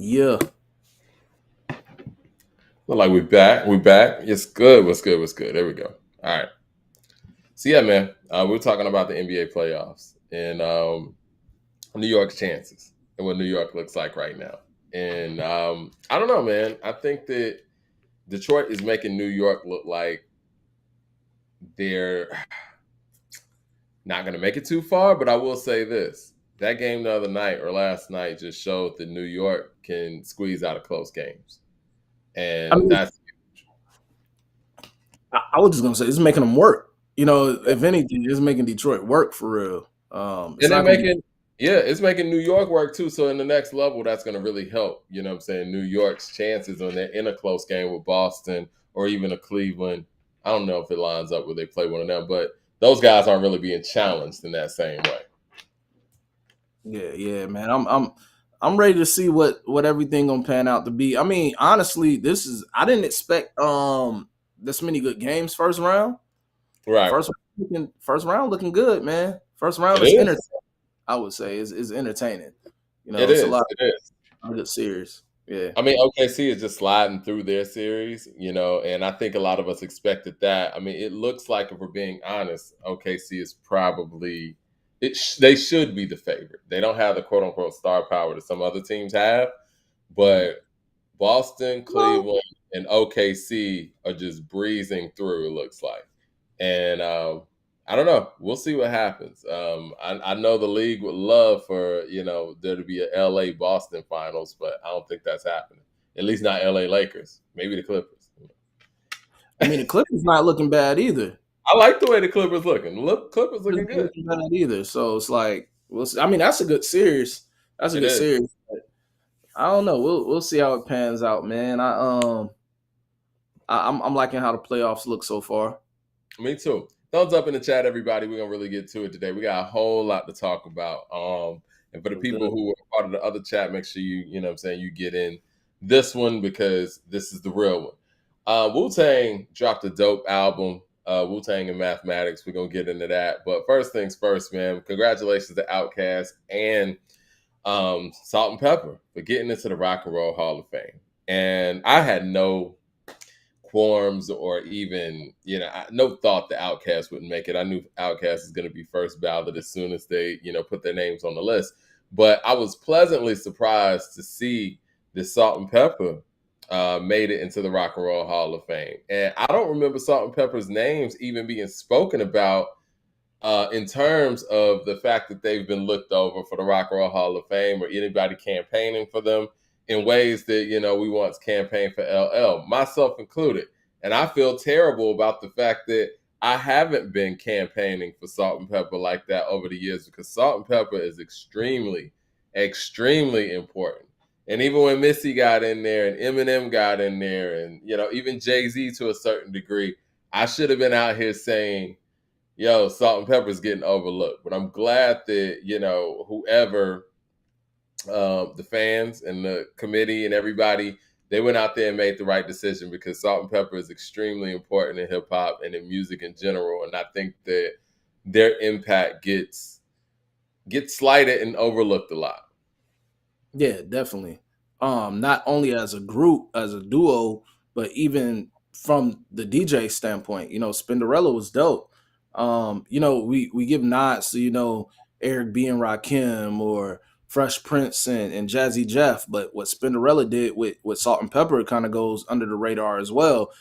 Yeah. Look like we back. We back. It's good. What's good? What's good? There we go. All right. So yeah, man, we're talking about the NBA playoffs and New York's chances and what New York looks like right now. And I don't know, man. I think that Detroit is making New York look like they're not going to make it too far. But I will say this: that game the other night or last night just showed that New York can squeeze out of close games, I and mean, that's I was just gonna say it's making them work. If anything, it's making Detroit work for real. It's and they're not gonna be. making it's making New York work too. So in the next level, that's going to really help. You know what I'm saying? New York's chances when they're in a close game with Boston or even a Cleveland. I don't know if it lines up where they play one of them, but those guys aren't really being challenged in that same way. Yeah, yeah, man. I'm ready to see what everything gonna pan out to be. I mean, honestly, I didn't expect this many good games first round. Right. First round looking good, man. First round It is is. entertaining. I would say is entertaining. It It's a is. lot It is. of good series. Yeah. I mean, OKC is just sliding through their series, and I think a lot of us expected that. I mean, it looks like, if we're being honest, OKC is probably they should be the favorite. They don't have the quote unquote star power that some other teams have, Mhm. but Boston, Well, Cleveland, and OKC are just breezing through. It looks like, and I don't know. We'll see what happens. I know the league would love for there to be a LA Boston finals, but I don't think that's happening. At least not LA Lakers. Maybe the Clippers. I mean, the Clippers not looking bad either. I like the way the Clippers looking. Look, Clippers Clippers looking not good. looking bad either. So it's like we'll see. I mean, that's a good series. That's a It good is. series. I don't know. We'll see how it pans out, man. I'm liking how the playoffs look so far. Me too. Thumbs up in the chat, everybody. We're gonna really get to it today. We got a whole lot to talk about. And for the Let's do people it. who are part of the other chat, make sure you know what I'm saying, you get in this one because this is the real one. Wu-Tang dropped a dope album, Wu-Tang and Mathematics. We're gonna get into that. But first things first, man, congratulations to Outkast and Salt-N-Pepa for getting into the Rock and Roll Hall of Fame. And I had no quorums or even no thought the Outkast wouldn't make it. I knew Outkast is going to be first ballot as soon as they put their names on the list. But I was pleasantly surprised to see that Salt-N-Pepa made it into the Rock and Roll Hall of Fame. And I don't remember Salt-N-Pepa's names even being spoken about in terms of the fact that they've been looked over for the Rock and Roll Hall of Fame or anybody campaigning for them in ways that we once campaigned for LL, myself included. And I feel terrible about the fact that I haven't been campaigning for Salt-N-Pepa like that over the years, because Salt-N-Pepa is extremely, extremely important. And even when Missy got in there and Eminem got in there and even Jay-Z to a certain degree, I should have been out here saying, Salt-N-Pepa's getting overlooked. But I'm glad that whoever, the fans and the committee and everybody, they went out there and made the right decision, because Salt-N-Pepa is extremely important in hip hop and in music in general. And I think that their impact gets slighted and overlooked a lot. Yeah, definitely. Not only as a group, as a duo, but even from the DJ standpoint, Spinderella was dope. We give nods to, Eric B and Rakim or Fresh Prince and Jazzy Jeff, but what Spinderella did with Salt-N-Pepa kind of goes under the radar as well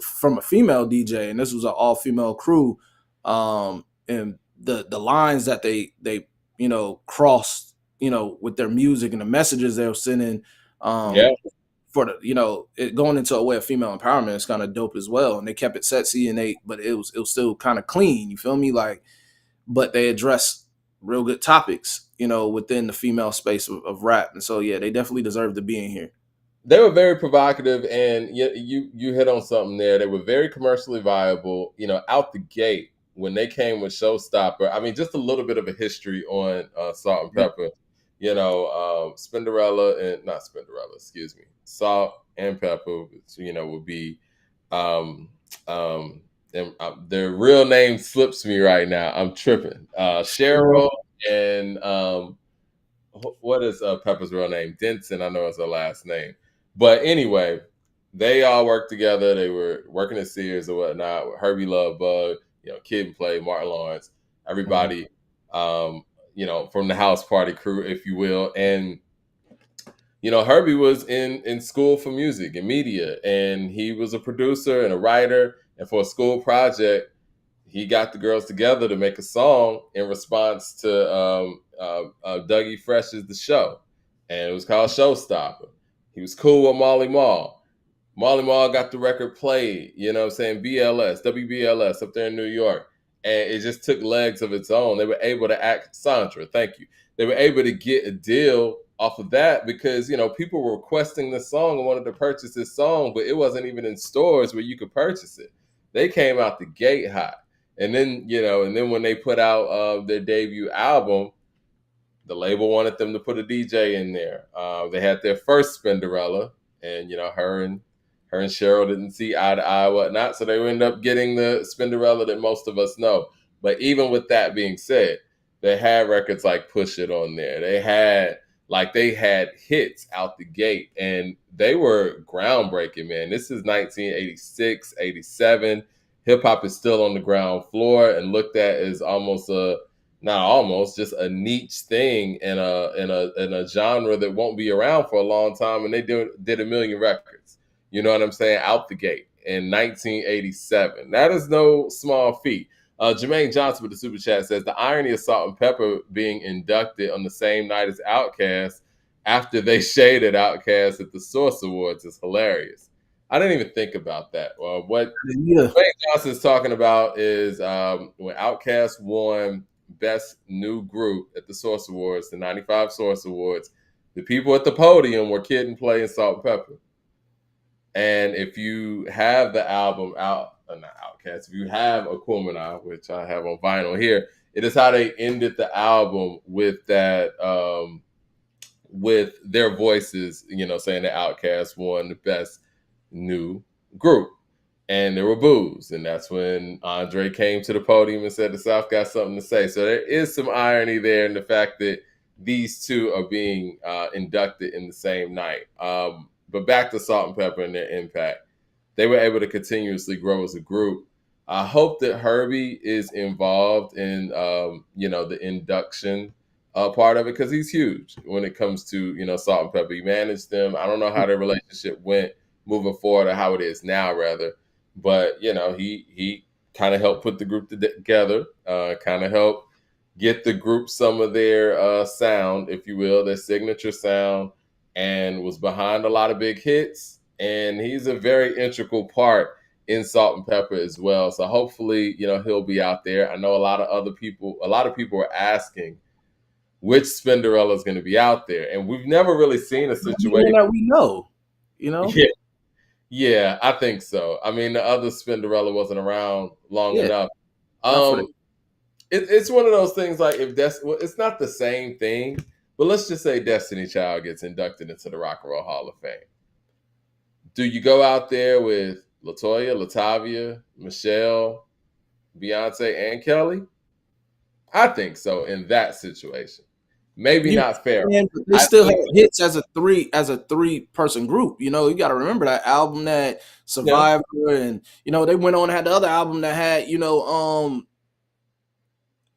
from a female DJ, and this was an all female crew. And the lines that they crossed, with their music and the messages they were sending, Yeah. for it going into a way of female empowerment is kind of dope as well. And they kept it sexy but it was still kind of clean. You feel me? Like, but they addressed real good topics, within the female space of rap. And so yeah, they definitely deserve to be in here. They were very provocative, and you hit on something there. They were very commercially viable, out the gate when they came with Showstopper. I mean, just a little bit of a history on Salt-N-Pepa. Spinderella and not Spinderella, excuse me, Salt-N-Pepa, which, would be, um, and their real name slips me right now. I'm tripping. Cheryl and what is Pepper's real name? Denson, I know is her last name. But anyway, they all worked together. They were working at Sears or whatnot with Herbie Love Bug, Kid and Play, Martin Lawrence, Mhm. everybody, from the house party crew, if you will. And Herbie was in school for music and media, and he was a producer and a writer. And for a school project, he got the girls together to make a song in response to Dougie Fresh's The Show, and it was called Showstopper. He was cool with Molly Mall. Molly Mall got the record played, what I'm saying, BLS, WBLS up there in New York. And it just took legs of its own. They were able to act, Sandra, thank you. They were able to get a deal off of that because, people were requesting this song and wanted to purchase this song, but it wasn't even in stores where you could purchase it. They came out the gate hot. And then when they put out their debut album, the label wanted them to put a DJ in there. They had their first Spinderella, and her and Cheryl didn't see eye to eye, whatnot. So they ended up getting the Spinderella that most of us know. But even with that being said, they had records like Push It on there. They had hits out the gate, and they were groundbreaking, man. This is 1986, 87. Hip hop is still on the ground floor and looked at as almost not almost, just a niche thing in a genre that won't be around for a long time. And they did a million records. You know what I'm saying? Out the gate in 1987. That is no small feat. Jermaine Johnson with the super chat says the irony of Salt-N-Pepa being inducted on the same night as Outkast after they shaded Outkast at the Source Awards is hilarious. I didn't even think about that. What Yeah. Jermaine Johnson's talking about is when Outkast won Best New Group at the Source Awards, the '95 Source Awards. The people at the podium were Kid and Play and Salt-N-Pepa. And if you have the album not Outkast, if you have Aquemini, which I have on vinyl here, it is how they ended the album with that, with their voices, saying that Outkast won the best new group. And there were boos. And that's when Andre came to the podium and said the South got something to say. So there is some irony there in the fact that these two are being inducted in the same night. But back to Salt-N-Pepa and their impact. They were able to continuously grow as a group. I hope that Herbie is involved in, the induction part of it because he's huge when it comes to, Salt-N-Pepa. He managed them. I don't know how their relationship went moving forward or how it is now, rather. But he kind of helped put the group together, kind of helped get the group some of their sound, if you will, their signature sound, and was behind a lot of big hits. And he's a very integral part in Salt-N-Pepa as well. So hopefully, he'll be out there. I know a lot of people are asking which Spinderella is going to be out there, and we've never really seen a The one situation. that we know, you know? Yeah, yeah, I think so. I mean, the other Spinderella wasn't around long Yeah, enough. not for the Um, it's one of those things like it's not the same thing, but let's just say Destiny Child gets inducted into the Rock and Roll Hall of Fame. Do you go out there with Latoya, Latavia, Michelle, Beyonce, and Kelly? I think so in that situation. Maybe you not fair. can, but they I still have think, hits as a three-person group. You got to remember that album that yeah. Survivor, and they went on and had the other album that had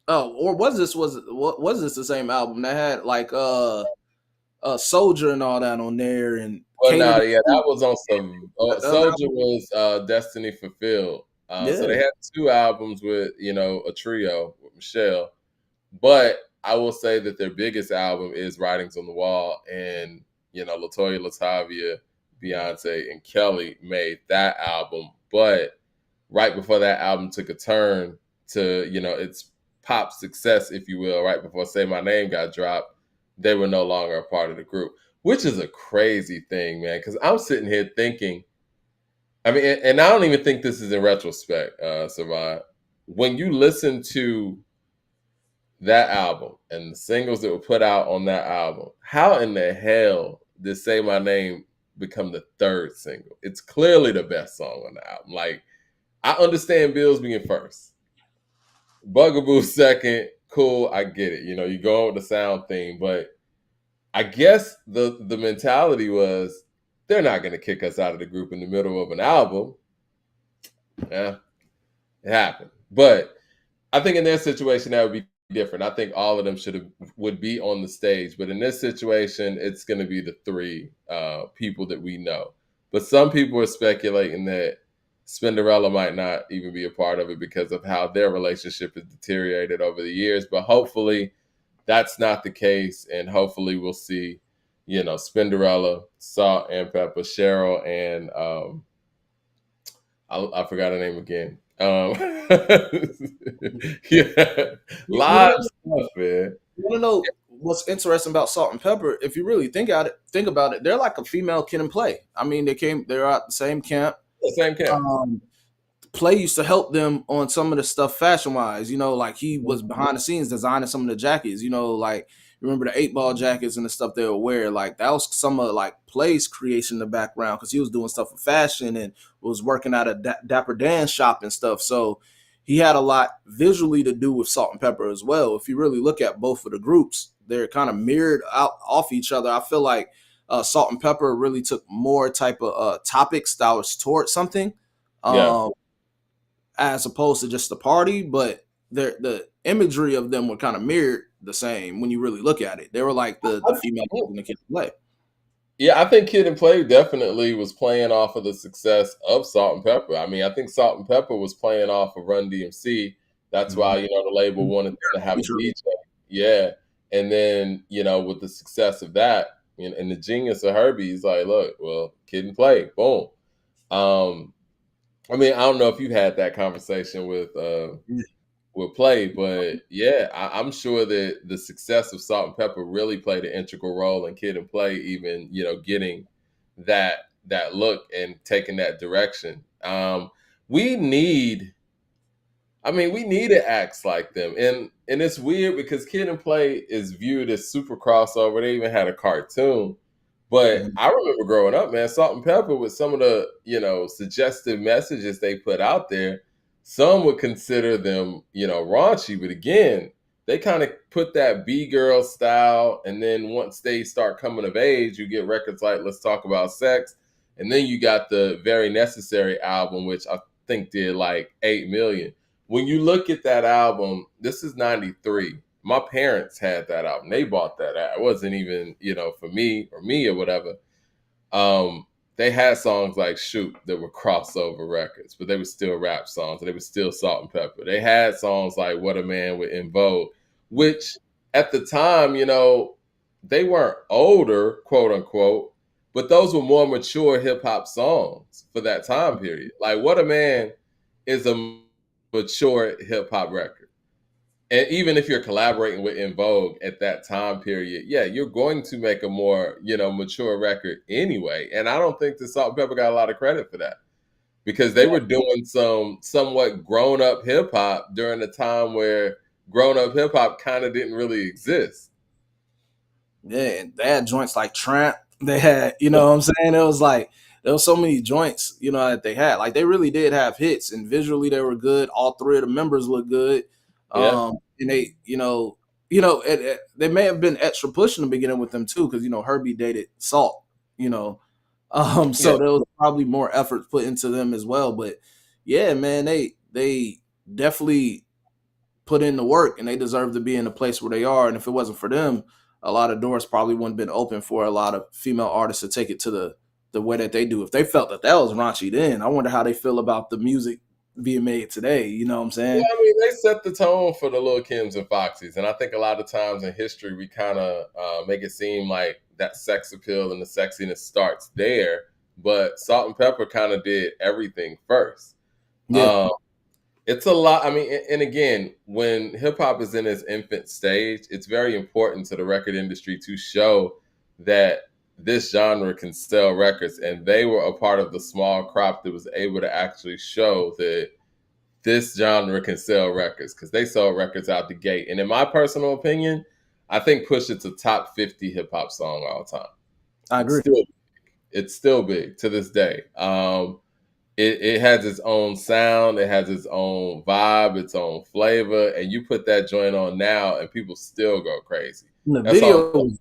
oh, or was this the same album that had like Soldier and all that on there and Well, Cater no, to yeah, You, that was on some. the other Soldier album? was Destiny Fulfilled. So Yeah. they had two albums with a trio with Michelle. But I will say that their biggest album is Writings on the Wall, and Latoya, Latavia, Beyonce, and Kelly made that album. But right before that album took a turn to its pop success, if you will, right before Say My Name got dropped, they were no longer a part of the group, which is a crazy thing, man. Because I'm sitting here thinking, I mean, and I don't even think this is in retrospect, Savant. When you listen to that album and the singles that were put out on that album, how in the hell did Say My Name become the third single? It's clearly the best song on the album. Like, I understand Bills being first, Bugaboo second, cool, I get it. You go with the sound theme, but I guess the mentality was they're not going to kick us out of the group in the middle of an album. Yeah, it happened. But I think in their situation that would be different. I think all of them would be on the stage, but in this situation, it's going to be the three people that we know. But some people are speculating that Spinderella might not even be a part of it because of how their relationship has deteriorated over the years. But hopefully, that's not the case, and hopefully, we'll see, Spinderella, Salt-N-Pepa, Cheryl, and I forgot her name again. Yeah, You live know, stuff, man. you want to know what's interesting about Salt-N-Pepa? If you really think about it, they're like a female Kid and Play. I mean, they're at the same camp. The same camp. Um, Play used to help them on some of the stuff fashion wise, like he was Mhm. behind the scenes designing some of the jackets, like remember the 8 ball jackets and the stuff they would wear. Like that was some of like Play's creation in the background because he was doing stuff for fashion and was working at a Dapper Dan shop and stuff. So he had a lot visually to do with Salt-N-Pepa as well. If you really look at both of the groups, they're kind of mirrored out off each other. I feel like Salt-N-Pepa really took more type of topics that was towards something. Yeah. Um, as opposed to just the party, but the imagery of them were kind of mirrored the same when you really look at it. They were like the female kids and the kids play. Yeah, I think Kid and Play definitely was playing off of the success of Salt-N-Pepa. I mean, I think Salt-N-Pepa was playing off of Run DMC. That's why, Mm-hmm. the label wanted them to have a DJ. Yeah. And then, with the success of that and the genius of Herbie, he's like, look, well, Kid and Play, boom. Um, I mean, I don't know if you had that conversation with Play, but yeah, I'm sure that the success of Salt-N-Pepa really played an integral role in Kid and Play, even getting that look and taking that direction. We need, we needed acts like them, and it's weird because Kid and Play is viewed as super crossover. They even had a cartoon, but Mm-hmm. I remember growing up, man, Salt-N-Pepa with some of the suggestive messages they put out there. Some would consider them raunchy, but again, they kind of put that B girl style, and then once they start coming of age, you get records like "Let's Talk About Sex," and then you got the Very Necessary album, which I think did like 8 million. When you look at that album, this is '93. My parents had that album. They bought that out. It wasn't even, for me or whatever. They had songs like Shoot that were crossover records, but they were still rap songs and they were still Salt-N-Pepa. They had songs like What a Man with In Vogue, which at the time, they weren't older, quote unquote, but those were more mature hip hop songs for that time period. Like What a Man is a mature hip hop record. And even if you're collaborating with In Vogue at that time period, yeah, you're going to make a more, mature record anyway. And I don't think the Salt-N-Pepa got a lot of credit for that because they Yeah, were doing some somewhat grown up hip hop during a time where grown up hip hop kind of didn't really exist. yeah, and they had joints like Tramp. They had, what I'm saying? It was like there was so many joints, that they had. Like they really did have hits, and visually they were good. All three of the members looked good. Yeah. And they, they may have been extra push in the beginning with them too, because Herbie dated Salt, you know. Yeah. So there was probably more effort put into them as well. But yeah, man, they definitely put in the work and they deserve to be in the place where they are. And if it wasn't for them, a lot of doors probably wouldn't have been open for a lot of female artists to take it to the way that they do. If they felt that was raunchy then, I wonder how they feel about the music being made today. You know what I'm Yeah, saying? I mean, they set the tone for the Lil Kims and Foxies, and I think a lot of times in history we kind of make it seem like that sex appeal and the sexiness starts there, but Salt-N-Pepa kind of did everything first. Yeah, Um, it's a lot. I mean, and again, when hip hop is in its infant stage, it's very important to the record industry to show that this genre can sell records, and they were a part of the small crop that was able to actually show that this genre can sell records because they sell records out the gate. And in my personal opinion, I think Push It's a top 50 hip hop song all time. I It's agree. still it's still big to this day. It has its own sound, it has its own vibe, its own flavor, and you put that joint on now, and people still go crazy. And the That's all. video was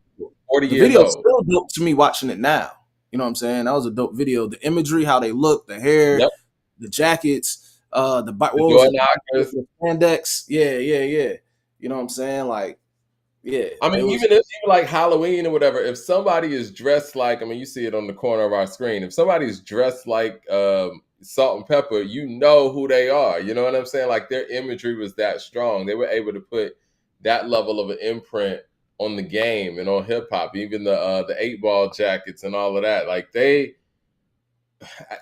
40 The years video's old. still dope to me watching it now. You know what I'm saying? That was a dope video. The imagery, how they look, the hair, Yep. the jackets, what The was door it? knockers. The spandex. Yeah, yeah, yeah. You know what I'm saying? Like, yeah, I mean, it was. even like Halloween or whatever, if somebody is dressed like, I mean, you see it on the corner of our screen. If somebody's dressed like Salt-N-Pepa, you know who they are. You know what I'm saying? Like their imagery was that strong. They were able to put that level of an imprint on the game and on hip hop, even the 8 ball jackets and all of that. Like It's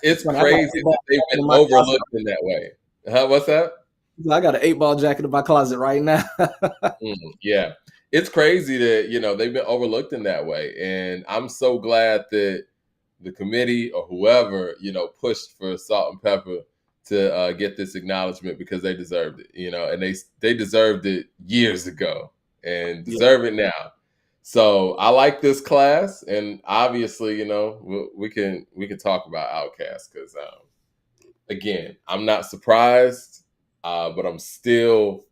it's funny. I got an crazy eight that ball they've jacket been in my closet. overlooked in that way. What's that? I got an 8 ball jacket in my closet right now. Yeah, it's crazy that they've been overlooked in that way, and I'm so glad that the committee or whoever pushed for Salt-N-Pepa to get this acknowledgement because they deserved it, and they deserved it years ago and Yeah, deserve it now. So I like this class, and obviously, we can talk about Outkast because again, I'm not surprised, but I'm still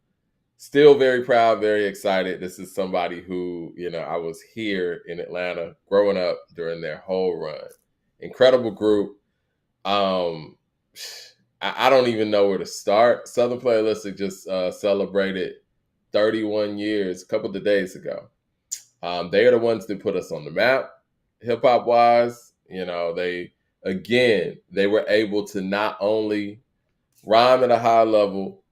very proud, very excited. This is somebody who, I was here in Atlanta growing up during their whole run. Incredible group. Um, I don't even know where to start. Southern Playalistic just celebrated 31 years a couple of days ago. They are the ones that put us on the map, hip hop wise. They were able to not only rhyme at a high level,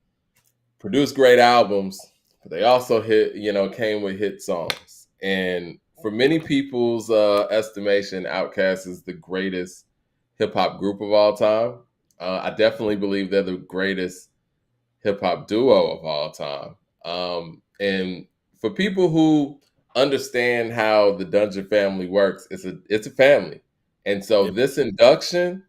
produced great albums, but they also came with hit songs. And for many people's estimation, Outkast is the greatest hip hop group of all time. I definitely believe they're the greatest hip hop duo of all time. And for people who understand how the Dungeon family works, it's a family, and so yeah, this induction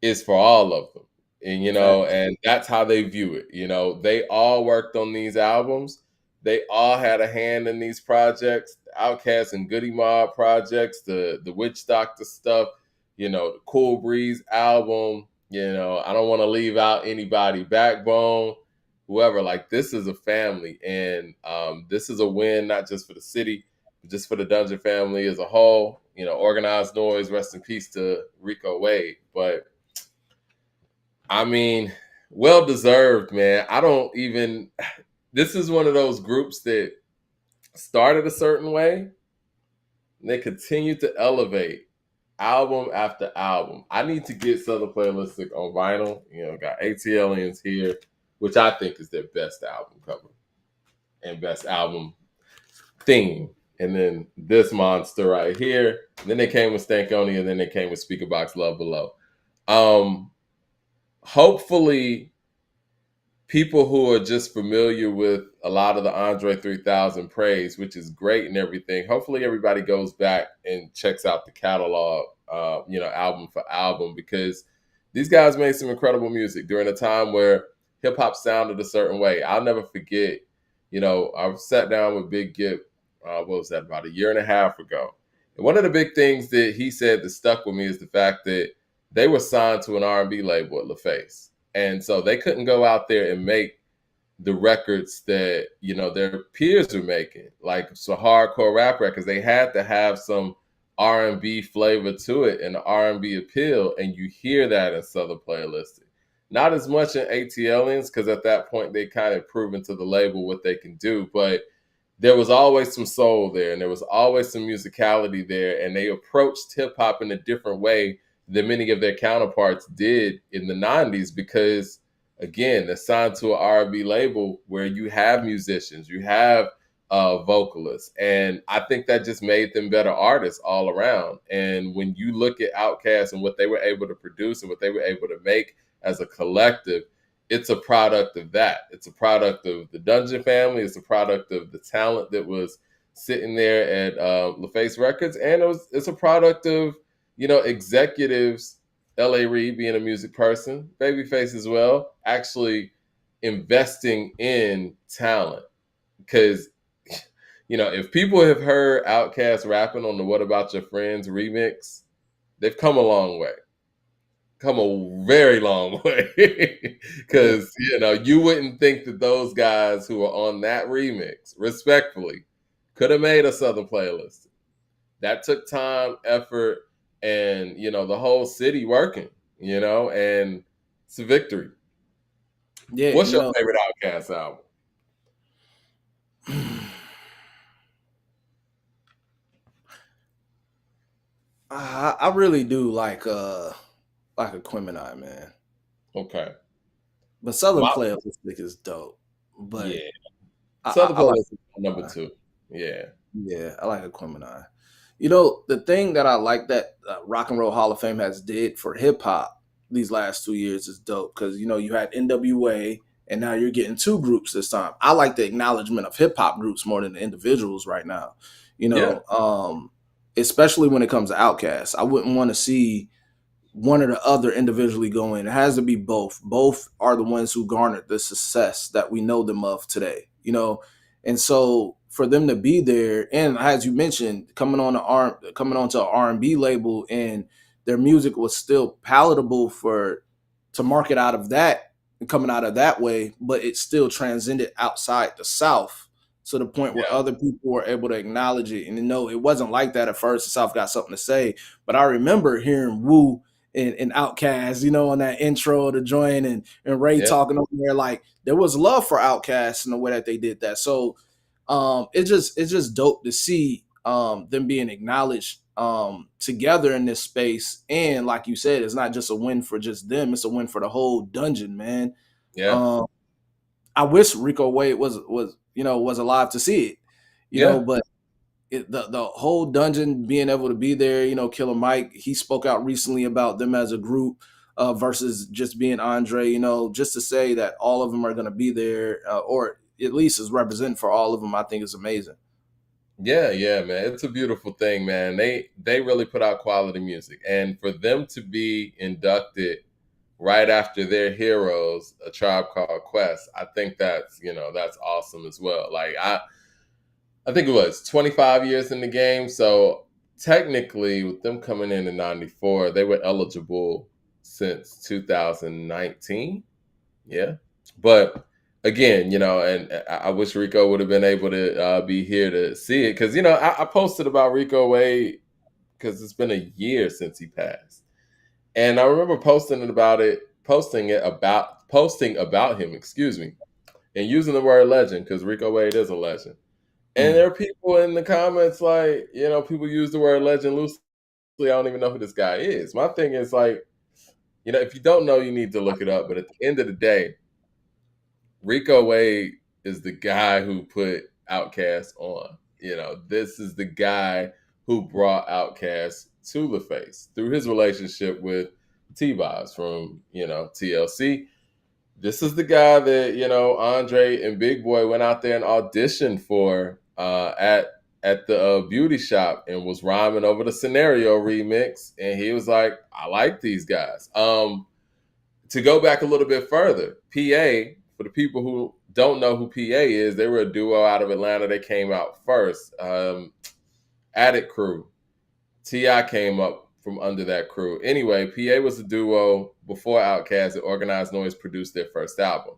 is for all of them. And fact. and that's how they view it. They all worked on these albums. They all had a hand in these projects, the Outkast and Goody Mob projects, the Witch Doctor stuff, the Cool Breeze album, I don't want to leave out anybody, Backbone, whoever. Like this is a family, and this is a win not just for the city, but just for the Dungeon family as a whole. Organized Noise, rest in peace to Rico Wade. But I mean, well deserved, man. I don't even. This is one of those groups that started a certain way, and they continue to elevate album after album. I need to get Southern Playalistic on vinyl. Got ATLians here, which I think is their best album cover and best album theme. And then this monster right here. And then they came with Stankonia, and then they came with Speaker Box Love Below. Um, Hopefully people who are just familiar with a lot of the Andre 3000 praise, which is great and everything, hopefully everybody goes back and checks out the catalog, album for album, because these guys made some incredible music during a time where hip hop sounded a certain way. I'll never forget, I sat down with Big Gip, what was that, about a year and a half ago. And one of the big things that he said that stuck with me is the fact that they were signed to an R&B label at LaFace. And so they couldn't go out there and make the records that, their peers were making, like so hardcore rap records. They had to have some R&B flavor to it and R&B appeal. And you hear that in Southern Playalistic. Not as much in ATLians, because at that point they kind of proven to the label what they can do. But there was always some soul there, and there was always some musicality there. And they approached hip hop in a different way than many of their counterparts did in the 90s, because again, they're signed to an R&B label where you have musicians, you have vocalists, and I think that just made them better artists all around. And when you look at Outkast and what they were able to produce and what they were able to make as a collective, it's a product of that. It's a product of the Dungeon family. It's a product of the talent that was sitting there at LaFace Records, and it's a product of executives, L.A. Reid being a music person, Babyface as well, actually investing in talent. Because, if people have heard Outkast rapping on the What About Your Friends remix, they've come a long way. Come a very long way. Yeah, Because, you wouldn't think that those guys who are on that remix, respectfully, could have made a Southern Playlist. that took time, effort, and the whole city working. And it's a victory. Yeah, What's your favorite Outkast album? I really do like Aquemini, man. Okay. But Southern My Playalistic is dope. But Yeah. I Southern like Playlist is number Aquemini. two. Yeah. Yeah, I like Aquemini. You know, the thing that I like that Rock and Roll Hall of Fame has did for hip hop these last 2 years is dope because you had NWA and now you're getting two groups this time. I like the acknowledgement of hip hop groups more than the individuals right now. You Yeah. know, especially when it comes to Outkast. I wouldn't want to see one or the other individually go in. It has to be both. Both are the ones who garnered the success that we know them of today. And so for them to be there, and as you mentioned, coming onto an R&B label, and their music was still palatable for to market out of that and coming out of that way, but it still transcended outside the South to the point where Yeah. other people were able to acknowledge it. And it wasn't like that at first. The South got something to say, but I remember hearing Wu and Outkast, on that intro to join and Ray Yeah. talking over there, like there was love for Outkast in the way that they did that. So it's just dope to see them being acknowledged together in this space. And like you said, it's not just a win for just them, it's a win for the whole dungeon, man. Yeah. Um I wish Rico Wade was alive to see it, Yeah. but the whole dungeon being able to be there, Killer Mike, he spoke out recently about them as a group versus just being Andre, just to say that all of them are going to be there or at least is represented for all of them, I think is amazing. Yeah, yeah, man. It's a beautiful thing, man. They really put out quality music. And for them to be inducted right after their heroes, A Tribe Called Quest, I think that's awesome as well. Like I think it was 25 years in the game. So technically with them coming in 94, they were eligible since 2019. Yeah. But again, and I wish Rico would have been able to be here to see it because I posted about Rico Wade because it's been a year since he passed, and I remember posting about him, excuse me, and using the word legend because Rico Wade is a legend. And Mm. there are people in the comments like, people use the word legend loosely. I don't even know who this guy is. My thing is like, if you don't know, you need to look it up. But at the end of the day, Rico Wade is the guy who put Outkast on. This is the guy who brought Outkast to the face through his relationship with T-Boz from, TLC. This is the guy that, Andre and Big Boy went out there and auditioned for at the beauty shop and was rhyming over the Scenario remix. And he was like, I like these guys. To go back a little bit further, PA, for the people who don't know who PA is, they were a duo out of Atlanta. They came out first. Attic Crew. T.I. came up from under that crew. Anyway, PA was a duo before Outkast that Organized Noise produced their first album.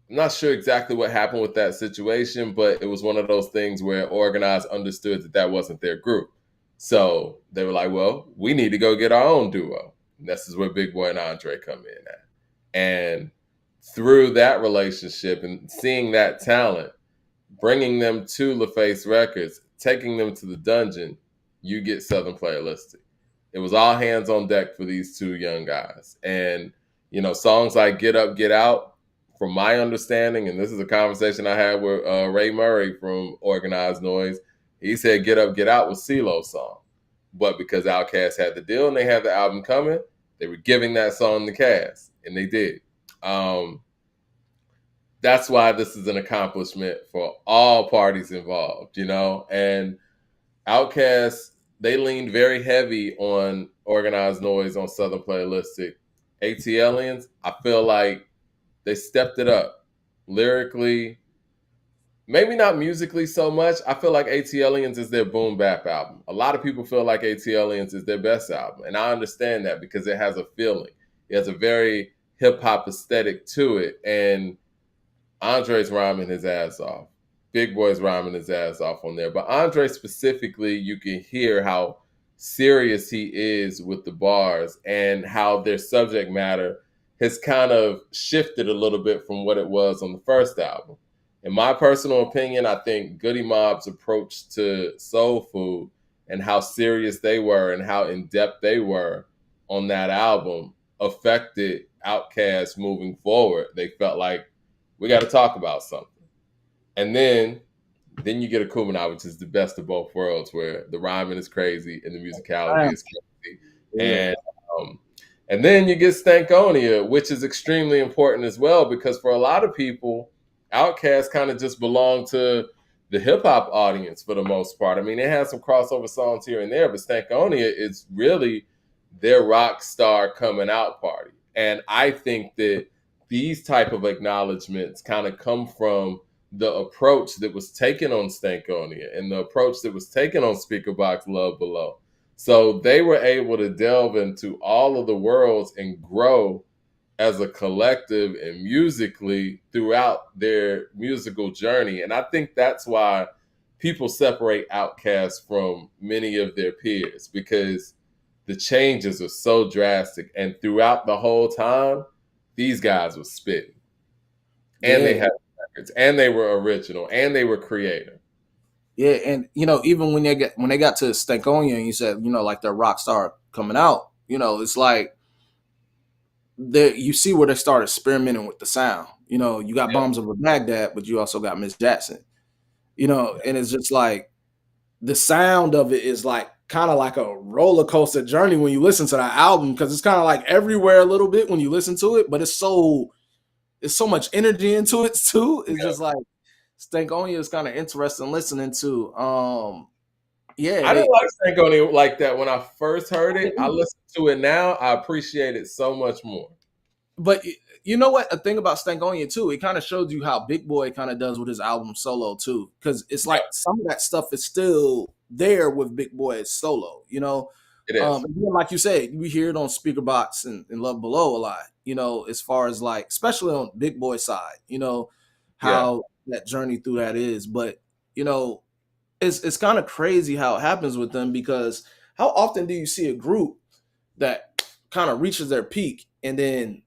I'm not sure exactly what happened with that situation, but it was one of those things where Organized understood that wasn't their group. So they were like, well, we need to go get our own duo. And this is where Big Boy and Andre come in at. And through that relationship and seeing that talent, bringing them to LaFace Records, taking them to the dungeon, you get Southern Playalistic. It was all hands on deck for these two young guys. And, songs like Get Up, Get Out, from my understanding, and this is a conversation I had with Ray Murray from Organized Noise, he said Get Up, Get Out was CeeLo's song. But because Outkast had the deal and they had the album coming, they were giving that song to Cass, and they did. That's why this is an accomplishment for all parties involved, And Outkast, they leaned very heavy on Organized Noise on Southern Playalistic. ATLians, I feel like they stepped it up lyrically, maybe not musically so much. I feel like ATLians is their boom bap album. A lot of people feel like ATLians is their best album, and I understand that because it has a feeling. It has a very hip hop aesthetic to it, and Andre's rhyming his ass off. Big Boy's rhyming his ass off on there. But Andre specifically, you can hear how serious he is with the bars and how their subject matter has kind of shifted a little bit from what it was on the first album. In my personal opinion, I think Goody Mob's approach to Soul Food and how serious they were and how in depth they were on that album affected Outkast moving forward. They felt like we got to talk about something. And then you get a Kumina, which is the best of both worlds, where the rhyming is crazy and the musicality Damn. is crazy. Yeah. Um, and then you get Stankonia, which is extremely important as well, because for a lot of people, Outkast kind of just belonged to the hip hop audience for the most part. I mean, they had some crossover songs here and there, but Stankonia is really their rock star coming out party. And I think that these type of acknowledgments kind of come from the approach that was taken on Stankonia and the approach that was taken on Speakerbox Love Below. So they were able to delve into all of the worlds and grow as a collective and musically throughout their musical journey. And I think that's why people separate Outkast from many of their peers, because the changes are so drastic. And throughout the whole time, these guys were spitting. And they Yeah. had records, and they were original, and they were creative. Yeah, and even when they got to Stankonia and you said, like their rock star coming out, it's like you see where they start experimenting with the sound. You got Yeah, Bombs Over Baghdad, but you also got Miss Jackson. And it's just like the sound of it is like kind of like a roller coaster journey when you listen to that album, because it's kind of like everywhere a little bit when you listen to it, but it's so much energy into it too. It's yeah. just like Stankonia is kind of interesting listening to. Yeah, I didn't they like Stankonia like that when I first heard it. I listen to it now, I appreciate it so much more. but you know what? A thing about Stankonia too, it kind of shows you how Big Boy kind of does with his album solo too, because it's Yeah, like some of that stuff is still there with Big Boy solo. it is. And then, like you said, we hear it on Speaker Box and Love Below a lot. As far as like, especially on Big Boy side, Yeah, how that journey through that is. But you know, it's kind of crazy how it happens with them, because how often do you see a group that kind of reaches their peak and then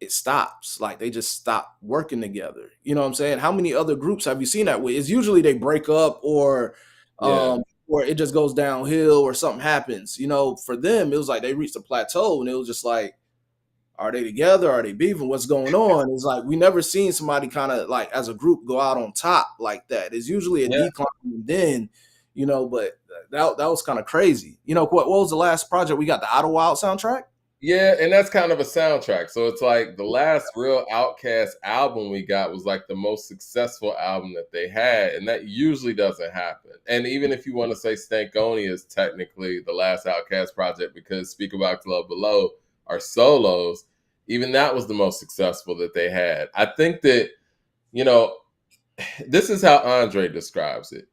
it stops? Like they just stop working together. You know what I'm saying? How many other groups have you seen that with? It's usually they break up, yeah, or it just goes downhill or something happens. For them, it was like they reached a plateau and it was just like, are they together? Are they beefing? What's going on? It's like we never seen somebody kind of like as a group go out on top like that. It's usually a yeah. decline and then, but that was kind of crazy. What was the last project we got? The Outer Wild soundtrack? Yeah, and that's kind of a soundtrack. So it's like the last real Outkast album we got was like the most successful album that they had, and that usually doesn't happen. And even if you want to say Stankonia is technically the last Outkast project because Speak About Love Below are solos, even that was the most successful that they had. I think that, you know, this is how Andre describes it.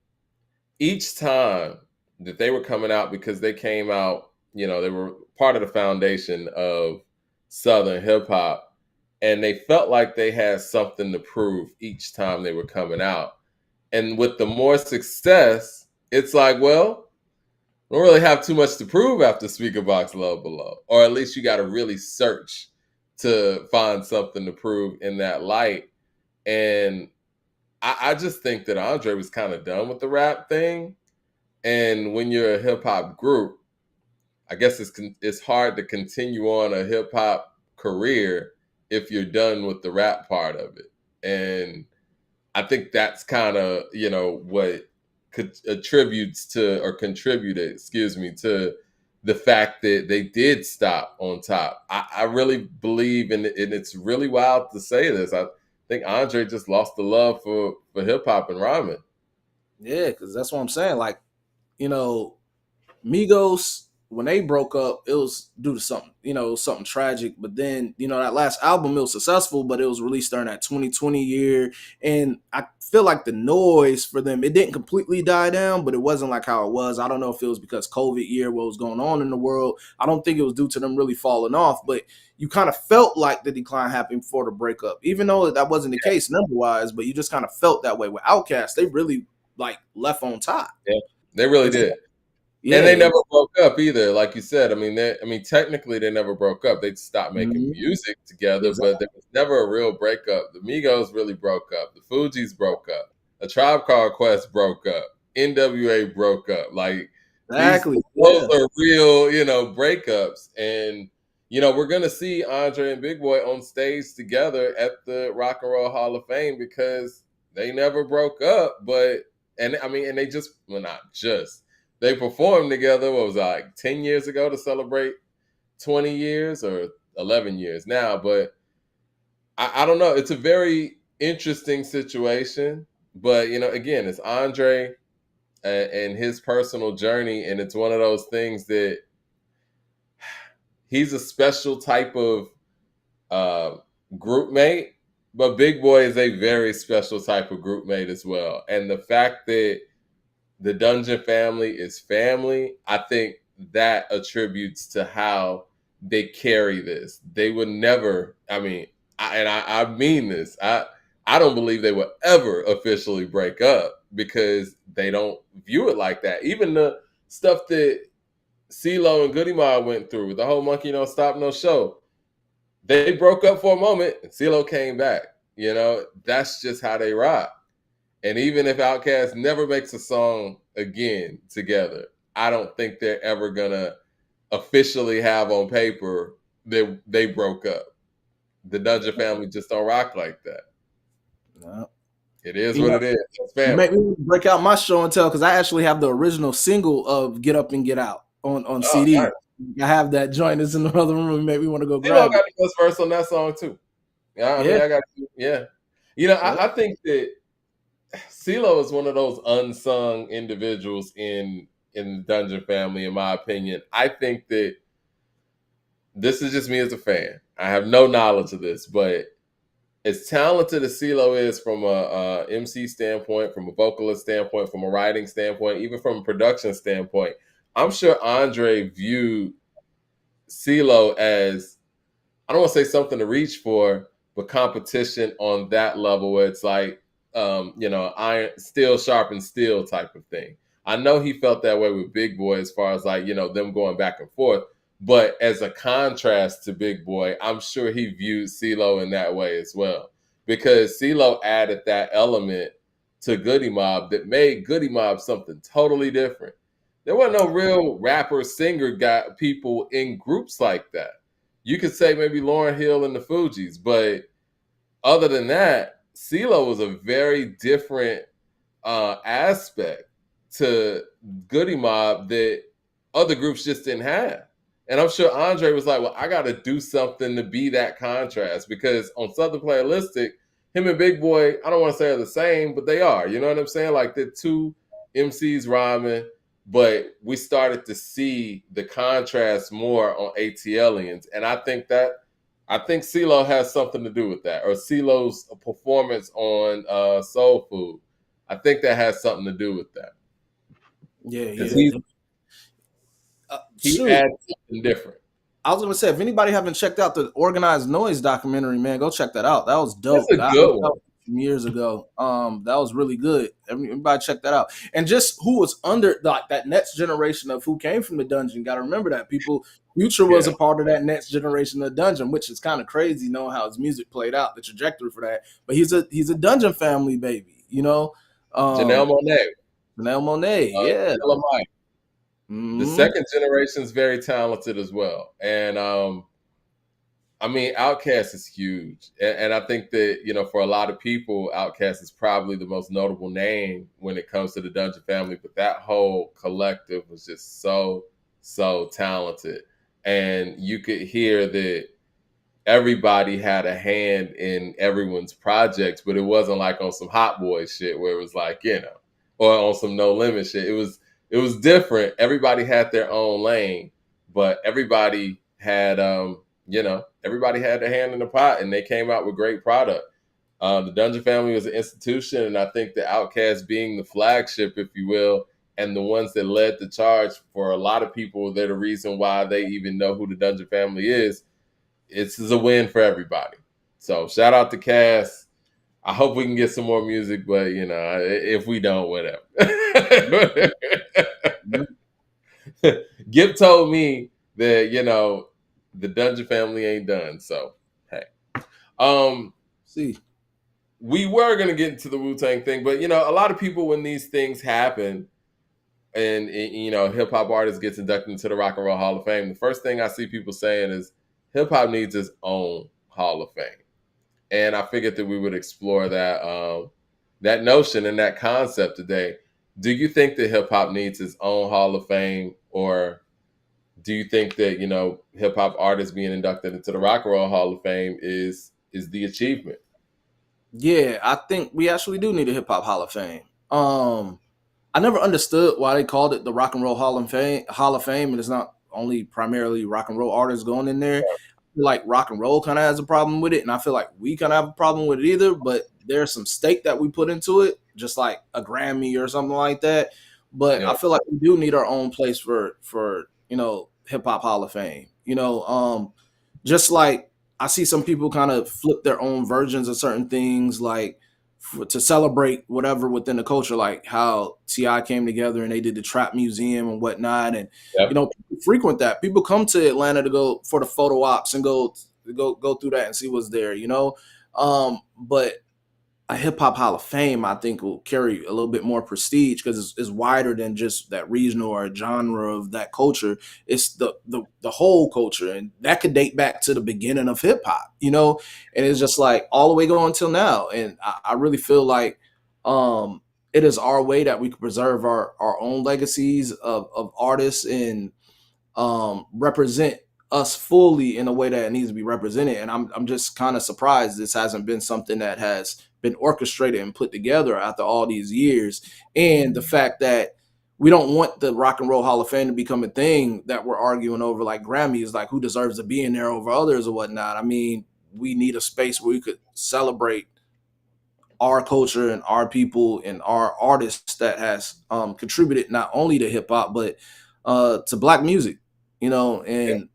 Each time that they were coming out, because they came out, they were part of the foundation of Southern hip hop, and they felt like they had something to prove each time they were coming out. And with the more success, it's like, well, we don't really have too much to prove after Speaker Box Love Below, or at least you got to really search to find something to prove in that light. And I just think that Andre was kind of done with the rap thing. And when you're a hip hop group, I guess it's hard to continue on a hip hop career if you're done with the rap part of it. And I think that's kind of what attributes to or contributed, excuse me, to the fact that they did stop on top. I really believe in it, and it's really wild to say this. I think Andre just lost the love for hip hop and rhyming. Yeah, because that's what I'm saying. Like, you know, Migos. when they broke up, it was due to something, something tragic. But then, that last album, it was successful, but it was released during that 2020 year. And I feel like the noise for them, it didn't completely die down, but it wasn't like how it was. I don't know if it was because COVID year, what was going on in the world. I don't think it was due to them really falling off, but you kind of felt like the decline happened before the breakup, even though that wasn't the case number wise, but you just kind of felt that way. With Outkast, they really like left on top. Yeah, they really And so, did. And they yeah. never broke up either, like you said. I mean, technically they never broke up. They stopped making Mhm. music together, but Exactly. there was never a real breakup. The Migos really broke up. The Fugees broke up. A Tribe Called Quest broke up. NWA broke up. Like Exactly. those Yeah. are real, breakups. And we're gonna see Andre and Big Boy on stage together at the Rock and Roll Hall of Fame because they never broke up. But and I mean, and they just well, not just they performed together. What was it, like 10 years ago to celebrate 20 years or 11 years now? But I don't know. It's a very interesting situation. But again, it's Andre and his personal journey, and it's one of those things that he's a special type of uh, group mate, but Big Boy is a very special type of group mate as well. And the fact that the Dungeon family is family, I think that attributes to how they carry this. They would never, I mean this, I don't believe they would ever officially break up because they don't view it like that. Even the stuff that CeeLo and Goody Mob went through with the whole Monkey Don't Stop No Show, they broke up for a moment and CeeLo came back. That's just how they rock. And even if Outkast never makes a song again together, I don't think they're ever gonna officially have on paper that they broke up. The Dungeon family just don't rock like that. Yeah. It is You what know, it is. It's you family. make me break out my show and tell because I actually have the original single of "Get Up and Get Out" on Oh, CD. nice. I have that joint. It's in the other room. You make me want to go CeeLo grab it. got the best verse on that song too. Yeah, I mean, Yeah. I got yeah. Yeah. I think that CeeLo is one of those unsung individuals in the Dungeon family, in my opinion. I think that this is just me as a fan. I have no knowledge of this, but as talented as CeeLo is from a MC standpoint, from a vocalist standpoint, from a writing standpoint, even from a production standpoint, I'm sure Andre viewed CeeLo as I don't want to say something to reach for, but competition on that level where it's like, iron, steel sharpens steel type of thing. I know he felt that way with Big Boy as far as like, them going back and forth. But as a contrast to Big Boy, I'm sure he viewed CeeLo in that way as well. Because CeeLo added that element to Goody Mob that made Goody Mob something totally different. There wasn't no real rapper, singer guy people in groups like that. You could say maybe Lauryn Hill and the Fugees, but other than that, CeeLo was a very different aspect to Goody Mob that other groups just didn't have. And I'm sure Andre was like, well, I got to do something to be that contrast because on Southern Playalistic, him and Big Boy, I don't want to say are the same, but they are. You know what I'm saying? Like they're two MCs rhyming, but we started to see the contrast more on ATLians. And I think CeeLo has something to do with that, or CeeLo's performance on Soul Food. I think that has something to do with that Yeah. because Yeah. he Shoot. adds something different. I was gonna say, if anybody haven't checked out the Organized Noise documentary, man, go check that out. That was That's dope. a That good was one. from years ago. That was really good. Everybody check that out. And just who was under like that next generation of who came from the dungeon. Got to remember that people. Future was Yeah, a part of that next generation of dungeon, which is kind of crazy knowing how his music played out, the trajectory for that. But he's a dungeon family baby, Janelle Monáe, Janelle Monet, yeah. Killer Mike. The Hmm. second generation is very talented as well, and I mean, Outkast is huge, and I think that for a lot of people, Outkast is probably the most notable name when it comes to the Dungeon family. But that whole collective was just so talented, and you could hear that everybody had a hand in everyone's projects, but it wasn't like on some Hot Boy shit where it was like or on some No Limit shit. It was different. Everybody had their own lane, but everybody had everybody had their hand in the pot, and they came out with great product. The Dungeon Family was an institution, and I think the Outkast being the flagship, if you will, and the ones that led the charge for a lot of people, they're the reason why they even know who the Dungeon Family is. It's a win for everybody. So shout out to Cass. I hope we can get some more music, but if we don't, whatever. Gip told me that the Dungeon Family ain't done. So hey, um, See, we were gonna get into the Wu-Tang thing, but a lot of people, when these things happen, and hip hop artist gets inducted into the Rock and Roll Hall of Fame, the first thing I see people saying is hip hop needs its own Hall of Fame, and I figured that we would explore that notion and that concept today. Do you think that hip hop needs its own Hall of Fame, or do you think that hip hop artists being inducted into the Rock and Roll Hall of Fame is the achievement? yeah, I think we actually do need a hip hop Hall of Fame. I never understood why they called it the Rock and Roll Hall of Fame. And it's not only primarily rock and roll artists going in there. I feel like rock and roll kind of has a problem with it, and I feel like we kind of have a problem with it either. But there's some stake that we put into it, just like a Grammy or something like that. But Yeah, I feel like we do need our own place for hip hop Hall of Fame. Just like I see some people kind of flip their own versions of certain things, like to celebrate whatever within the culture, like how Ti came together and they did the Trap Museum and whatnot, and yep, people frequent that. People come to Atlanta to go for the photo ops and go through that and see what's there. But a hip hop Hall of Fame, I think, will carry a little bit more prestige because it's wider than just that regional or genre of that culture. It's the whole culture, and that could date back to the beginning of hip hop, And it's just like all the way going until now. And I really feel like it is our way that we can preserve our own legacies of artists and represent us fully in a way that it needs to be represented. And I'm just kind of surprised this hasn't been something that has been orchestrated and put together after all these years. And the fact that we don't want the Rock and Roll Hall of Fame to become a thing that we're arguing over, like Grammys, like who deserves to be in there over others or whatnot. I mean, we need a space where we could celebrate our culture and our people and our artists that has contributed not only to hip hop but to black music, yeah. and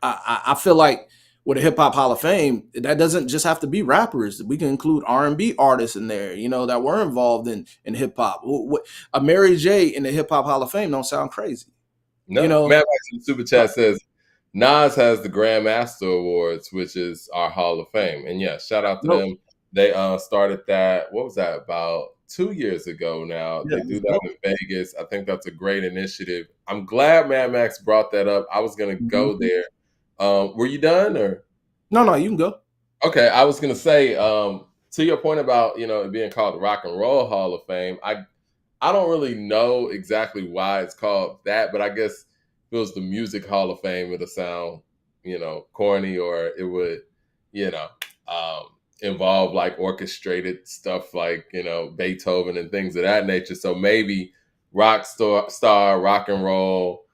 I feel like with a hip hop Hall of Fame, that doesn't just have to be rappers. We can include R&B artists in there, that were involved in hip hop. A Mary J in the hip hop Hall of Fame don't sound crazy, you No, know. Matt Weiss in the super chat says Nas has the Grandmaster Awards, which is our Hall of Fame, and yeah, shout out to No, them. They started that. What was that, about 2 years ago? Now yeah, they that's do that dope. in Vegas. I think that's a great initiative. I'm glad Mad Max brought that up. I was gonna go Mhm. there. Were you done or? No, you can go. Okay, I was gonna say, to your point about it being called the Rock and Roll Hall of Fame. I don't really know exactly why it's called that, but I guess if it was the Music Hall of Fame, it'll sound corny, or it would you know um, involve like orchestrated stuff like Beethoven and things of that nature. So maybe star, rock and roll,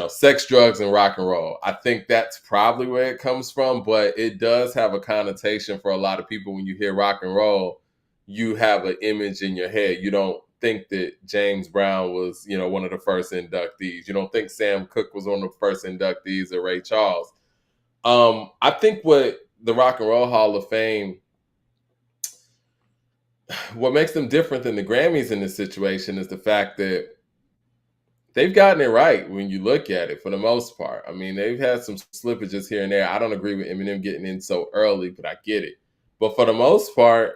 sex, drugs, and rock and roll. I think that's probably where it comes from, but it does have a connotation for a lot of people. When you hear rock and roll, you have an image in your head. You don't think that James Brown was, one of the first inductees. You don't think Sam Cooke was one of the first inductees, or Ray Charles. I think what the Rock and Roll Hall of Fame, what makes them different than the Grammys in this situation is the fact that they've gotten it right when you look at it for the most part. I mean, they've had some slippages here and there. I don't agree with Eminem getting in so early, but I get it. But for the most part,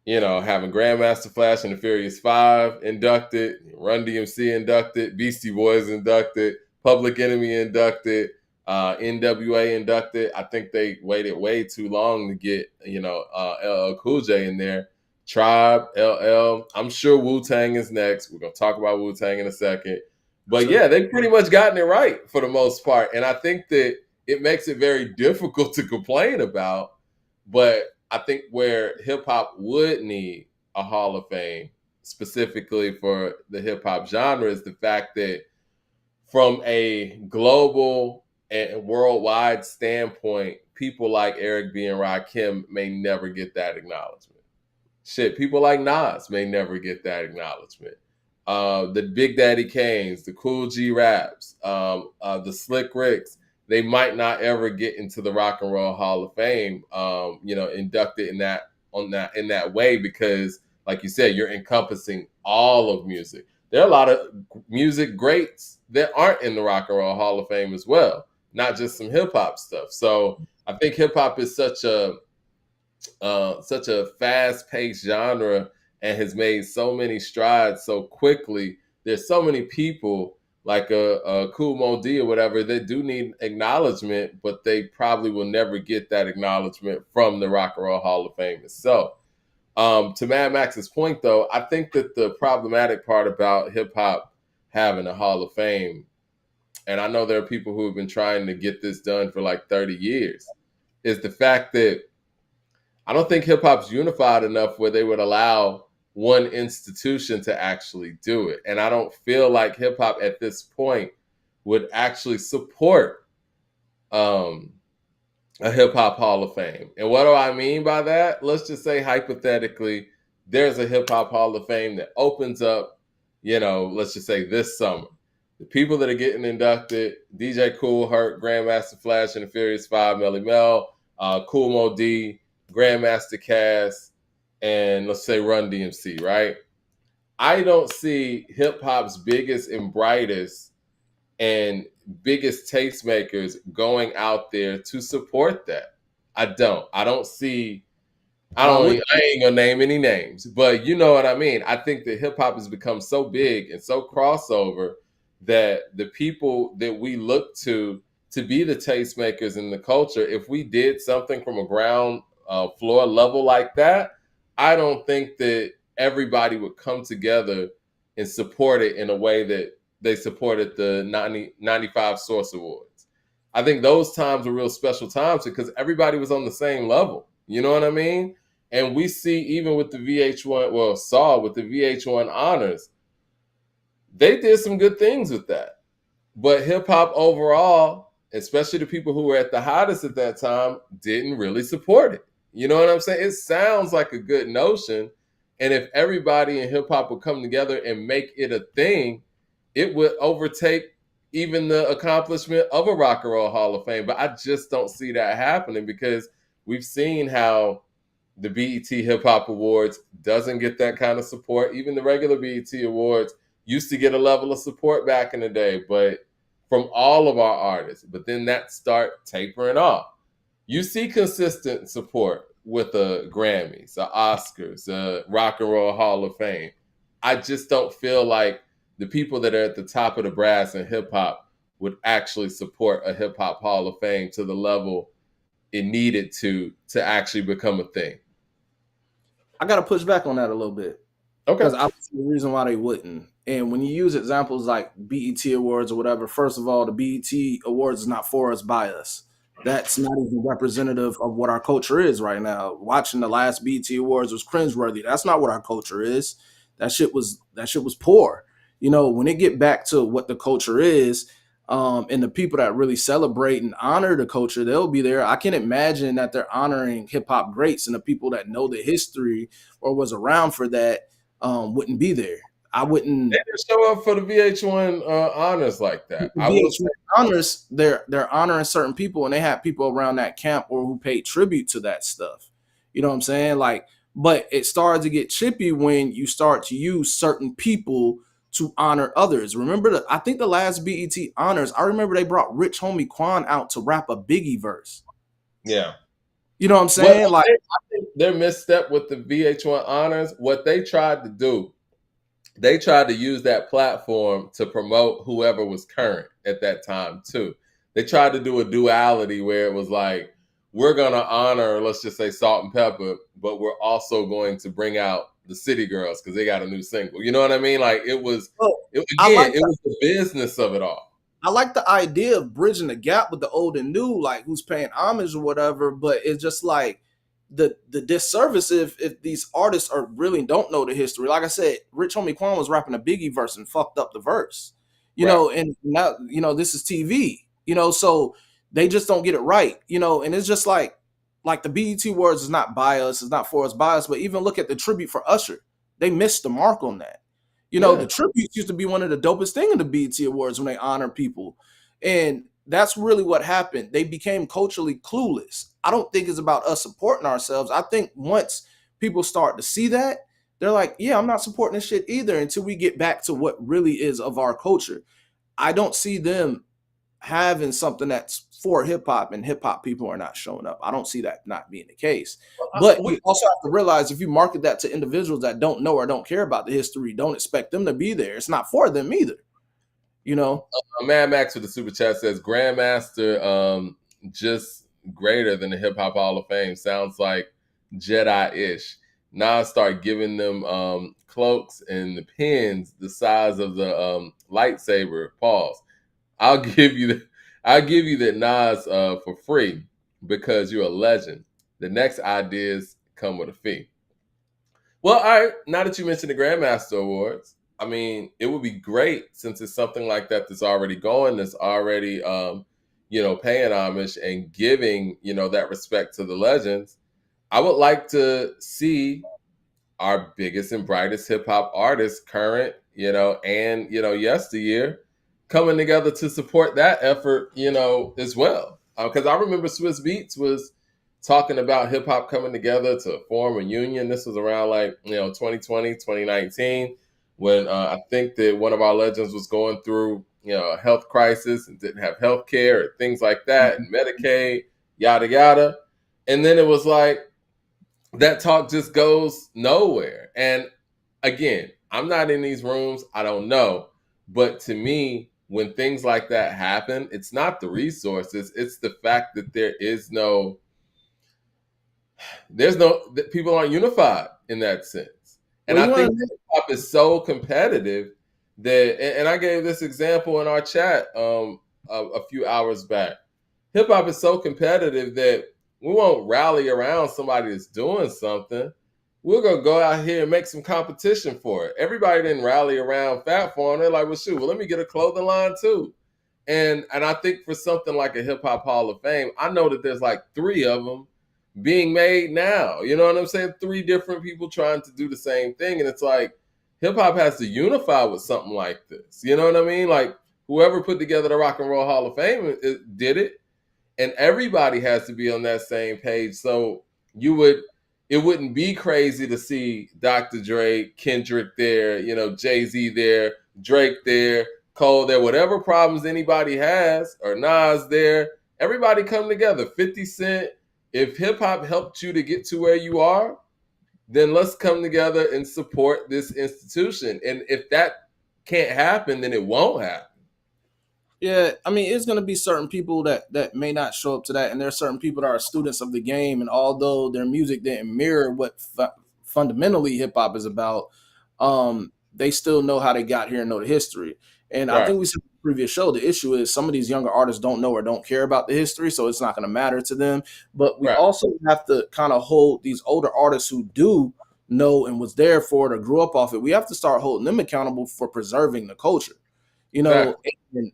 having Grandmaster Flash and the Furious Five inducted, Run DMC inducted, Beastie Boys inducted, Public Enemy inducted, NWA inducted. I think they waited way too long to get, LL Cool J in there. Tribe, LL. I'm sure Wu-Tang is next. We're going to talk about Wu-Tang in a second. But Sure. yeah, they've pretty much gotten it right for the most part. And I think that it makes it very difficult to complain about. But I think where hip hop would need a Hall of Fame specifically for the hip hop genre is the fact that from a global and worldwide standpoint, people like Eric B. and Rakim may never get that acknowledgement. Shit, people like Nas may never get that acknowledgement. The Big Daddy Kanes, the Cool G Raps, the Slick Ricks, they might not ever get into the Rock and Roll Hall of Fame, inducted in that way because, like you said, you're encompassing all of music. There are a lot of music greats that aren't in the Rock and Roll Hall of Fame as well, not just some hip hop stuff. So I think hip hop is such a fast paced genre and has made so many strides so quickly. There's so many people like a Kool Mo D or whatever that do need acknowledgement, but they probably will never get that acknowledgement from the Rock and Roll Hall of Fame itself. To Mad Max's point, though, I think that the problematic part about hip hop having a Hall of Fame, and I know there are people who have been trying to get this done for like 30 years, is the fact that I don't think hip hop's unified enough where they would allow one institution to actually do it. And I don't feel like hip hop at this point would actually support um, a hip hop Hall of Fame. And what do I mean by that? Let's just say hypothetically, there's a hip hop Hall of Fame that opens up, let's just say this summer. The people that are getting inducted: DJ Cool, Hurt, Grandmaster Flash and the Furious Five, Melly Mel, Kool Mo D, Grandmaster Cass, and let's say Run DMC, right? I don't see hip hop's biggest and brightest and biggest tastemakers going out there to support that. I don't. I don't see. I would. I ain't gonna name any names, but you know what I mean. I think that hip hop has become so big and so crossover that the people that we look to be the tastemakers in the culture, if we did something from a ground floor level like that, I don't think that everybody would come together and support it in a way that they supported the 95 Source Awards. I think those times were real special times because everybody was on the same level. You know what I mean? And we see even with the saw with the VH1 honors, they did some good things with that. But hip hop overall, especially the people who were at the hottest at that time, didn't really support it. You know what I'm saying? It sounds like a good notion. And if everybody in hip hop would come together and make it a thing, it would overtake even the accomplishment of a Rock and Roll Hall of Fame. But I just don't see that happening because we've seen how the BET Hip Hop Awards doesn't get that kind of support. Even the regular BET Awards used to get a level of support back in the day, but from all of our artists. But then that start tapering off. You see consistent support with the Grammys, the Oscars, the Rock and Roll Hall of Fame. I just don't feel like the people that are at the top of the brass in hip hop would actually support a hip hop Hall of Fame to the level it needed to actually become a thing. I got to push back on that a little bit Okay. because I see the reason why they wouldn't. And when you use examples like BET Awards or whatever, first of all, the BET Awards is not for us, by us. That's not even representative of what our culture is right now. Watching the last BET Awards was cringeworthy. That's not what our culture is. That shit was poor. When it get back to what the culture is, and the people that really celebrate and honor the culture, they'll be there. I can imagine that they're honoring hip hop greats, and the people that know the history or was around for that wouldn't be there. I They wouldn't. didn't show up for the VH1 honors like that. I will say, VH1 honors, they're honoring certain people, and they have people around that camp or who paid tribute to that stuff. You know what I'm saying? Like, but it started to get chippy when you start to use certain people to honor others. Remember, I think the last BET honors, I remember they brought Rich Homie Quan out to rap a Biggie verse. yeah. You know what I'm Well, saying? Like, I think their misstep with the VH1 honors, what they tried to do, they tried to use that platform to promote whoever was current at that time too. They tried to do a duality where it was like, we're gonna honor, let's just say Salt-N-Pepa, but we're also going to bring out the City Girls because they got a new single. You know what I mean? Like it was, oh, I again, like it was the business of it all. I like the idea of bridging the gap with the old and new, like who's paying homage or whatever. But it's just like the disservice if these artists are really don't know the history. Like I said, Rich Homie Quan was rapping a Biggie verse and fucked up the verse. Right. and now, this is TV, so they just don't get it right, and it's just like the BET Awards is not biased, it's not for us biased, but even look at the tribute for Usher. They missed the mark on that. The Yeah. tributes used to be one of the dopest thing in the BET Awards when they honor people. And that's really what happened. They became culturally clueless. I don't think it's about us supporting ourselves. I think once people start to see that, they're like, yeah, I'm not supporting this shit either until we get back to what really is of our culture. I don't see them having something that's for hip hop and hip hop people are not showing up. I don't see that not being the case. But We, you also have to realize if you market that to individuals that don't know or don't care about the history, don't expect them to be there. It's not for them either, you know? Mad Max with the super chat says Grandmaster, just greater than the Hip Hop Hall of Fame. Sounds like Jedi ish. Nas start giving them cloaks and the pins the size of the lightsaber. Pause. I'll give you the, I'll give you that Nas for free because you're a legend. The next ideas come with a fee. Well, all right. Now that you mentioned the Grandmaster Awards, I mean, it would be great since it's something like that that's already going, that's already, paying homage and giving, that respect to the legends. I would like to see our biggest and brightest hip hop artists, current, and yesteryear, coming together to support that effort, as well. Because I remember Swiss Beats was talking about hip hop coming together to form a union. This was around 2020, 2019, when I think that one of our legends was going through a health crisis and didn't have health care or things like that, and Medicaid, yada yada. And then it was like that talk just goes nowhere. And again, I'm not in these rooms. I don't know. But to me, when things like that happen, it's not the resources, it's the fact that there's no, that people aren't unified in that sense. And Well, I you think want to hip hop is so competitive that, and I gave this example in our chat a few hours back. Hip hop is so competitive that we won't rally around somebody that's doing something. We're gonna go out here and make some competition for it. Everybody didn't rally around Fat Farm. They're like, well, shoot, well, let me get a clothing line too. And I think for something like a hip hop Hall of Fame, I know that there's like 3 of them being made now. You know what I'm saying? 3 different people trying to do the same thing, and it's like hip hop has to unify with something like this. You know what I mean? Like whoever put together the Rock and Roll Hall of Fame did it, and everybody has to be on that same page. So you would, it wouldn't be crazy to see Dr. Dre, Kendrick there, Jay-Z there, Drake there, Cole there, whatever problems anybody has, or Nas there, everybody come together. 50 Cent, if hip hop helped you to get to where you are, then let's come together and support this institution. And if that can't happen, then it won't happen. Yeah, I mean, it's going to be certain people that may not show up to that, and there are certain people that are students of the game, and although their music didn't mirror what fundamentally hip hop is about, they still know how they got here and know the history. And I Right, think we said in the previous show, the issue is some of these younger artists don't know or don't care about the history, so it's not going to matter to them. But we right, also have to kind of hold these older artists who do know and was there for it or grew up off it. We have to start holding them accountable for preserving the culture. You know, exactly. and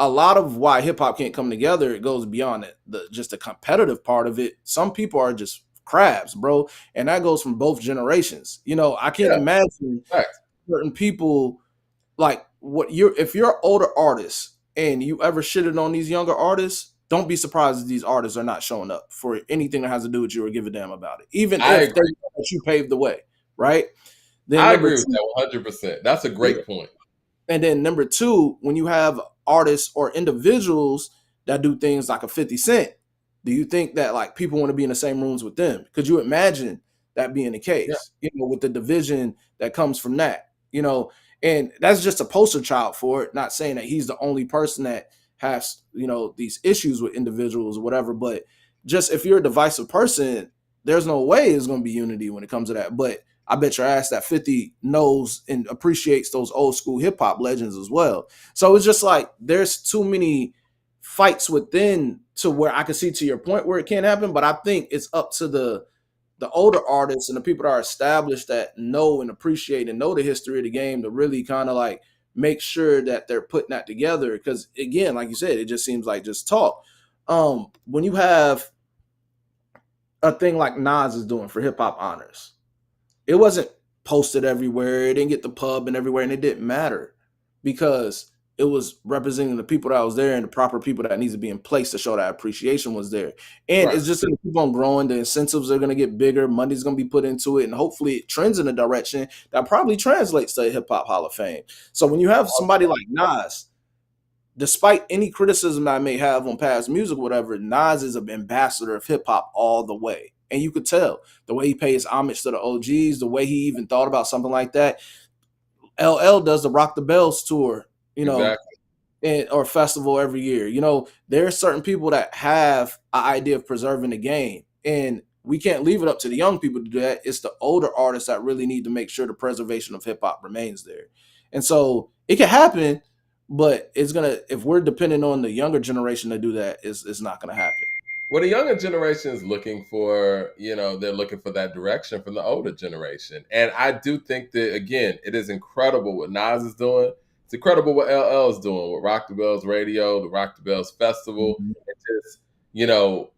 a lot of why hip hop can't come together, it goes beyond it, the just the competitive part of it. Some people are just crabs, bro, and that goes from both generations. I can't Yeah, imagine fact. certain people like what you're if you're an older artist and you ever shitted on these younger artists. Don't be surprised if these artists are not showing up for anything that has to do with you or give a damn about it, even I if they agree. know that you paved the way, right? Then I number agree with two, that 100%. That's a yeah, great point. and then number two, when you have artists or individuals that do things like a 50 Cent, do you think that like people want to be in the same rooms with them? Could you imagine that being the Yeah, case, with the division that comes from that, and that's just a poster child for it, not saying that he's the only person that has, these issues with individuals or whatever, but just if you're a divisive person, there's no way it's going to be unity when it comes to that. But I bet your ass that 50 knows and appreciates those old school hip hop legends as well. So it's just like there's too many fights within to where I can see to your point where it can't happen. But I think it's up to the older artists and the people that are established that know and appreciate and know the history of the game to really kind of like make sure that they're putting that together. Because again, like you said, it just seems like just talk. When you have a thing like Nas is doing for hip hop honors, it wasn't posted everywhere. It didn't get the pub and everywhere, and it didn't matter because it was representing the people that was there and the proper people that needs to be in place to show that appreciation was there. And Right. it's just going to keep on growing. The incentives are going to get bigger. Money's going to be put into it, and hopefully it trends in a direction that probably translates to a hip hop Hall of Fame. So when you have somebody like Nas, despite any criticism I may have on past music, whatever, Nas is an ambassador of hip hop all the way. And you could tell the way he pays homage to the OGs, the way he even thought about something like that. LL does the Rock the Bells tour, you know, Exactly. or festival every year. There are certain people that have an idea of preserving the game. And we can't leave it up to the young people to do that. It's the older artists that really need to make sure the preservation of hip hop remains there. And so it can happen, but if we're depending on the younger generation to do that, it's not gonna happen. Well, the younger generation is looking for, they're looking for that direction from the older generation. And I do think that, again, it is incredible what Nas is doing. It's incredible what LL is doing with Rock the Bells Radio, the Rock the Bells Festival, Mhm. and just,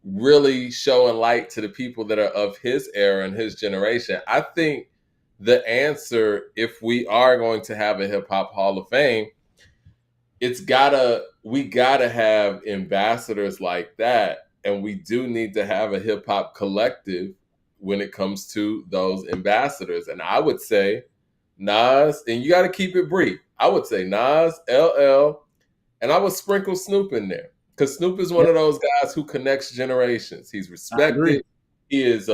really showing light to the people that are of his era and his generation. I think the answer, if we are going to have a hip hop Hall of Fame, we gotta have ambassadors like that, and we do need to have a hip hop collective when it comes to those ambassadors. And I would say Nas, and you got to keep it brief. I would say Nas, LL, and I would sprinkle Snoop in there because Snoop is one Yeah, of those guys who connects generations. He's I agree. respected. He is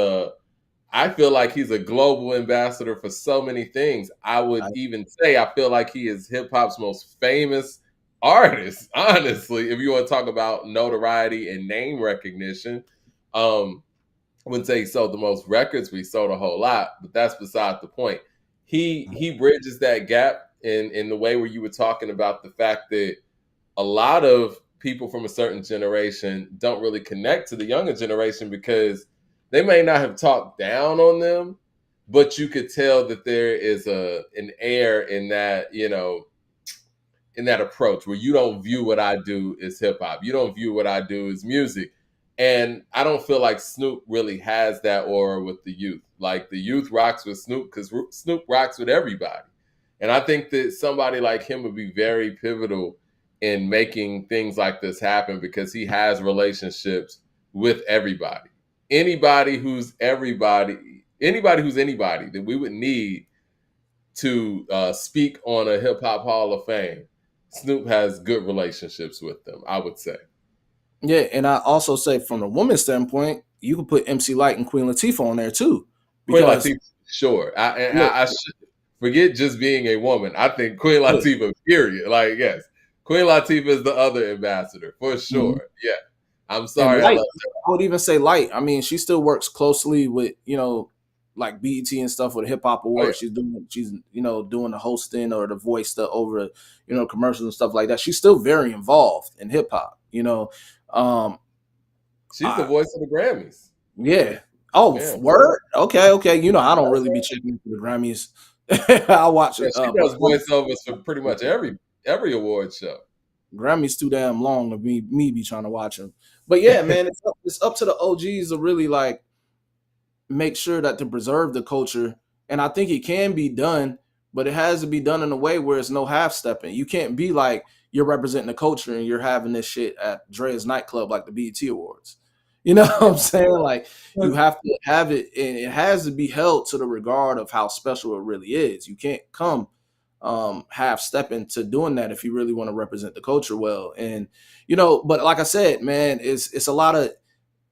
I feel like he's a global ambassador for so many things. I would I, even say I feel like he is hip hop's most famous artist, honestly, if you want to talk about notoriety and name recognition. I wouldn't say he sold the most records, but he sold a whole lot, but that's beside the point. He bridges that gap in the way where you were talking about the fact that a lot of people from a certain generation don't really connect to the younger generation because they may not have talked down on them, but you could tell that there is an air in that, in that approach where you don't view what I do as hip hop. You don't view what I do as music. And I don't feel like Snoop really has that aura with the youth. Like the youth rocks with Snoop because Snoop rocks with everybody. And I think that somebody like him would be very pivotal in making things like this happen because he has relationships with everybody. Anybody who's anybody that we would need to speak on a hip hop Hall of Fame, Snoop has good relationships with them, I would say. yeah, and I also say from the woman's standpoint, you could put MC Light and Queen Latifah on there too, Queen because Latifah, sure. look, I should forget just being a woman. I think Queen look, Latifah, period. Like, yes, Queen Latifah is the other ambassador for mhm. sure. Yeah, I'm And sorry, I Light, love I would even say Light. I mean, she still works closely with like BET and stuff with the Hip Hop her. Oh yeah, Awards. She's doing the hosting or the voice stuff over commercials and stuff like that. She's still very involved in hip hop. Um, she's the I, voice of the Grammys. yeah. Oh, Yeah, word. Okay, okay. I don't really be checking into the Grammys. I watch yeah, she does performance. voiceovers for pretty much every award show. Grammys too damn long to me be trying to watch them. But yeah, man, it's up to the OGs to really like make sure that to preserve the culture. And I think it can be done, but it has to be done in a way where it's no half stepping. You can't be like you're representing the culture and you're having this shit at Dre's nightclub like the BET Awards. You know what I'm saying? Like you have to have it, and it has to be held to the regard of how special it really is. You can't come half stepping to doing that if you really want to represent the culture well. And but like I said, man, it's a lot of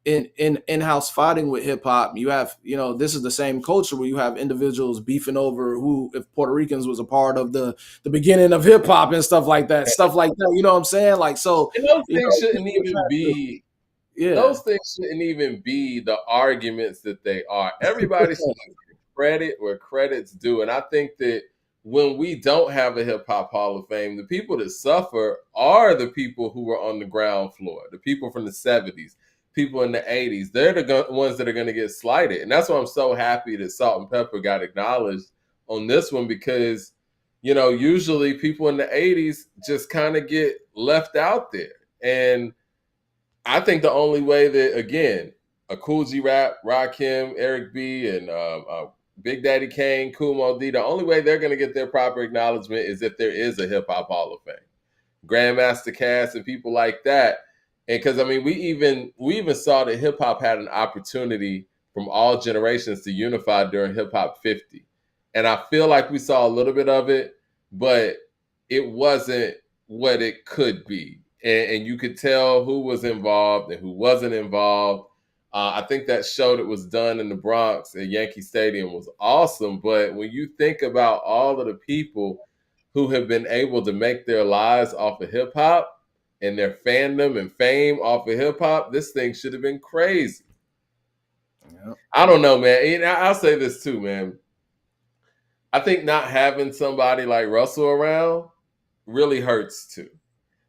in-house fighting with hip hop. You have, this is the same culture where you have individuals beefing over who, if Puerto Ricans was a part of the beginning of hip hop and stuff like that. You know what I'm saying? Like, so, And those things people shouldn't just even have to, be yeah. those things shouldn't even be the arguments that they are. Everybody should give credit where credit's due. And I think that when we don't have a hip hop Hall of Fame, the people that suffer are the people who were on the ground floor, the people from the 70s, people in the 80s. They're the ones that are going to get slighted. And that's why I'm so happy that Salt-N-Pepa got acknowledged on this one because usually people in the 80s just kind of get left out there. And I think the only way that, again, a Cool G Rap, Rakim, Eric B, and Big Daddy Kane, Kool Moe Dee, the only way they're going to get their proper acknowledgement is if there is a Hip Hop Hall of Fame. Grandmaster Cass and people like that. And because I mean, we even saw that hip hop had an opportunity from all generations to unify during Hip Hop 50. And I feel like we saw a little bit of it, but it wasn't what it could be. And you could tell who was involved and who wasn't involved. I think that show that was done in the Bronx at Yankee Stadium was awesome. But when you think about all of the people who have been able to make their lives off of hip hop and their fandom and fame off of hip hop, this thing should have been crazy. Yeah. I don't know, man. And I'll say this too, man. I think not having somebody like Russell around really hurts too.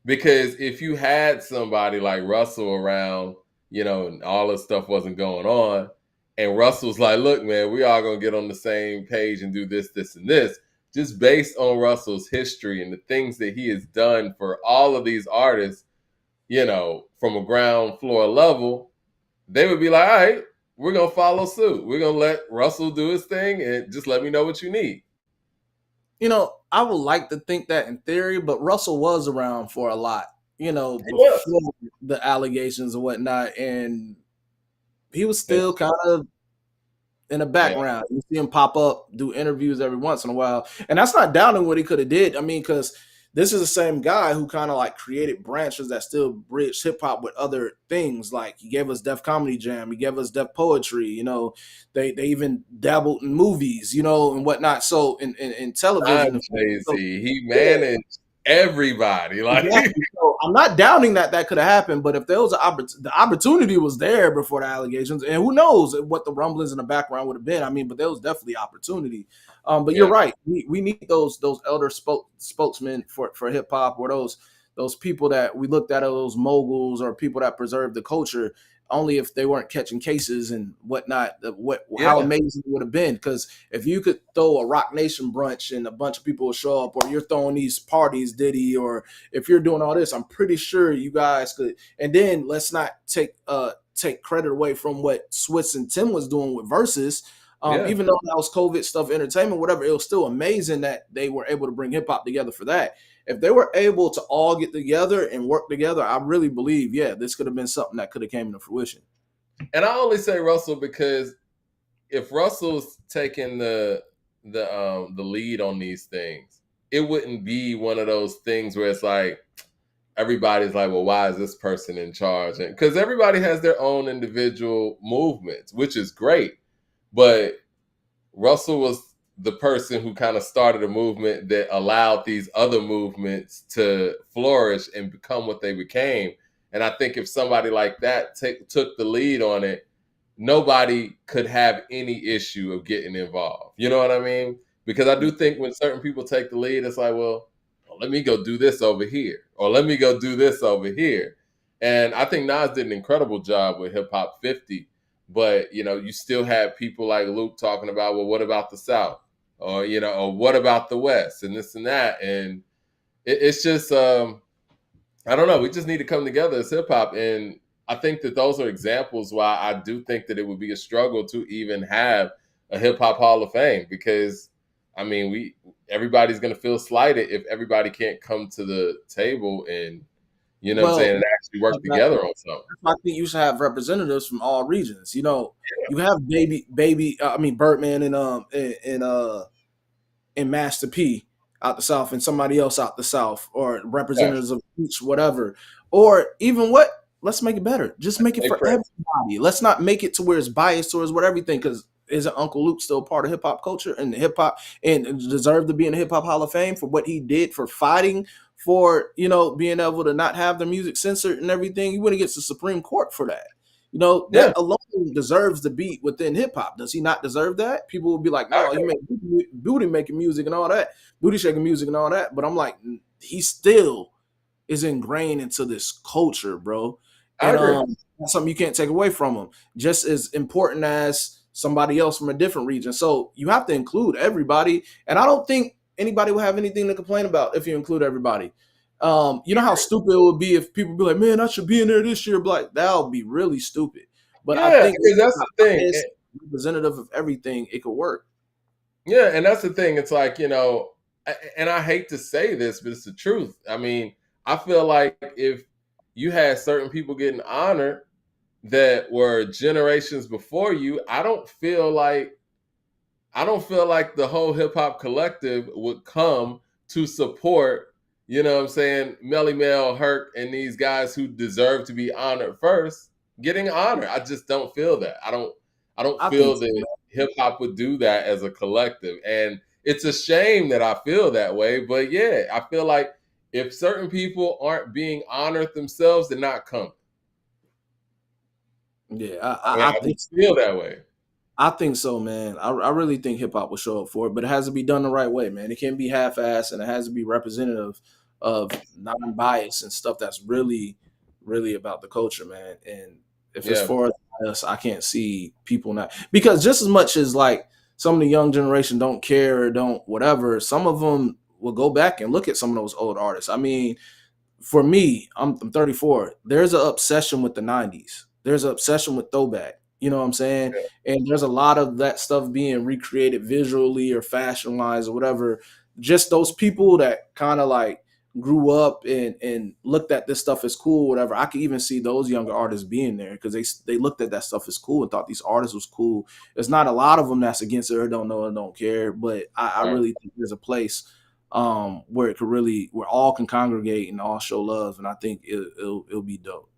Because if you had somebody like Russell around, and all this stuff wasn't going on, and Russell's like, look, man, we all gonna get on the same page and do this, this, and this, just based on Russell's history and the things that he has done for all of these artists, from a ground floor level, they would be like, all right, we're gonna follow suit. We're gonna let Russell do his thing and just let me know what you need. I would like to think that in theory, but Russell was around for a lot, He was. before the allegations and whatnot, and he was still That's kind of in the yeah, background. You see him pop up, do interviews every once in a while, and that's not doubting what he could have did. I mean, because this is the same guy who kind of like created branches that still bridge hip hop with other things. Like he gave us Def Comedy Jam, he gave us Def Poetry. They even dabbled in movies, and whatnot. So in television, so, Jay-Z. He yeah. managed everybody. Like Exactly. So I'm not doubting that that could have happened, but if there was the opportunity was there before the allegations, and who knows what the rumblings in the background would have been. I mean, but there was definitely opportunity. But you're yeah, right. We need those elder spokesmen for hip hop, or those people that we looked at as those moguls or people that preserve the culture. Only if they weren't catching cases and whatnot. How yeah, amazing it would have been, because if you could throw a Rock Nation brunch and a bunch of people will show up, or you're throwing these parties, Diddy, or if you're doing all this, I'm pretty sure you guys could. And then let's not take credit away from what Swiss and Tim was doing with Versus. yeah. Even though that was COVID stuff, entertainment, whatever, it was still amazing that they were able to bring hip hop together for that. If they were able to all get together and work together, I really believe, yeah, this could have been something that could have came into fruition. And I only say Russell because if Russell's taking the lead on these things, it wouldn't be one of those things where it's like everybody's like, well, why is this person in charge? And because everybody has their own individual movements, which is great. But Russell was the person who kind of started a movement that allowed these other movements to flourish and become what they became. And I think if somebody like that took the lead on it, nobody could have any issue of getting involved. You know what I mean? Because I do think when certain people take the lead, it's like, well, let me go do this over here, or let me go do this over here. And I think Nas did an incredible job with Hip Hop 50, but you still had people like Luke talking about, well, what about the South? Or what about the West and this and that? And it's just I don't know. We just need to come together as hip hop. And I think that those are examples why I do think that it would be a struggle to even have a hip hop Hall of Fame, because I mean, everybody's going to feel slighted if everybody can't come to the table and what I'm Well, saying, and actually work together on something. I think you should have representatives from all regions. You have Birdman and Master P out the South, and somebody else out the South, or Yeah. representatives of each whatever. Or even what? Let's make it better. Just make it Hey, for Prince. everybody. Let's not make it to where it's biased towards what everything, because isn't Uncle Luke still part of hip hop culture and hip hop, and deserved to be in the Hip Hop Hall of Fame for what he did for fighting for being able to not have the music censored and everything? You wouldn't get to the Supreme Court for that. Yeah, That alone deserves the beat within hip hop. Does he not deserve that? People will be like, I no, you agree. make booty making music and all that, booty shaking music and all that. But I'm like, he still is ingrained into this culture, bro. I And agree. that's something you can't take away from him. Just as important as somebody else from a different region. So you have to include everybody. And I don't think anybody would have anything to complain about if you include everybody. You know how stupid it would be if people be like, "Man, I should be in there this year." Like that would be really stupid. But I Yeah, think because that's the the thing. highest representative of everything, it could work. Yeah, and that's the thing. It's like, and I hate to say this, but it's the truth. I mean, I feel like if you had certain people getting honored that were generations before you, I don't feel like the whole hip hop collective would come to support, what I'm saying, Melly Mel, Herc, and these guys who deserve to be honored first, getting honored. I just don't feel that. I don't I think feel so, that man. hip hop would do that as a collective. And it's a shame that I feel that way. But yeah, I feel like if certain people aren't being honored themselves, they're not coming. Yeah, I I think just feel that way. I think so, man. I really think hip hop will show up for it, but it has to be done the right way, man. It can't be half-assed, and it has to be representative of non-bias and stuff that's really, really about the culture, man. And if it's Yeah. for us, I can't see people not, because just as much as like some of the young generation don't care or don't whatever, some of them will go back and look at some of those old artists. I mean, for me, I'm 34. There's an obsession with the 90s. There's an obsession with throwback. You know what I'm saying? And there's a lot of that stuff being recreated visually or fashion wise or whatever. Just those people that kind of like grew up and looked at this stuff as cool, whatever. I could even see those younger artists being there because they looked at that stuff as cool and thought these artists was cool. There's not a lot of them that's against it or don't know or don't care, but I Right. really think there's a place where it could really where all can congregate and all show love, and I think it'll be dope.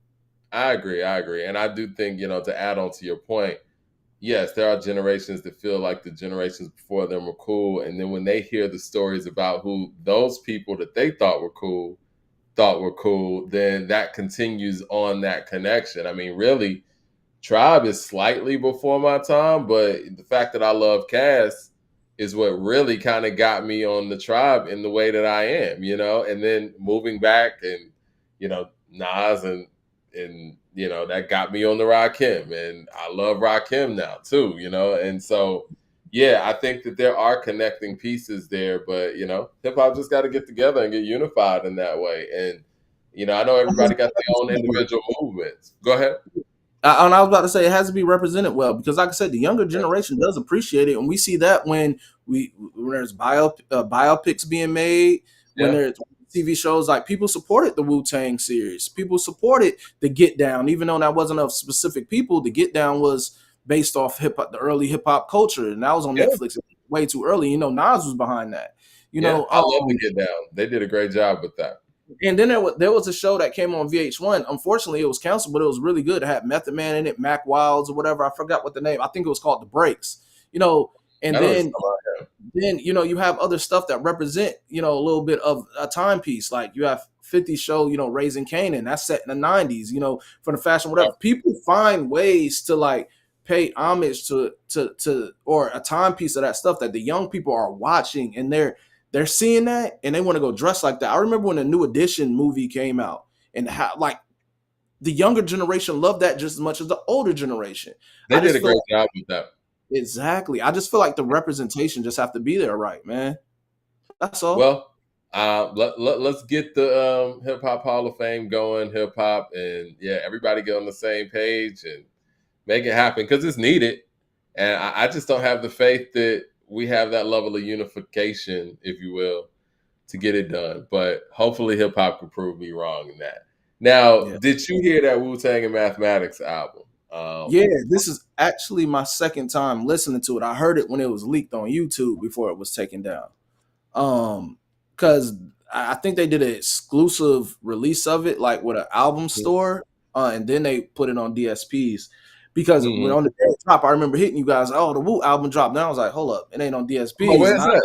I agree. I agree. And I do think, to add on to your point, yes, there are generations that feel like the generations before them were cool. And then when they hear the stories about who those people that they thought were cool, then that continues on that connection. I mean, really, Tribe is slightly before my time, but the fact that I love Cass is what really kind of got me on the Tribe in the way that I am. And then moving back and Nas and that got me on the Rakim, and I love Rakim now too. And so yeah, I think that there are connecting pieces there, but hip hop just got to get together and get unified in that way. And I know everybody got their own individual movements. Go ahead. And I was about to say it has to be represented well because, like I said, the younger generation does appreciate it, and we see that when there's biopics being made, when Yeah. there's TV shows, like people supported the Wu-Tang series, people supported the Get Down, even though that wasn't of specific people. The Get Down was based off hip hop, the early hip hop culture, and that was on Yeah. Netflix way too early. Nas was behind that. You Yeah, know, I love to Get Down. They did a great job with that. and then there was a show that came on VH1. Unfortunately, it was canceled, but it was really good. It had Method Man in it, Mac Wilds or whatever. I forgot what the name. I think it was called The Breaks. You know, and I know it's then you have other stuff that represent a little bit of a timepiece. Like you have 50 show, Raising Canaan. That's set in the 90s. For the fashion, whatever. People find ways to like pay homage to or a timepiece of that stuff that the young people are watching, and they're seeing that and they want to go dress like that. I remember when the New Edition movie came out and how like the younger generation loved that just as much as the older generation. they I did just a feel great like, job with that. exactly. I just feel like the representation just have to be there, right, man. That's all. Well, let's get the Hip Hop Hall of Fame going, hip hop, and yeah, everybody get on the same page and make it happen because it's needed. And I just don't have the faith that we have that level of unification, if you will, to get it done. But hopefully, hip hop can prove me wrong in that. Now, Yeah. did you hear that Wu-Tang and Mathematics album? Yeah, this is actually my second time listening to it. I heard it when it was leaked on YouTube before it was taken down. Because I think they did an exclusive release of it, like with an album store, and then they put it on DSPs. Because when Mhm. on the day it dropped, I remember hitting you guys. Oh, the Wu album dropped. Now I was like, hold up, it ain't on Oh, DSPs, and where's that?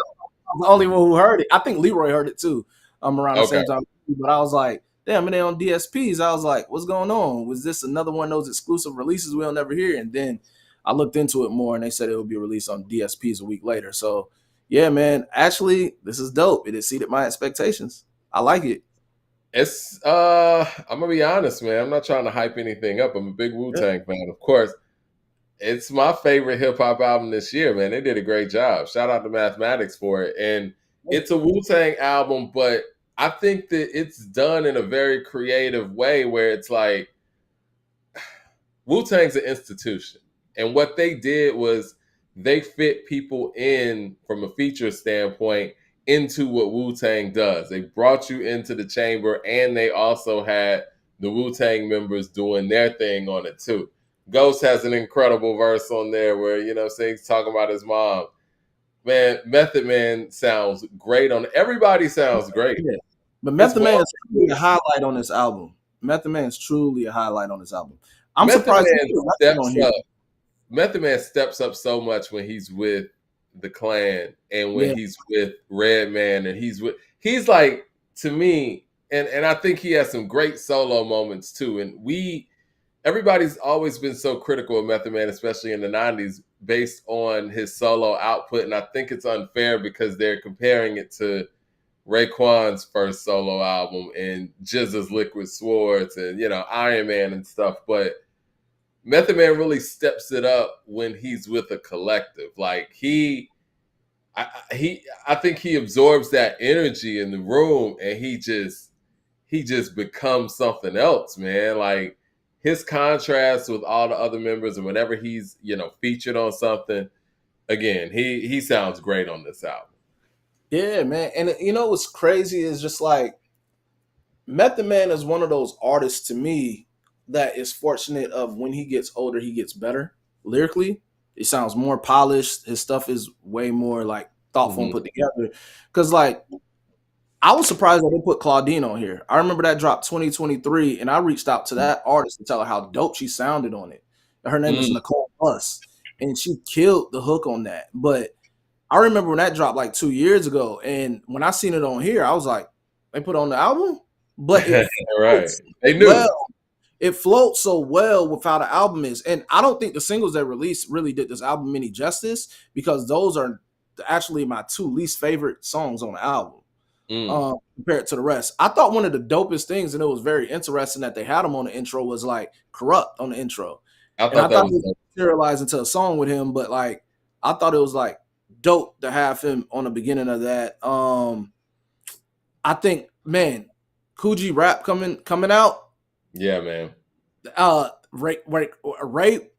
I'm the only one who heard it. I think Leroy heard it too. Around the Okay. same time, but I was like, damn, it ain't on DSPs. I was like, what's going on? Was this another one of those exclusive releases we'll never hear? And then I looked into it more, and they said it would be released on DSPs a week later. So yeah, man. Actually, this is dope. It exceeded my expectations. I like it. It's I'm gonna be honest, man. I'm not trying to hype anything up. I'm a big Wu Yeah. Tang fan, of course. It's my favorite hip hop album this year, man. They did a great job. Shout out to Mathematics for it. And it's a Wu-Tang album, but I think that it's done in a very creative way where it's like Wu-Tang's an institution. And what they did was they fit people in from a feature standpoint into what Wu-Tang does. They brought you into the chamber and they also had the Wu-Tang members doing their thing on it too. Ghost has an incredible verse on there where, he's talking about his mom. Man, Method Man sounds great on it. Everybody sounds great. Yeah. But It's Method Man is truly a Marcus. highlight on this album. Method Man is truly a highlight on this album. I'm Method surprised he Man put Wrestling on steps here. up. Method Man steps up so much when he's with the Clan and when Yeah, he's with Redman and he's like, to me, and I think he has some great solo moments too. And everybody's always been so critical of Method Man, especially in the 90s, based on his solo output. And I think it's unfair because they're comparing it to Raekwon's first solo album and GZA's Liquid Swords and Iron Man and stuff. But Method Man really steps it up when he's with a collective. Like I think he absorbs that energy in the room, and he just becomes something else, man. Like his contrast with all the other members, and whenever he's featured on something, again, he sounds great on this album. yeah, man. And what's crazy is just like Method Man is one of those artists to me that is fortunate of when he gets older, he gets better lyrically. He sounds more polished. His stuff is way more like thoughtful and Mm-hmm. put together. Because like I was surprised that they put Claudine on here. I remember that dropped 2023, and I reached out to that artist to tell her how dope she sounded on it. Her name is Mm. Nicole Buss, and she killed the hook on that. But I remember when that dropped like 2 years ago, and when I seen it on here, I was like, they put it on the album, but it Right. floats They knew. well. It floats so well with how the album is, and I don't think the singles they released really did this album any justice because those are actually my two least favorite songs on the album Mm. compared to the rest. I thought one of the dopest things, and it was very interesting that they had him on the intro, was like Corrupt on the intro. I And I thought that thought was it materialized into a song with him, but like I thought it was like dope to have him on the beginning of that. I think, man, Coogee rap coming out. yeah, man.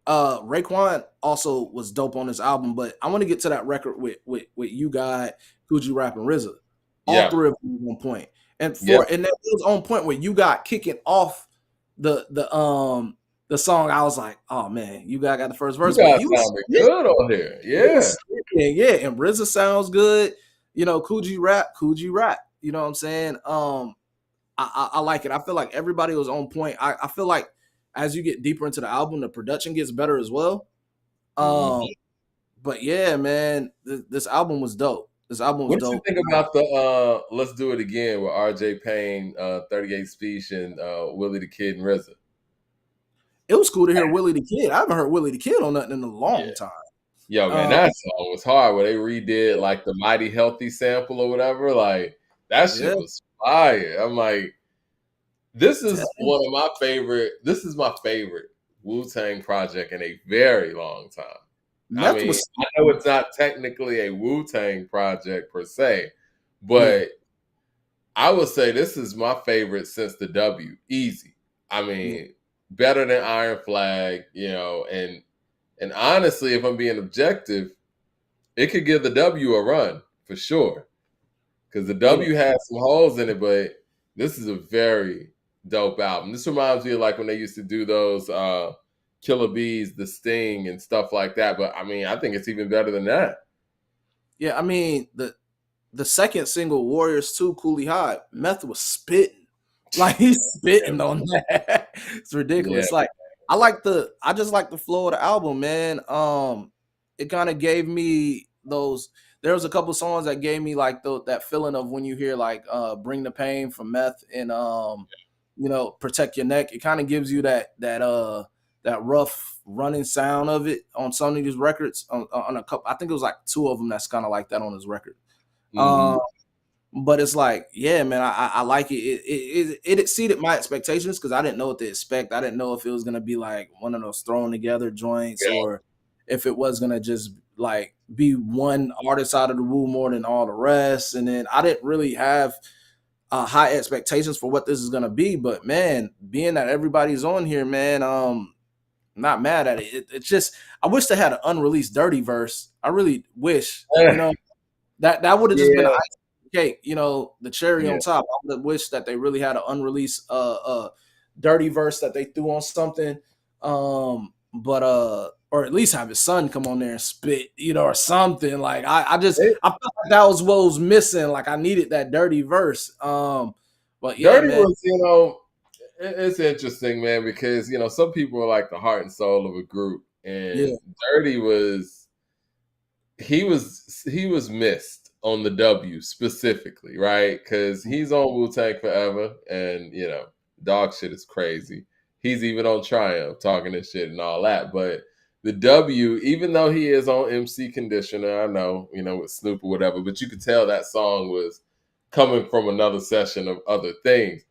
Raekwon also was dope on this album, but I want to get to that record with you got Coogee Rap and RZA. All Yeah. three of them on point. And Yeah. that was on point where you got kicking off the song. I was like, oh man, you got the first You verse, but guys he was sounded good on here. he Yeah. was spitting, yeah, and RZA sounds good. Coogee rap. You know what I'm saying? I like it. I feel like everybody was on point. I feel like as you get deeper into the album, the production gets better as well. Um, Mhm. but yeah, man, this album was dope. This album was What did you dope. think about the Let's Do It Again with RJ Payne, 38 Speech, and Willie the Kid and RZA? It was cool to hear Willie the Kid. I haven't heard Willie the Kid on nothing in a Yeah. long time. Yo, man, Um, that song was hard where they redid like the Mighty Healthy sample or whatever. Like that yeah, shit was fire. I'm like, this is my favorite Wu-Tang project in a very long time. I Meth mean, was I know it's not technically a Wu-Tang project per se, yeah, but I would say this is my favorite since the W. Easy. I yeah, mean, better than Iron Flag, and honestly, if I'm being objective, it could give the W a run for sure. Because the yeah. W has some holes in it, but this is a very dope album. This reminds me of like when they used to do those Killer Bees, The Sting, and stuff like that. But I mean, I think it's even better than that. Yeah, I mean the second single, Warriors 2, Cooley High, Meth was spitting. Like he's spitting on that. It's Yeah. ridiculous. Like I just like the flow of the album, man. It kind of gave me those. There was a couple songs that gave me like that feeling of when you hear like Bring the Pain from Meth and Protect Your Neck. It kind of gives you that rough running sound of it on some of these records. On a couple, I think it was like two of them that's kind of like that on his record. Hmm. Um, but it's like, yeah, man, I like it. It exceeded my expectations because I didn't know what to expect. I didn't know if it was gonna be like one of those thrown together joints Yeah. or if it was gonna just like be one artist out of the Wu more than all the rest. And then I didn't really have high expectations for what this is gonna be. But man, being that everybody's on here, man, not mad at it. It's just I wish they had an unreleased Dirty verse. I really wish, that would have just been an Yeah, icing cake, the cherry yeah. on top. I would have wished that they really had an unreleased Dirty verse that they threw on something. But or at least have his son come on there and spit, or something. Like I felt like that was what was missing. Like I needed that Dirty verse. But yeah, Dirty man. was, it's interesting, man, because some people are like the heart and soul of a group, Yeah. and Dirty he was missed on the W specifically, right? Because he's on Wu-Tang Forever, and dog shit is crazy. He's even on Triumph talking this shit and all that, but the W, even though he is on MC Conditioner, I know, with Snoop or whatever, but you could tell that song was coming from another session of other things.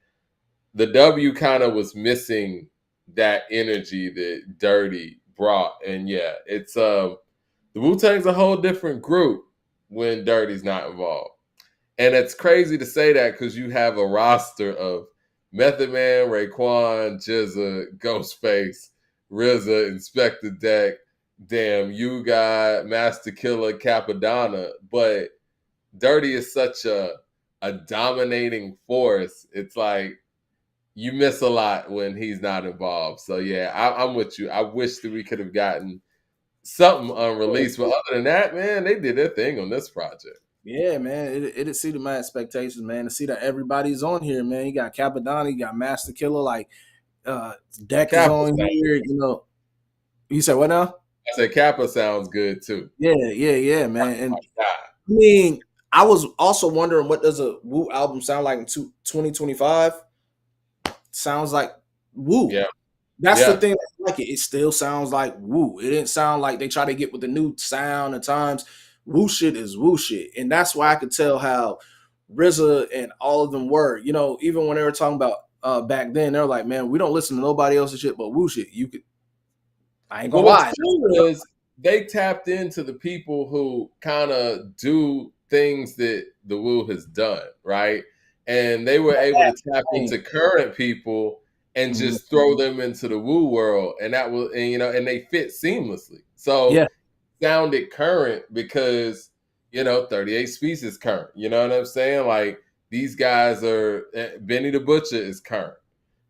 The W kind of was missing that energy that Dirty brought. And yeah, it's the Wu-Tang's a whole different group when Dirty's not involved. And it's crazy to say that because you have a roster of Method Man, Raekwon, Jizza, Ghostface, RZA, Inspector Deck, damn, you got Master Killer, Capadonna, but Dirty is such a dominating force. It's like you miss a lot when he's not involved. So yeah, I'm with you. I wish that we could have gotten something unreleased, but other than that, man, they did their thing on this project. Yeah, man, it exceeded my expectations, man. To see that everybody's on here, man. You got Capadonna, you got Master Killer, like uh Deck is Kappa on sounds here. You said what now? I said Kappa sounds good too. Yeah, yeah, yeah, man. And God. I mean, I was also wondering what does a Wu album sound like in 2025? Sounds like Wu. Yeah, That's the yeah. thing that's like it. It still sounds like Wu. It didn't sound like they try to get with the new sound at times. Wu shit is Wu shit. And that's why I could tell how RZA and all of them were. Even when they were talking about back then, they were like, man, we don't listen to nobody else's shit but Wu shit. I ain't Well, gonna what's lie. cool is they tapped into the people who kind of do things that the Wu has done, right? And they were able to tap into current people and Mhm. just throw them into the Wu world, and that was, and they fit seamlessly. So Yeah, sounded current because 38 Species current. You know what I'm saying? Like these guys are Benny the Butcher is current,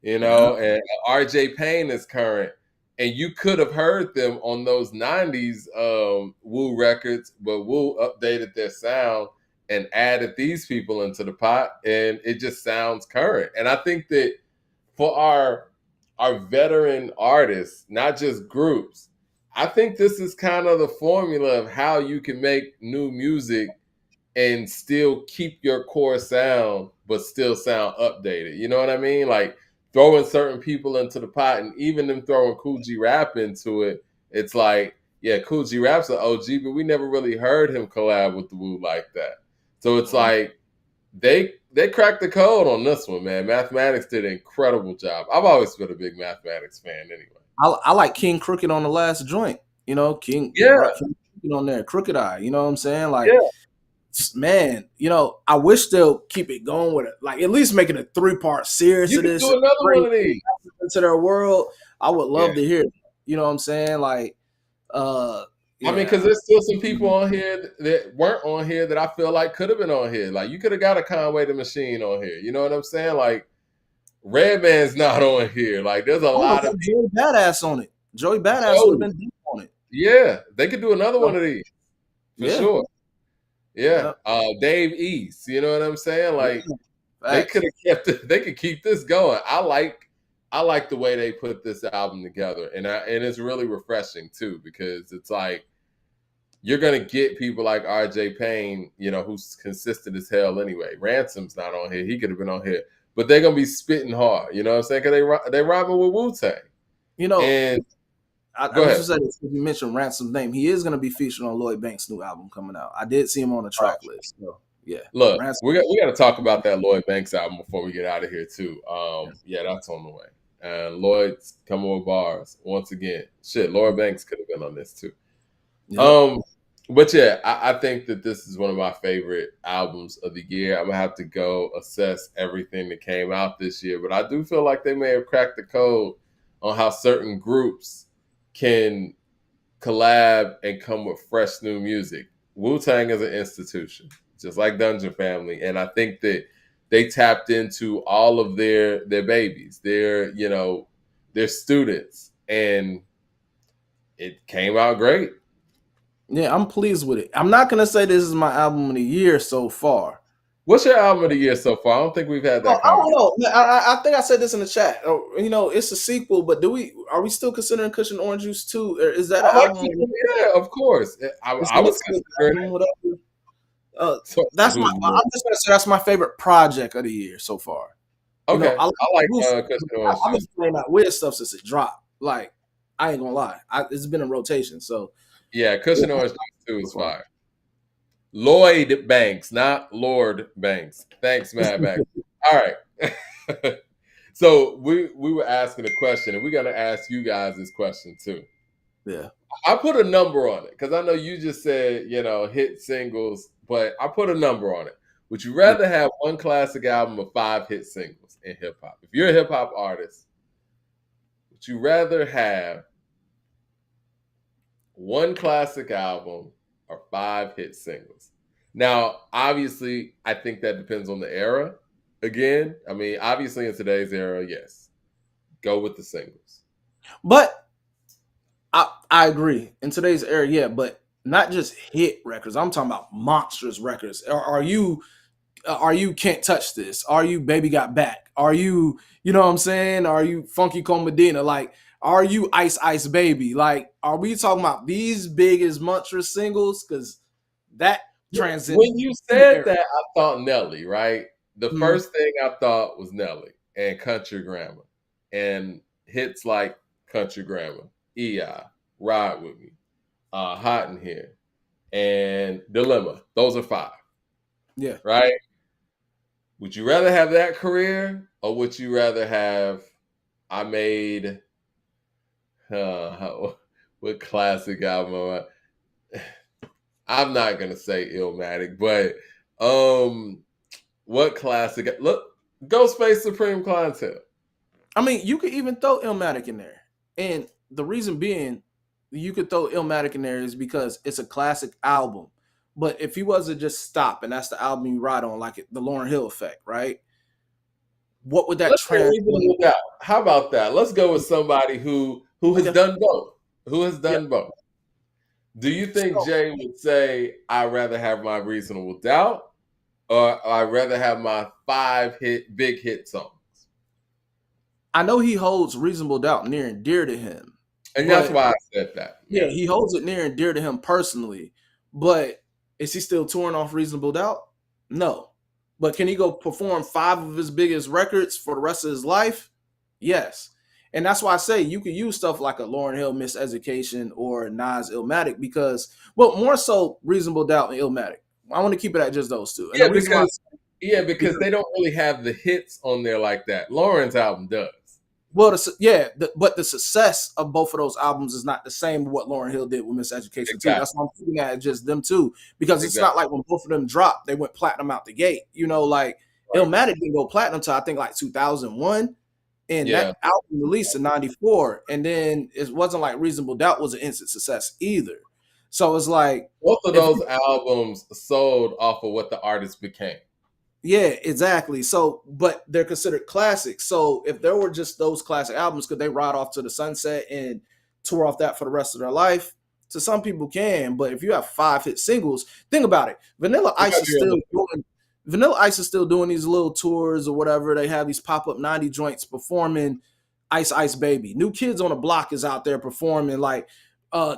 yeah, and RJ Payne is current. And you could have heard them on those 90s Wu records, but Wu updated their sound and added these people into the pot, and it just sounds current. And I think that for our veteran artists, not just groups, I think this is kind of the formula of how you can make new music and still keep your core sound, but still sound updated. You know what I mean? Like throwing certain people into the pot, and even them throwing Cool G Rap into it. It's like, yeah, Cool G Rap's an OG, but we never really heard him collab with the Wu like that. So it's mhm. like they cracked the code on this one, man. Mathematics did an incredible job. I've always been a big Mathematics fan, anyway. I like King Crooked on the last joint. Yeah, King Crooked on there, Crooked Eye. You know what I'm saying? Like, yeah. man, I wish they'll keep it going with it. Like, at least make it a 3-part series You of could this do and another bring one of these. into their world. I would Yeah. love to hear it. You know what I'm saying? Like, uh, I mean, because yeah. there's still some people on here that weren't on here that I feel like could have been on here. Like you could have got a Conway the Machine on here. You know what I'm saying? Like Redman's not on here. Like there's a I want lot to of put Joey Badass on it. Joey Badass would have Joey. been deep on it. Yeah, they could do another one So, of these for yeah. sure. Yeah, Yeah. Dave East. You know what I'm saying? Yeah. Like they could Facts. have kept it. They could keep this going. I like the way they put this album together, and it's really refreshing too because it's like you're gonna get people like RJ Payne, who's consistent as hell anyway. Ransom's not on here; he could have been on here, but they're gonna be spitting hard. You know what I'm saying? Because they rhyming with Wu-Tang. You know, And I go just ahead. want to say this, you mentioned Ransom's name. He is going to be featured on Lloyd Banks' new album coming out. I did see him on the track list. So yeah, Look, Ransom. we got to talk about that Lloyd Banks album before we get out of here too. Yeah, that's on the way. And Lloyd's coming with bars once again. Shit, Lloyd Banks could have been on this too. Yep. Um, But yeah, I think that this is one of my favorite albums of the year. I'm gonna have to go assess everything that came out this year, but I do feel like they may have cracked the code on how certain groups can collab and come with fresh new music. Wu-Tang is an institution, just like Dungeon Family, and I think that they tapped into all of their babies, their students, and it came out great. Yeah, I'm pleased with it. I'm not gonna say this is my album of the year so far. What's your album of the year so far? I don't think we've had Oh, that I don't conversation. know. I think I said this in the chat. It's a sequel, but are we still considering Cushion Orange Juice too? Or is that I an like album? to, yeah, of course. It's I was mixtape considering album, it. whatever. So, That's my. who's more? I'm just gonna say that's my favorite project of the year so far. I Okay, like I like Juice. Cushion Orange I've been Juice. playing that weird stuff since it dropped. Like I ain't gonna lie, it's been in rotation. So Yeah, yeah, Cushion that's Orange Juice too so is far. fire. Lloyd Banks, not Lord Banks. Thanks, Mad Max. All right. So we were asking a question, and we're gonna ask you guys this question too. Yeah. I put a number on it because I know you just said hit singles, but I put a number on it. Would you Yeah. rather have one classic album or 5 hit singles in hip hop? If you're a hip hop artist, would you rather have one classic album or 5 hit singles? Now, obviously, I think that depends on the era. Again, I mean, obviously, in today's era, yes, go with the singles. But I agree. In today's era, yeah, but not just hit records. I'm talking about monstrous records. Are you Can't Touch This? Are you Baby Got Back? Are you know what I'm saying? Are you Funky Cole Medina? Like, are you Ice Ice Baby? Like, are we talking about these big as monstrous singles? Because that transcends When you any said era. that, I thought Nelly, right? The Mhm. first thing I thought was Nelly and Country Grammar and hits like Country Grammar, EI, Ride With Me, Hot in Here, and Dilemma. Those are 5, Yeah. right? Would you rather have that career or would you rather have I made what classic album? I'm not gonna say Illmatic, but um what classic look Ghostface Supreme Clientele. I mean, you could even throw Illmatic in there. And the reason being you could throw Illmatic in there is because it's a classic album. But if he was to just stop and that's the album you ride on, like the Lauryn Hill effect, right? What would that Let's say translate? reasonable doubt. How about that? Let's go with somebody who has Okay. done both. Who has Yeah. done both. Do you think So Jay would say I'd rather have my reasonable doubt or I'd rather have my 5 big hit songs? I know he holds reasonable doubt near and dear to him, And that's but why I said that. yeah, Yeah. he holds it near and dear to him personally. But is he still touring off reasonable doubt? No. But can he go perform 5 of his biggest records for the rest of his life? Yes. And that's why I say you could use stuff like a Lauryn Hill Miseducation or Nas Illmatic because, well, more so Reasonable Doubt and Illmatic. I want to keep it at just those two. And the Yeah, reason why, because because because they don't really have the hits on there like that. Lauren's album does. well, but the success of both of those albums is not the same with what Lauryn Hill did with Miseducation too. That's Exactly. why I'm looking at just them two because it's not Exactly. like when both of them dropped, they went platinum out the gate. Like Right. Illmatic didn't go platinum till I think like 2001, and Yeah. that album released in '94, and then it wasn't like Reasonable Doubt was an instant success either. So it's like Both of if those albums sold off of what the artist became. yeah, exactly. So, but they're considered classics. So, if there were just those classic albums, could they ride off to the sunset and tour off that for the rest of their life? So, some people can, but if you have 5 hit singles, think about it. Because you're Vanilla Ice is still doing these little tours or whatever. They have these pop up 90 joints performing Ice Ice Baby. New Kids on the Block is out there performing like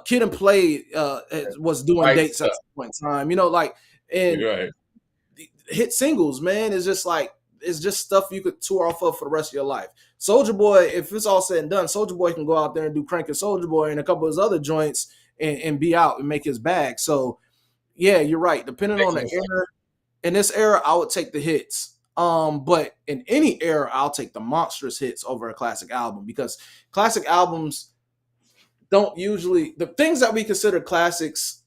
Kid and Play was doing right dates at stuff. some point in time. And You're right. hit singles, man. It's just stuff you could tour off of for the rest of your life. Soldier Boy, if it's all said and done, Soldier Boy can go out there and do Crank and Soldier Boy and a couple of his other joints and be out and make his bag. So yeah, you're right. Depending Makes on the more sense. era, in this era, I would take the hits. But in any era, I'll take the monstrous hits over a classic album because classic albums don't usually the things that we consider classics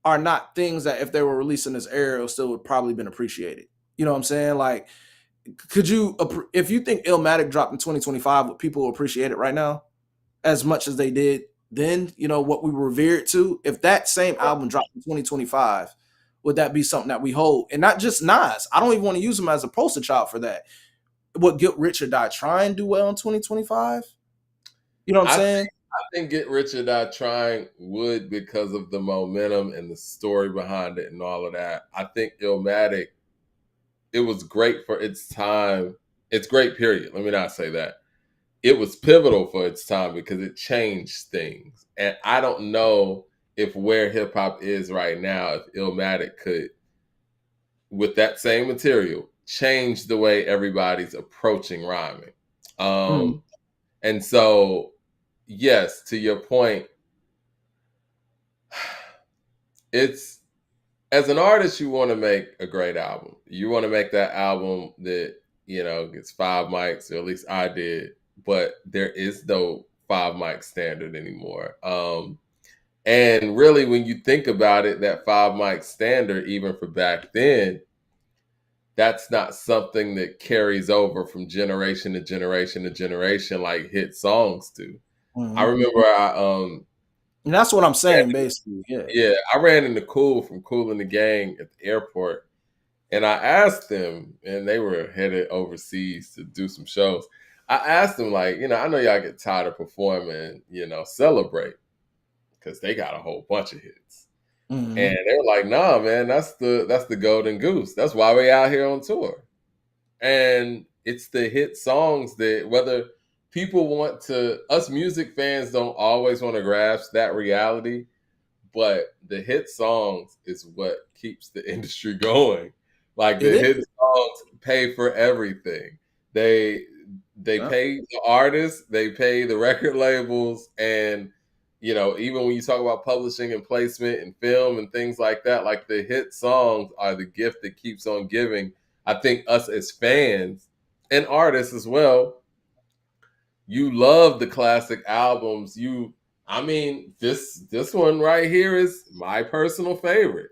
are not things that if they were released in this era, it still would probably been appreciated. You know what I'm saying? Like, could you, if you think Illmatic dropped in 2025, would people appreciate it right now as much as they did then? You know what we revered to. If that same album dropped in 2025, would that be something that we hold? And not just Nas. I don't even want to use him as a poster child for that. Would Get Rich or Die Trying do well in 2025? You know what I'm I saying? think Get Rich or Die Trying would, because of the momentum and the story behind it and all of that. I think Illmatic, it was great for its time. It's great, period. Let me not say that. It was pivotal for its time because it changed things. And I don't know if where hip hop is right now, if Illmatic could, with that same material, change the way everybody's approaching rhyming. Mhm. Um, and so, yes, to your point, it's, as an artist, you want to make a great album. You want to make that album that, gets 5 mics, or at least I did, but there is no 5 mic standard anymore. And really, when you think about it, that 5 mic standard, even for back then, that's not something that carries over from generation to generation to generation like hit songs do. I Mhm. remember And that's what I'm ran saying, basically. Yeah. yeah, I ran into Cool from Cool and the Gang at the airport, and I asked them, and they were headed overseas to do some shows. I asked them, like, I know y'all get tired of performing, Celebrate, because they got a whole bunch of hits. And Mhm. they were like, nah, man, that's the golden goose. That's why we out here on tour. And it's the hit songs that, whether people want to, us music fans don't always want to grasp that reality, but the hit songs is what keeps the industry going. Like, It the is. hit songs pay for everything. They they Yeah. pay the artists, they pay the record labels, and even when you talk about publishing and placement and film and things like that, like, the hit songs are the gift that keeps on giving. I think us as fans and artists as well, you love the classic albums. I mean, this one right here is my personal favorite.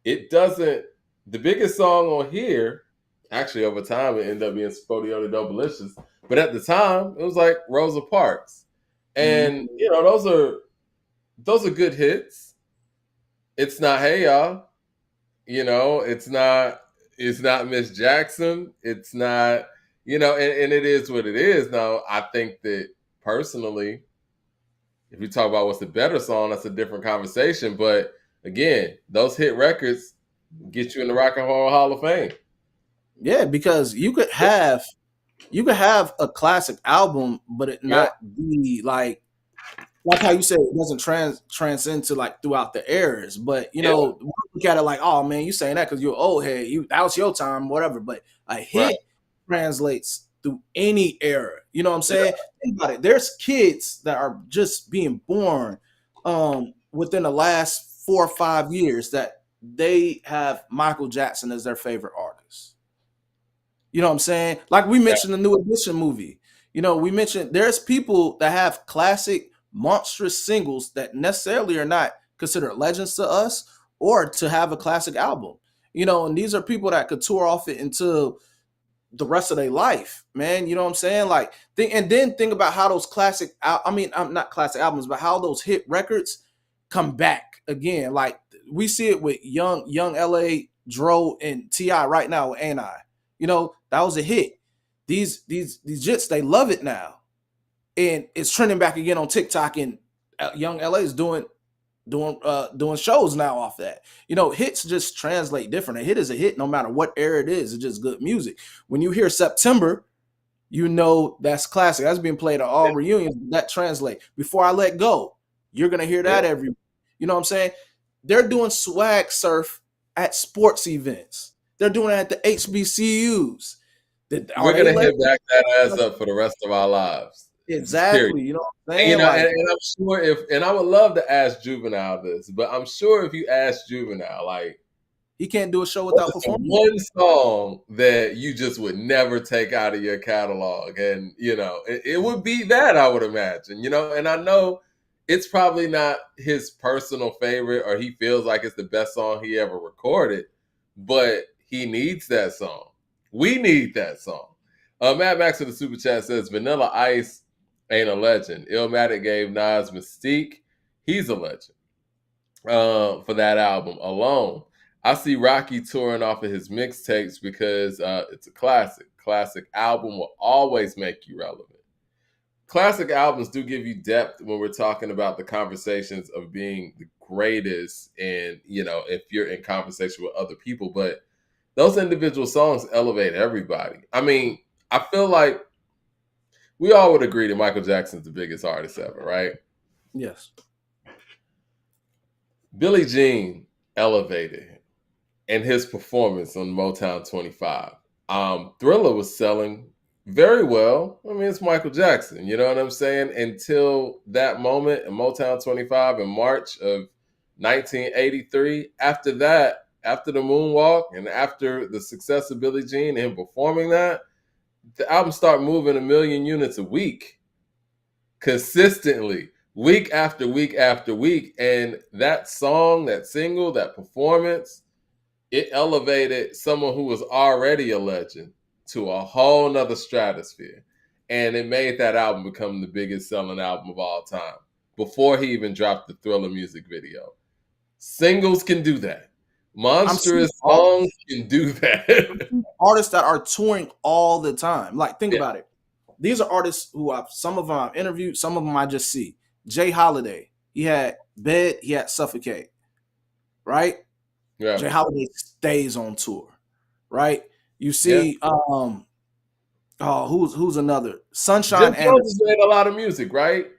It doesn't, the biggest song on here, actually over time it ended up being Spodio the Doubleicious, but at the time it was like Rosa Parks. Mhm. And those are good hits. It's not Hey Y'all, it's not Miss Jackson. It's not, and it is what it is. Now, I think that personally, if you talk about what's the better song, that's a different conversation. But again, those hit records get you in the Rock and Roll Hall of Fame. Yeah, because you could have a classic album, but it Yeah, not be like how you said it doesn't transcend to like throughout the eras. But yeah, we look at it like, oh man, you saying that because you're old head. That was your time, whatever. But a right. hit translates through any era. You know what I'm Yeah, saying? Think about it. There's kids that are just being born within the last 4 or 5 years that they have Michael Jackson as their favorite artist. You know what I'm saying? Like we yeah, mentioned the New Edition movie. We mentioned there's people that have classic monstrous singles that necessarily are not considered legends to us or to have a classic album. And these are people that could tour off it until the rest of their life, man. You know what I'm saying? Like, and then think about how those I mean, I'm not classic albums, but how those hit records come back again. Like we see it with young LA Dro and Ti right now with Ain't I. That was a hit. These jits, they love it now, and it's trending back again on TikTok. And young LA is doing shows now off that. Hits just translate different. A hit is a hit no matter what era it is. It's just good music. When you hear September, that's classic. That's being played at all reunions. That translate. Before I Let Go, you're gonna hear yeah. that every. You know what I'm saying? They're doing swag surf at sports events. They're doing it at the HBCUs. Are We're they gonna letting hit back that ass up for the rest of our lives. Just period. exactly? You know what I'm And saying? Like and I'm sure, and I would love to ask Juvenile this, but I'm sure if you ask Juvenile, like, he can't do a show what without is the performing. one song that you just would never take out of your catalog? And it would be that, I would imagine. And I know it's probably not his personal favorite or he feels like it's the best song he ever recorded, but he needs that song. We need that song. Matt Max in the super chat says Vanilla Ice ain't a legend. Illmatic gave Nas Mystique. He's a legend for that album alone. I see Rocky touring off of his mixtapes because it's a classic. Classic album will always make you relevant. Classic albums do give you depth when we're talking about the conversations of being the greatest, and if you're in conversation with other people, but those individual songs elevate everybody. I mean, I feel like we all would agree that Michael Jackson's the biggest artist ever, right? Yes. Billie Jean elevated in his performance on Motown 25. Thriller was selling very well. I mean, it's Michael Jackson, you know what I'm saying? Until that moment in Motown 25 in March of 1983. After that, after the moonwalk and after the success of Billie Jean and him performing that, the album started moving 1,000,000 units a week consistently, week after week after week. And that song, that single, that performance, it elevated someone who was already a legend to a whole nother stratosphere. And it made that album become the biggest selling album of all time before he even dropped the Thriller music video. Singles can do that. I'm seeing Monstrous songs artists, can do that. artists that are touring all the time. Like, think Yeah. about it. These are artists who some of them I've interviewed, some of them I just see. Jay Holiday, he had Bed, he had Suffocate, right? Yeah. Jay Holiday stays on tour, right? You Yeah. see, who's another? Sunshine Jim Jones has Anderson. made a lot of music, right?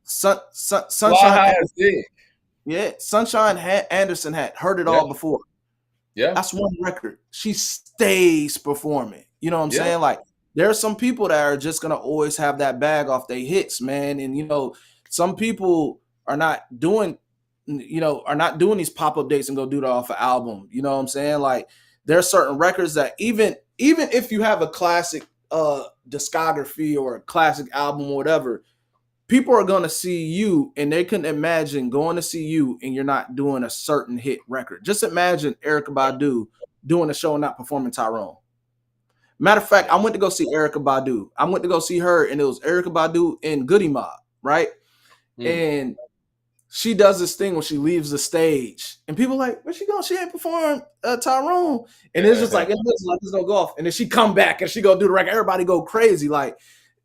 Fly Sunshine High and Anderson. Sing. Yeah, Anderson had heard it Yeah. all before. Yeah. That's one record. She stays performing. You know what I'm Yeah. saying? Like, there are some people that are just gonna always have that bag off their hits, man. And some people are not doing, these pop-up dates and go do that off an album. You know what I'm saying? Like, there are certain records that even if you have a classic discography or a classic album or whatever, people are going to see you and they couldn't imagine going to see you and you're not doing a certain hit record. Just imagine Erykah Badu doing a show and not performing Tyrone. Matter of fact, I went to go see Erykah Badu. I went to go see her, and it was Erykah Badu and Goody Mob, right? Mm. And she does this thing when she leaves the stage, and people are like, where she going? She ain't performing Tyrone. And it's just like, it's gonna go off. And then she come back and she go do the record. Everybody go crazy. Like,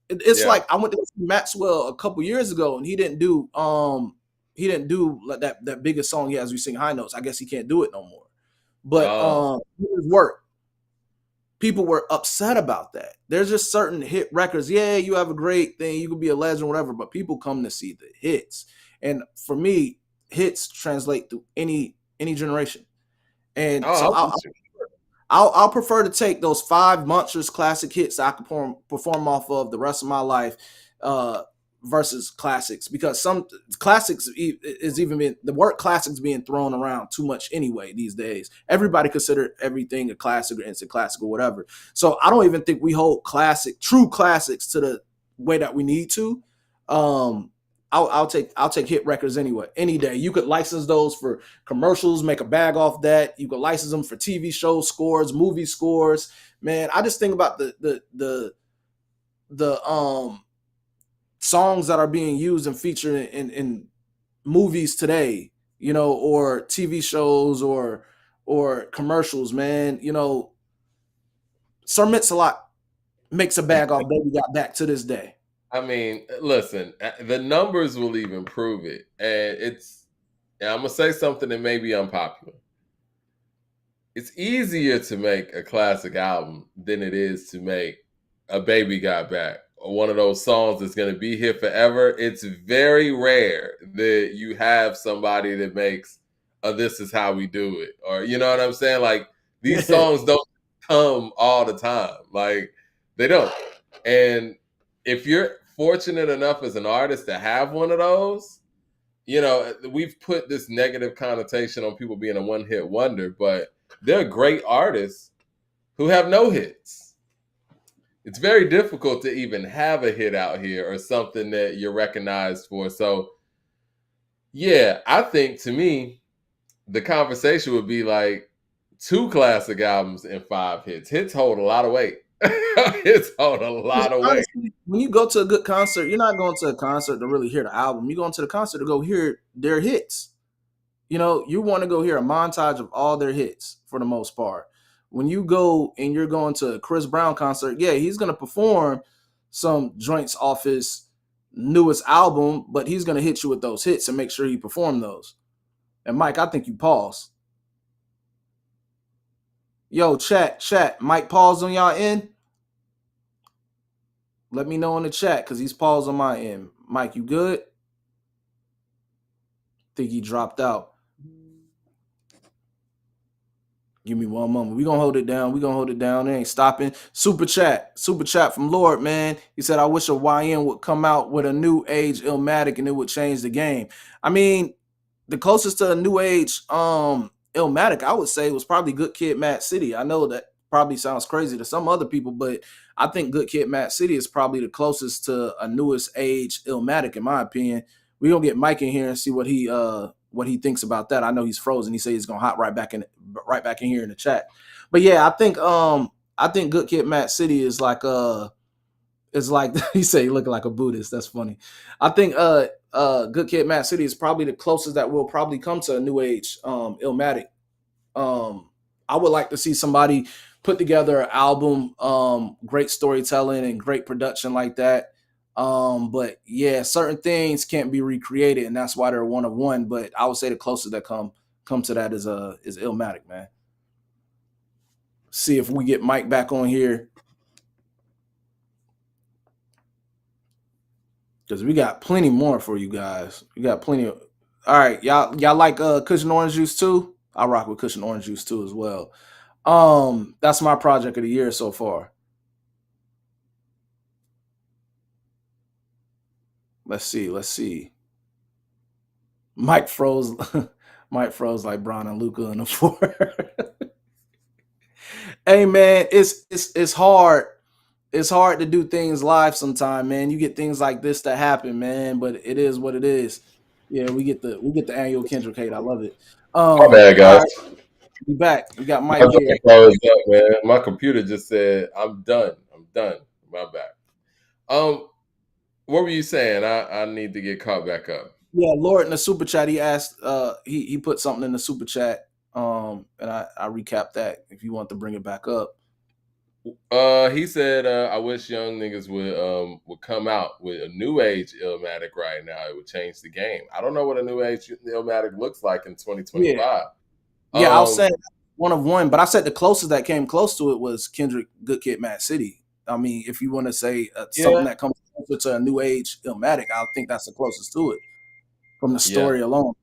it's like I went to see Maxwell a couple years ago, and he didn't do like that biggest song he has. We sing high notes. I guess he can't do it no more. But his work, people were upset about that. There's just certain hit records. Yeah, you have a great thing, you could be a legend, whatever. But people come to see the hits, and for me, hits translate through any generation. And so I'll prefer to take those 5 monstrous classic hits I can perform off of the rest of my life versus classics, because some classics is even been the word classics being thrown around too much anyway these days. Everybody consider everything a classic or instant classic or whatever. So I don't even think we hold true classics to the way that we need to. I'll take hit records anyway, any day. You could license those for commercials, make a bag off that. You could license them for TV show scores, movie scores. Man, I just think about the songs that are being used and featured in movies today, or TV shows or commercials. Man, Sir Mix-a-Lot makes a bag off Baby Got Back to this day. I mean, listen, the numbers will even prove it. And I'm going to say something that may be unpopular. It's easier to make a classic album than it is to make a Baby Got Back, or one of those songs that's going to be here forever. It's very rare that you have somebody that makes This Is How We Do It, or you know what I'm saying? Like, these songs don't come all the time. Like, they don't. And if you're fortunate enough as an artist to have one of those, we've put this negative connotation on people being a one-hit wonder, but there are great artists who have no hits. It's very difficult to even have a hit out here or something that you're recognized for. So Yeah, I think to me, the conversation would be like two classic albums and five hits. Hits hold a lot of weight. Hits hold a lot of weight. Honestly, when you go to a good concert, you're not going to a concert to really hear the album. You're going to the concert to go hear their hits. You know, you want to go hear a montage of all their hits for the most part. When you go and you're going to a Chris Brown concert, yeah, he's going to perform some joints off his newest album, but he's going to hit you with those hits and make sure you perform those. And Mike, I think you pause. Yo, chat. Mike paused on y'all end. Let me know in the chat because he's paused on my end. Mike, you good? Think he dropped out. Give me one moment. We gonna hold it down. We gonna hold it down. It ain't stopping. Super chat. Super chat from Lord, man. He said, I wish a YN would come out with a new age Illmatic and it would change the game. I mean, the closest to a new age Illmatic, I would say, was probably Good Kid Mad City. I know that probably sounds crazy to some other people, but I think Good Kid Mad City is probably the closest to a newest age Illmatic, in my opinion. We gonna get Mike in here and see what he thinks about that. I know he's frozen. He said he's gonna hop right back in here in the chat. But yeah, I think Good Kid Mad City is like he said he looking like a Buddhist. That's funny. I think Good Kid Mad City is probably the closest that will probably come to a new age Illmatic. I would like to see somebody put together an album, great storytelling and great production like that. But yeah, certain things can't be recreated, and that's why they're one of one. But I would say the closest that come to that is Illmatic, man. See if we get Mike back on here because we got plenty more for you guys. We got plenty of. All right, y'all like cushion orange juice too? I rock with cushion orange juice too as well. That's my project of the year so far. Let's see. Let's see. Mike froze. Mike froze like Bron and Luca in the four. Hey man, it's hard. It's hard to do things live sometime, man. You get things like this that happen, man. But it is what it is. Yeah, we get the annual Kendrick hate. I love it. My bad, All guys. right, we back. We got My Mike here. brain closed up, man. My computer just said, "I'm done. I'm done." My bad. Um, what were you saying? I need to get caught back up. Yeah, Lord in the super chat, he asked, he put something in the super chat, and I recapped that. If you want to bring it back up, He said, "I wish young niggas would come out with a new age Illmatic right now. It would change the game. I don't know what a new age Illmatic looks like in yeah, 2025. yeah, I was Um, saying one of one, but I said the closest that came close to it was Kendrick, Good Kid, Mad City. I mean, if you want to say something yeah, that comes closer to a new age Illmatic, I think that's the closest to it from the yeah. story alone.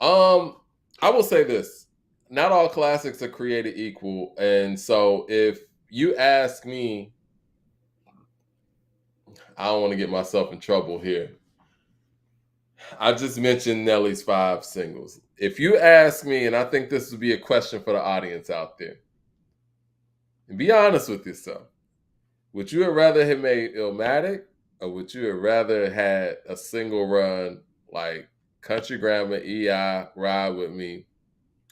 Um, I will say this: not all classics are created equal, and so if you ask me, I don't want to get myself in trouble here. I just mentioned Nelly's five singles. If you ask me, and I think this would be a question for the audience out there, and be honest with yourself, would you have rather have made Illmatic, or would you have rather had a single run like Country Grammar, EI, Ride With Me,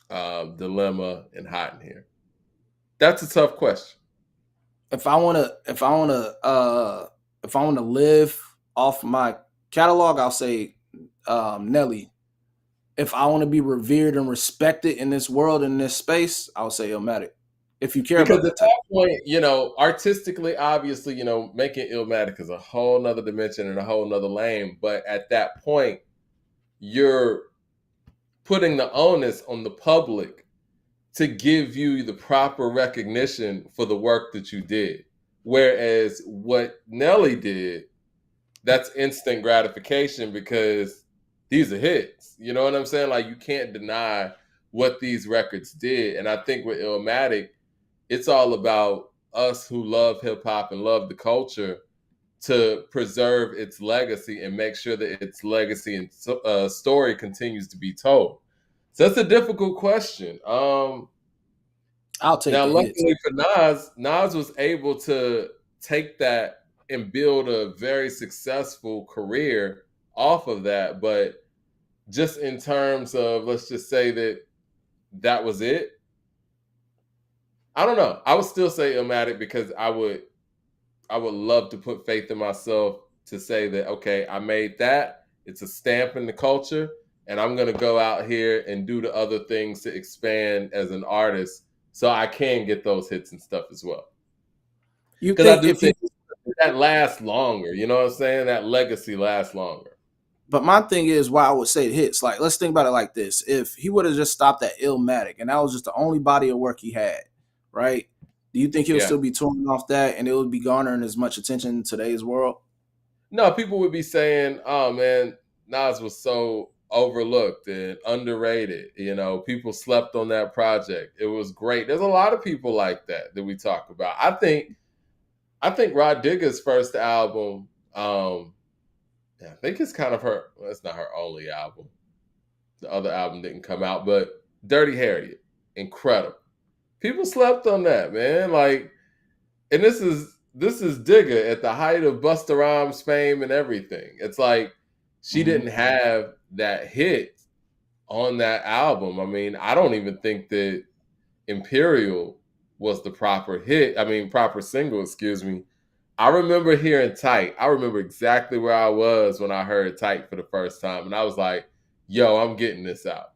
Dilemma, and Hot in Here? That's a tough question. If I wanna live off my catalog, I'll say Nelly. If I want to be revered and respected in this world, in this space, I'll say Illmatic. If you care Because about at that type. that point, artistically, obviously, making Illmatic is a whole nother dimension and a whole nother lane. But at that point, you're putting the onus on the public to give you the proper recognition for the work that you did. Whereas what Nelly did, that's instant gratification because these are hits. You know what I'm saying? Like you can't deny what these records did. And I think with Illmatic, it's all about us who love hip hop and love the culture to preserve its legacy and make sure that its legacy and story continues to be told. So that's a difficult question. I'll take Now, the hits. luckily for Nas was able to take that and build a very successful career off of that. But just in terms of, let's just say that that was it. I don't know. I would still say Illmatic because I would love to put faith in myself to say that, okay, I made that. It's a stamp in the culture, and I'm gonna go out here and do the other things to expand as an artist, so I can get those hits and stuff as well. You Because I think do if he think that lasts longer. You know what I'm saying? That legacy lasts longer. But my thing is why I would say hits. Like, let's think about it like this: if he would have just stopped at Illmatic and that was just the only body of work he had, right? Do you think he'll Yeah. still be touring off that and it would be garnering as much attention in today's world? No, people would be saying, "Oh man, Nas was so overlooked and underrated." You know, people slept on that project. It was great. There's a lot of people like that we talk about. I think Rod Digger's first album, yeah, I think it's kind of her. Well, it's not her only album. The other album didn't come out, but Dirty Harriet, incredible. People slept on that, man. Like, and this is Digger at the height of Busta Rhymes fame and everything. It's like she Mm-hmm. didn't have that hit on that album. I mean, I don't even think that Imperial was the proper hit. I mean, proper single, excuse me. I remember hearing Tight. I remember exactly where I was when I heard Tight for the first time. And I was like, yo, I'm getting this out.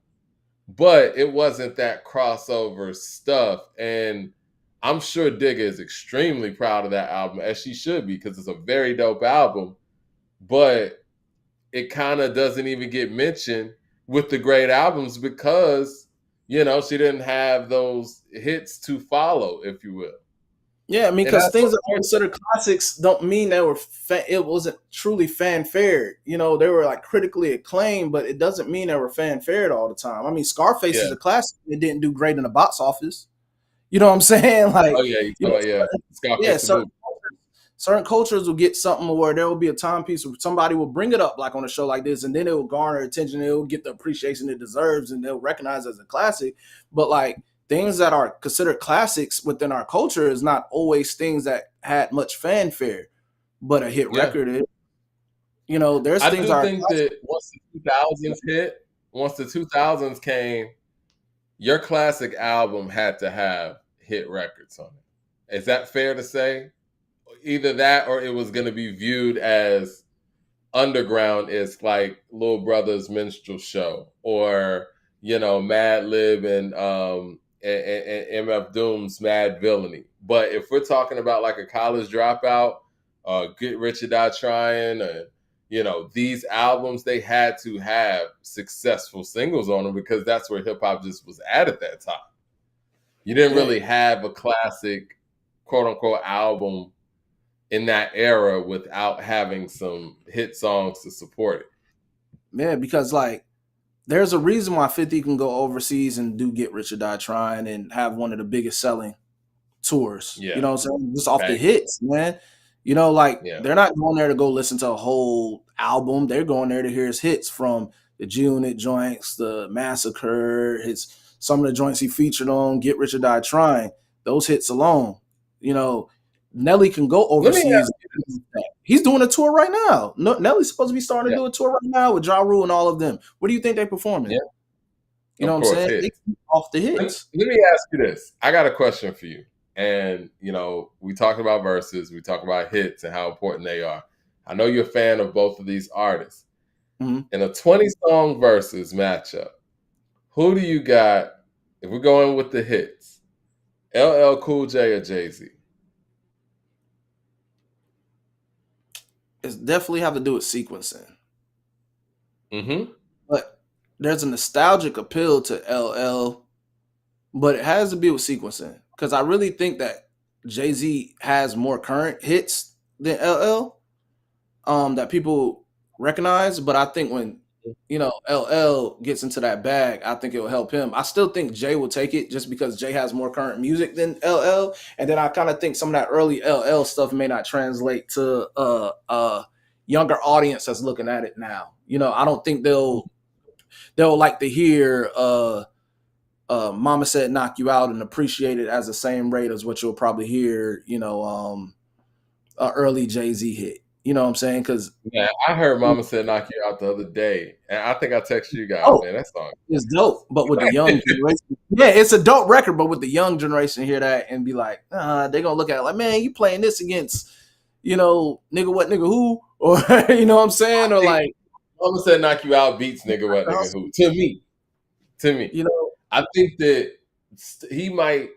But it wasn't that crossover stuff. And I'm sure Digga is extremely proud of that album, as she should be, because it's a very dope album. But it kind of doesn't even get mentioned with the great albums because, she didn't have those hits to follow, if you will. Yeah, I mean, And because that's things that are unfortunate. considered classics don't mean they were. It wasn't truly fanfare. They were like critically acclaimed, but it doesn't mean they were fanfared all the time. I mean, Scarface Yeah. is a classic. It didn't do great in the box office. You know what I'm saying? Oh Like, yeah, you you talking know, about, yeah. yeah, Scarface the movie. certain cultures will get something where there will be a timepiece where somebody will bring it up like on a show like this, and then it will garner attention. It will get the appreciation it deserves, and they'll recognize it as a classic. But like things that are considered classics within our culture is not always things that had much fanfare, but a hit Yeah. record is. There's I things that do are think classic. that once the 2000s came, your classic album had to have hit records on it. Is that fair to say? Either that or it was going to be viewed as underground, is like Lil Brother's Minstrel Show, or Mad Lib and MF Doom's Mad Villainy. But if we're talking about like a College Dropout, Get Rich or Die Trying, these albums, they had to have successful singles on them because that's where hip hop just was at that time. You didn't Yeah, really have a classic, quote unquote, album in that era without having some hit songs to support it. yeah, because like there's a reason why 50 can go overseas and do Get Rich or Die Trying and have one of the biggest selling tours. You Yeah. know what I'm saying? Just off the Bangers. hits, man. Like Yeah. they're not going there to go listen to a whole album. They're going there to hear his hits from the G Unit joints, the Massacre, some of the joints he featured on Get Rich or Die Trying. Those hits alone, you know, Nelly can go Let me ask overseas. you this. He's doing a tour right now. No, Nelly's supposed to be starting to Yeah. do a tour right now with Ja Rule and all of them. What do you think they're performing? Yeah. You know Of what I'm course, saying? They hits. keep off the Let, hits. let me ask you this. I got a question for you. And, we talked about verses, we talk about hits and how important they are. I know you're a fan of both of these artists. Mhm. In a 20-song versus matchup, who do you got if we're going with the hits? LL Cool J or Jay-Z? It's definitely have to do with sequencing. Mm-hmm. But there's a nostalgic appeal to LL, but it has to be with sequencing because I really think that Jay Z has more current hits than LL that people recognize. But I think when LL gets into that bag, I think it will help him. I still think Jay will take it just because Jay has more current music than LL, and then I kind of think some of that early LL stuff may not translate to younger audience that's looking at it now. I don't think they'll like to hear Mama Said Knock You Out and appreciate it as the same rate as what you'll probably hear, a early Jay-Z hit. You know what I'm saying? Because Yeah, I heard Mama Said Knock You Out the other day, and I think I texted you guys, oh, man. That song. it's dope, but with the young generation, yeah, it's a dope record. But with the young generation, hear that and be like, they're gonna look at it like, man, you playing this against, nigga what, nigga who, or you know what I'm I saying, or think like, Mama Said Knock You Out beats Nigga What Nigga Who. To me, you know, I think that he might.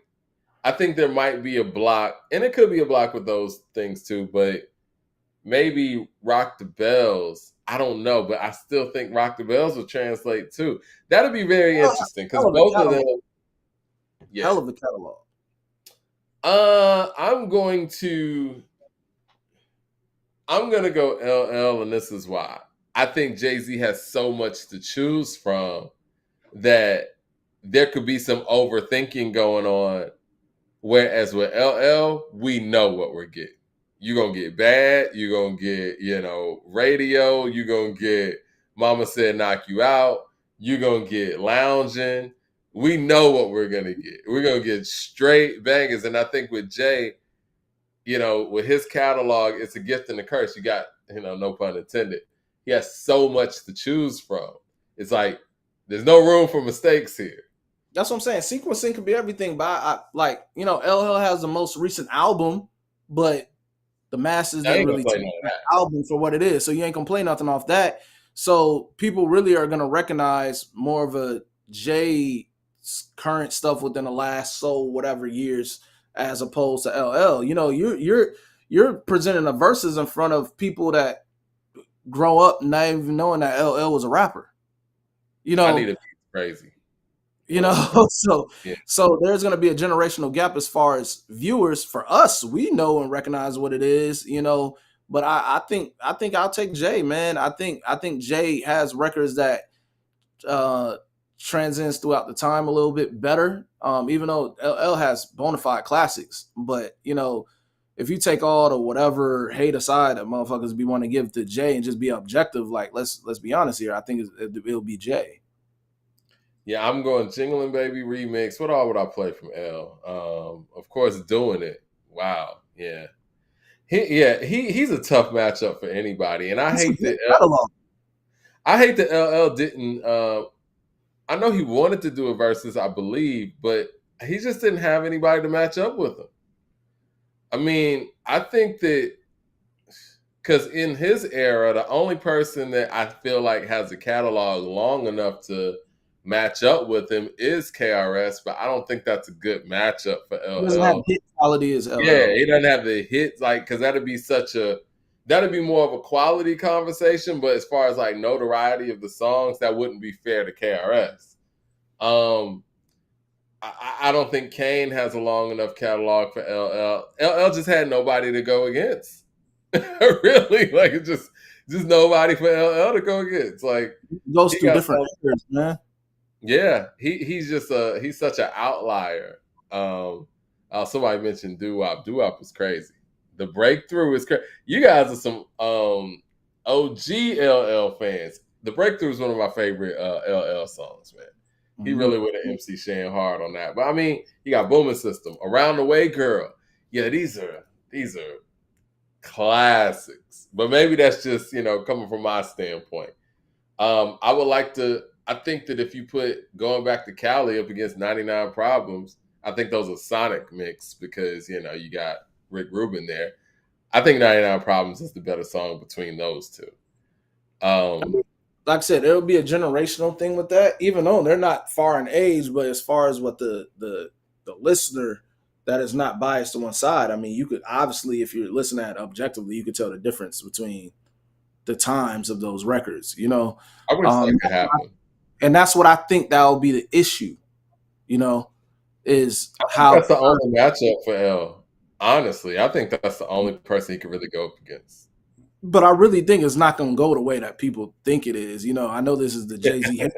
I think there might be a block, and it could be a block with those things too. But maybe Rock the Bells. I don't know, but I still think Rock the Bells will translate too. That'll be very interesting because hell of a both of catalog, them. Yeah. hell of a catalog. I'm going to. I'm gonna go LL, and this is why. I think Jay Z has so much to choose from that there could be some overthinking going on. Whereas with LL, we know what we're getting. You're gonna get bad, you're gonna get, radio, you're gonna get Mama Said Knock You Out, you're gonna get lounging. We know what we're gonna get. We're gonna get straight bangers. And I think with Jay, with his catalog, it's a gift and a curse. You got, no pun intended. He has so much to choose from. It's like there's no room for mistakes here. That's what I'm saying. Sequencing could be everything, but LL has the most recent album, but the masses I didn't ain't gonna really play take none of that that. album for what it is. So you ain't gonna play nothing off that. So people really are gonna recognize more of a Jay current stuff within the last whatever years as opposed to LL. You're presenting a verses in front of people that grow up not even knowing that LL was a rapper. You I need know, a beat crazy. you But know, so yeah. so there's going to be a generational gap as far as viewers. For us, we know and recognize what it is. But I think I'll take Jay, man. I think Jay has records that uh transcends throughout the time a little bit better. Even though LL has bona fide classics, but if you take all the whatever hate aside that motherfuckers be want to give to Jay and just be objective, like let's be honest here, I think it'll be Jay. Yeah, I'm going Jingling Baby remix. What all would I play from L? Of course, Doing It. Wow. Yeah. He's a tough matchup for anybody. And It's a good catalog. I hate that LL didn't I know he wanted to do a versus, I believe, but he just didn't have anybody to match up with him. I mean, I think that because in his era, the only person that I feel like has a catalog long enough to match up with him is KRS, but I don't think that's a good matchup for He doesn't have LL. hit quality as Yeah, LL. he doesn't have the hits, like, because that'd be more of a quality conversation. But as far as like notoriety of the songs, that wouldn't be fair to KRS. Um, I don't think Kane has a long enough catalog for LL. LL just had nobody to go against. Really, like it's just nobody for LL to go against. Like He goes he through got different eras, man. yeah, he's such an outlier. Somebody mentioned doo wop. Doo wop is crazy. The breakthrough is crazy. You guys are some OG LL fans. The breakthrough is one of my favorite LL songs, man. He Mm-hmm. really would have MC Shan hard on that. But I mean, you got Booming System, Around the Way Girl. Yeah, these are classics. But maybe that's just coming from my standpoint. I would like to. I think that if you put Going Back to Cali up against 99 Problems, I think those are Sonic mix because you got Rick Rubin there. I think 99 Problems is the better song between those two. Um, Like I said, it'll be a generational thing with that, even though they're not far in age, but as far as what the listener that is not biased to one side, I mean, you could obviously, if you're listening at it objectively, you could tell the difference between the times of those records. I wish Um, that could happen. and that's what I think that will be the issue, you know, is I think how. that's the only matchup for L. Honestly, I think that's the only person he could really go up against. But I really think it's not going to go the way that people think it is. I know this is the Jay Z, you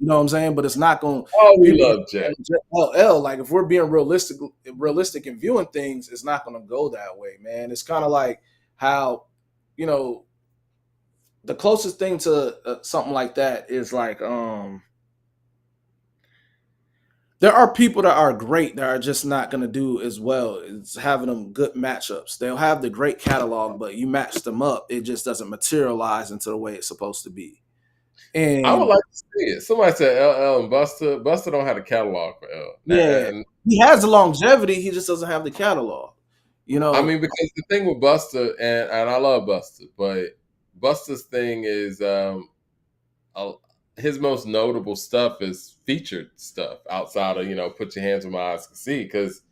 know what I'm saying, but it's not going. Oh, we People love Jay. LL, like if we're being realistic and viewing things, it's not going to go that way, man. It's kind of like how you know the closest thing to something like that is like there are people that are great that are just not going to do as well. It's having them good matchups. They'll have the great catalog, but you match them up, it just doesn't materialize into the way it's supposed to be. I would And like to see it. Somebody said LL and Buster. Buster don't have a catalog for L. yeah, And he has the longevity, he just doesn't have the catalog. You I know, mean, because the thing with Buster, and I love Buster, but Buster's thing is uh, his most notable stuff is featured stuff outside of Put Your Hands Where My Eyes Can See. Because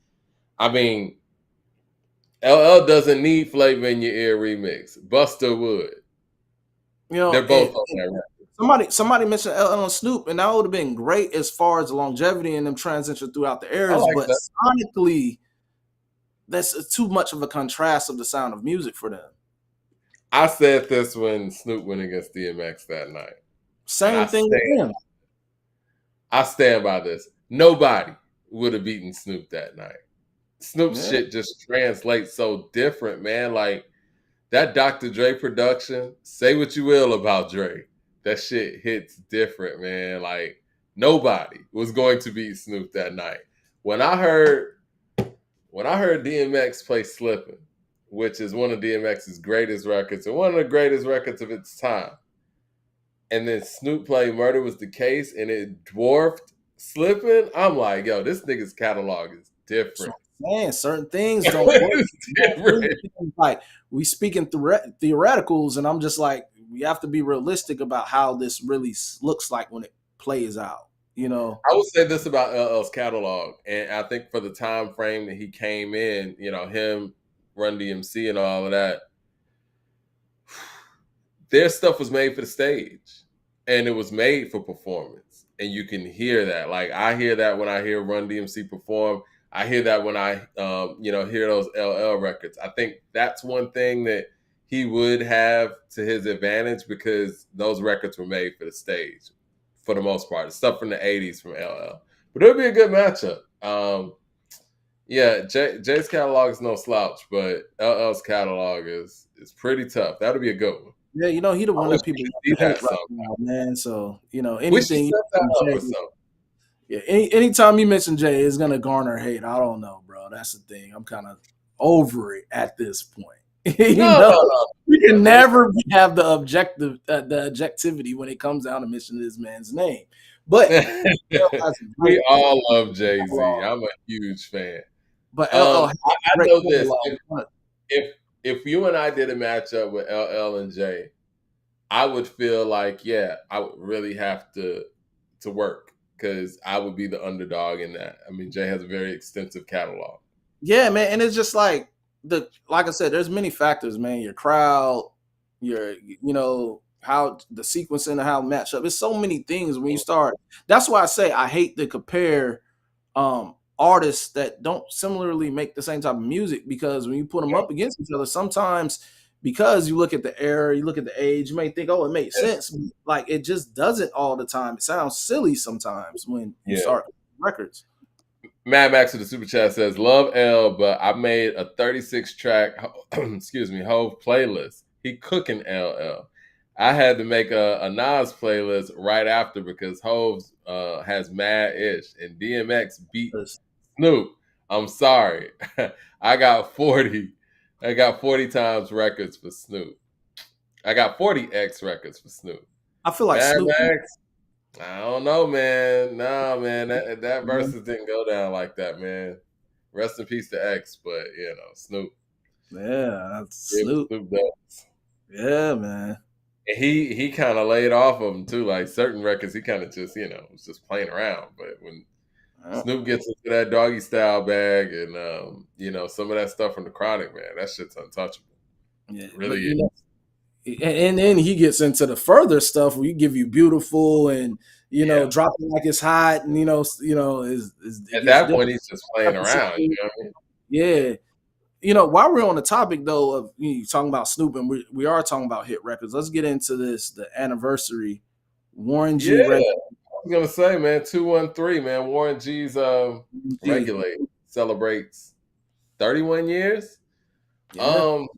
I mean, LL doesn't need Flavor in Your Ear remix. Buster would. They're both on and that record. somebody mentioned LL and Snoop, and that would have been great as far as the longevity and them transition throughout the I eras. like But that. sonically, that's too much of a contrast of the sound of music for them. I said this when Snoop went against DMX that night, and Same thing with him. I stand by this. Nobody would have beaten Snoop that night. Snoop's Yeah. shit just translates so different, man. Like that Dr. Dre production, say what you will about Dre. That shit hits different, man. Like nobody was going to beat Snoop that night. When I heard DMX play Slippin', which is one of DMX's greatest records and one of the greatest records of its time, and then Snoop played Murder Was the Case and it dwarfed Slippin', I'm like, yo, this nigga's catalog is So different. I'm saying certain things don't work. It's different. Like we speaking theoreticals, and I'm just like, we have to be realistic about how this really looks like when it plays out. You know, I would say this about LL's catalog, and I think for the time frame that he came in, him, Run DMC, and all of that, their stuff was made for the stage, and it was made for performance, and you can hear that. Like I hear that when I hear Run DMC perform. I hear that when I, hear those LL records. I think that's one thing that he would have to his advantage because those records were made for the stage, for the most part. The stuff from the '80s from LL, but it would be a good matchup. Yeah, Jay's catalog is no slouch, but LL's catalog is pretty tough. That'll be a good one. yeah, he the I one wish that we people could love see to hate that right sometime. now, man. So We should anything you set that mention up or Jay, something. yeah, anytime you mention Jay, it's gonna garner hate. I don't know, bro. That's the thing. I'm kind of over it at this point. you No, know, no, no. we Yeah, can Jay's never have the objectivity when it comes down to mentioning this man's name. But LL has a great we all love Jay Z. catalog. I'm a huge fan. But LL has I a great know this. catalog. If you and I did a matchup with LL and Jay, I would feel like, yeah, I would really have to work because I would be the underdog in that. I mean, Jay has a very extensive catalog. Yeah, man, and it's just like I said, there's many factors, man. Your crowd, your how the sequencing and how it match up. It's so many things when you start. That's why I say I hate to compare artists that don't similarly make the same type of music because when you put them Yeah. up against each other, sometimes because you look at the era, you look at the age, you may think, oh, it makes Yeah. sense. Like it just doesn't all the time. It sounds silly sometimes when you Yeah. start records. Mad Max with the super chat says, "Love L, but I made a 36 track, excuse me, whole playlist. He cooking LL. I had to make a Nas playlist right after because Hove has Mad Ish and DMX beat Snoop. I'm sorry, I got 40. I got 40 times records for Snoop. I got 40x records for Snoop. I feel like Mad Snoop. Max, I don't know, man. No, man, that versus didn't go down like that, man. Rest in peace to X, but Snoop. Yeah, that's Give Snoop. Snoop that. Yeah, man. And he kind of laid off of them too. Like certain records, he kind of just was just playing around. But when Uh, Snoop gets into that doggy style bag and some of that stuff from the Chronic, man, that shit's untouchable. yeah, It but really is. and then he gets into the further stuff where you give you beautiful and Yeah. dropping like it's hot and is it At gets that different. point, he's just playing around. You know what I mean? Yeah, while we're on the topic though of talking about Snoop and we are talking about hit records, let's get into the anniversary Warren Yeah. G record. I was gonna say, man, 213, man. Warren G's G. Regulate celebrates 31 years. Yeah, Um,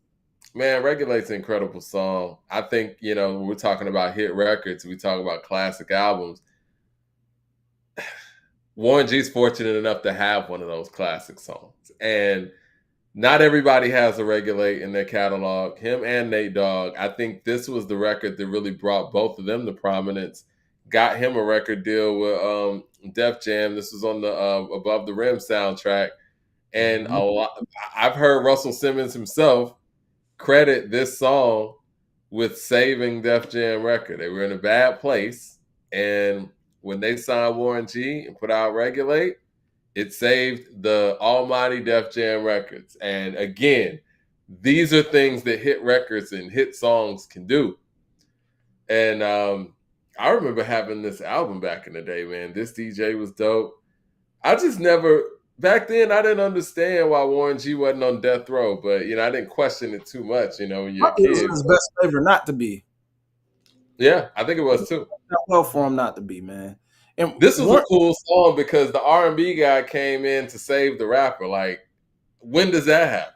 man, Regulate's an incredible song. I think, when we're talking about hit records, we talk about classic albums. Warren G's fortunate enough to have one of those classic songs, and not everybody has a Regulate in their catalog. Him and Nate Dogg. I think this was the record that really brought both of them to prominence. Got him a record deal with Def Jam. This was on the Above the Rim soundtrack, and a Mhm. lot. I've heard Russell Simmons himself credit this song with saving Def Jam record. They were in a bad place, and when they signed Warren G and put out Regulate, it saved the almighty Def Jam records. And again, these are things that hit records and hit songs can do. And I remember having this album back in the day, man. This DJ was dope. I just never back then I didn't understand why Warren G wasn't on death row, but I didn't question it too much, when you're a Probably was kid. his best flavor not to be. Yeah, I think it was too. Not well for him not to be, man. And This was a Warren, cool song because the R&B guy came in to save the rapper. Like, when does that happen?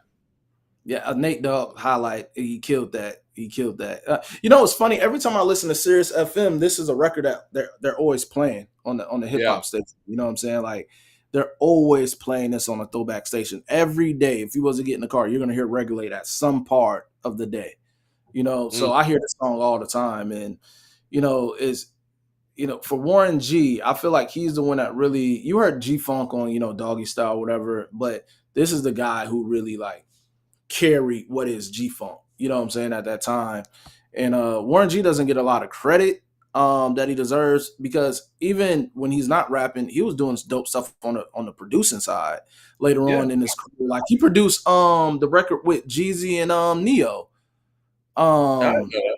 yeah, Nate Dogg highlight. He killed that. He killed that. It's funny. Every time I listen to Sirius FM, this is a record that they're always playing on the hip Yeah. hop station. You know what I'm saying? Like they're always playing this on a throwback station every day. If you wasn't getting in the car, you're gonna hear Regulate at some part of the day. Mm, So I hear this song all the time, and is for Warren G, I feel like he's the one that really you heard G Funk on Doggy Style, whatever, but this is the guy who really like carried what is G Funk. You know what I'm saying at that time, and Warren G doesn't get a lot of credit that he deserves because even when he's not rapping, he was doing dope stuff on the producing side later yeah. on in his career. Like he produced the record with Jeezy and Neo. I Um, know that.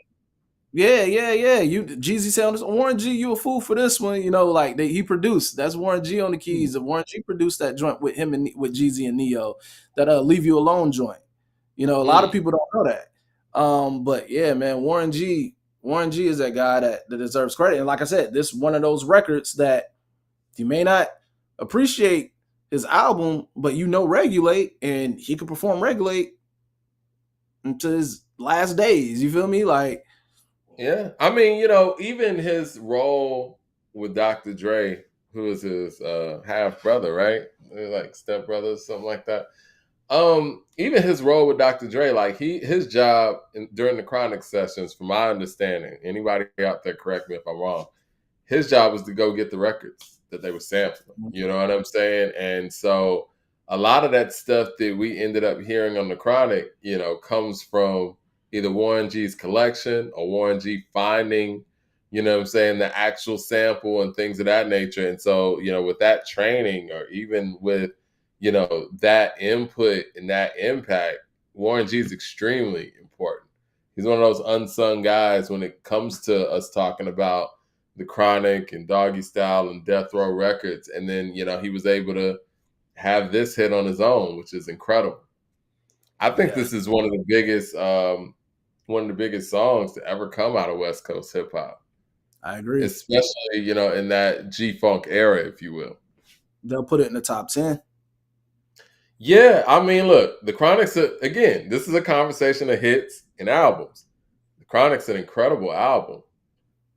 yeah, yeah, yeah. You Jeezy said on this Warren G, you a fool for this one. Like he produced. That's Warren G on the Mm, keys. And Warren G produced that joint with him and with Jeezy and Neo, that Leave You Alone joint. A lot of mm, people don't know that. But yeah, man, Warren G is that guy that deserves credit. And like I said, this is one of those records that you may not appreciate his album, but Regulate, and he could perform Regulate until his last days. You feel me? Like, yeah. I mean, even his role with Dr. Dre, who is his half brother, right? They're like step brothers, something like that. Even his role with Dr. Dre, like his job during the Chronic sessions, from my understanding, anybody out there correct me if I'm wrong, his job was to go get the records that they were sampling. You know what I'm saying? And so a lot of that stuff that we ended up hearing on the Chronic, comes from either Warren G's collection or Warren G finding, what I'm saying, the actual sample and things of that nature. And so, with that training or even with, that input and that impact, Warren G is extremely important. He's one of those unsung guys when it comes to us talking about the Chronic and Doggy Style and Death Row Records. And then, he was able to have this hit on his own, which is incredible. I think yeah, this is one of the biggest songs to ever come out of West Coast hip hop, I agree. especially, in that G Funk era, if you will. They'll put it in the top 10. Yeah, I mean, look, the Chronic's again, this is a conversation of hits and albums. The Chronic's an incredible album.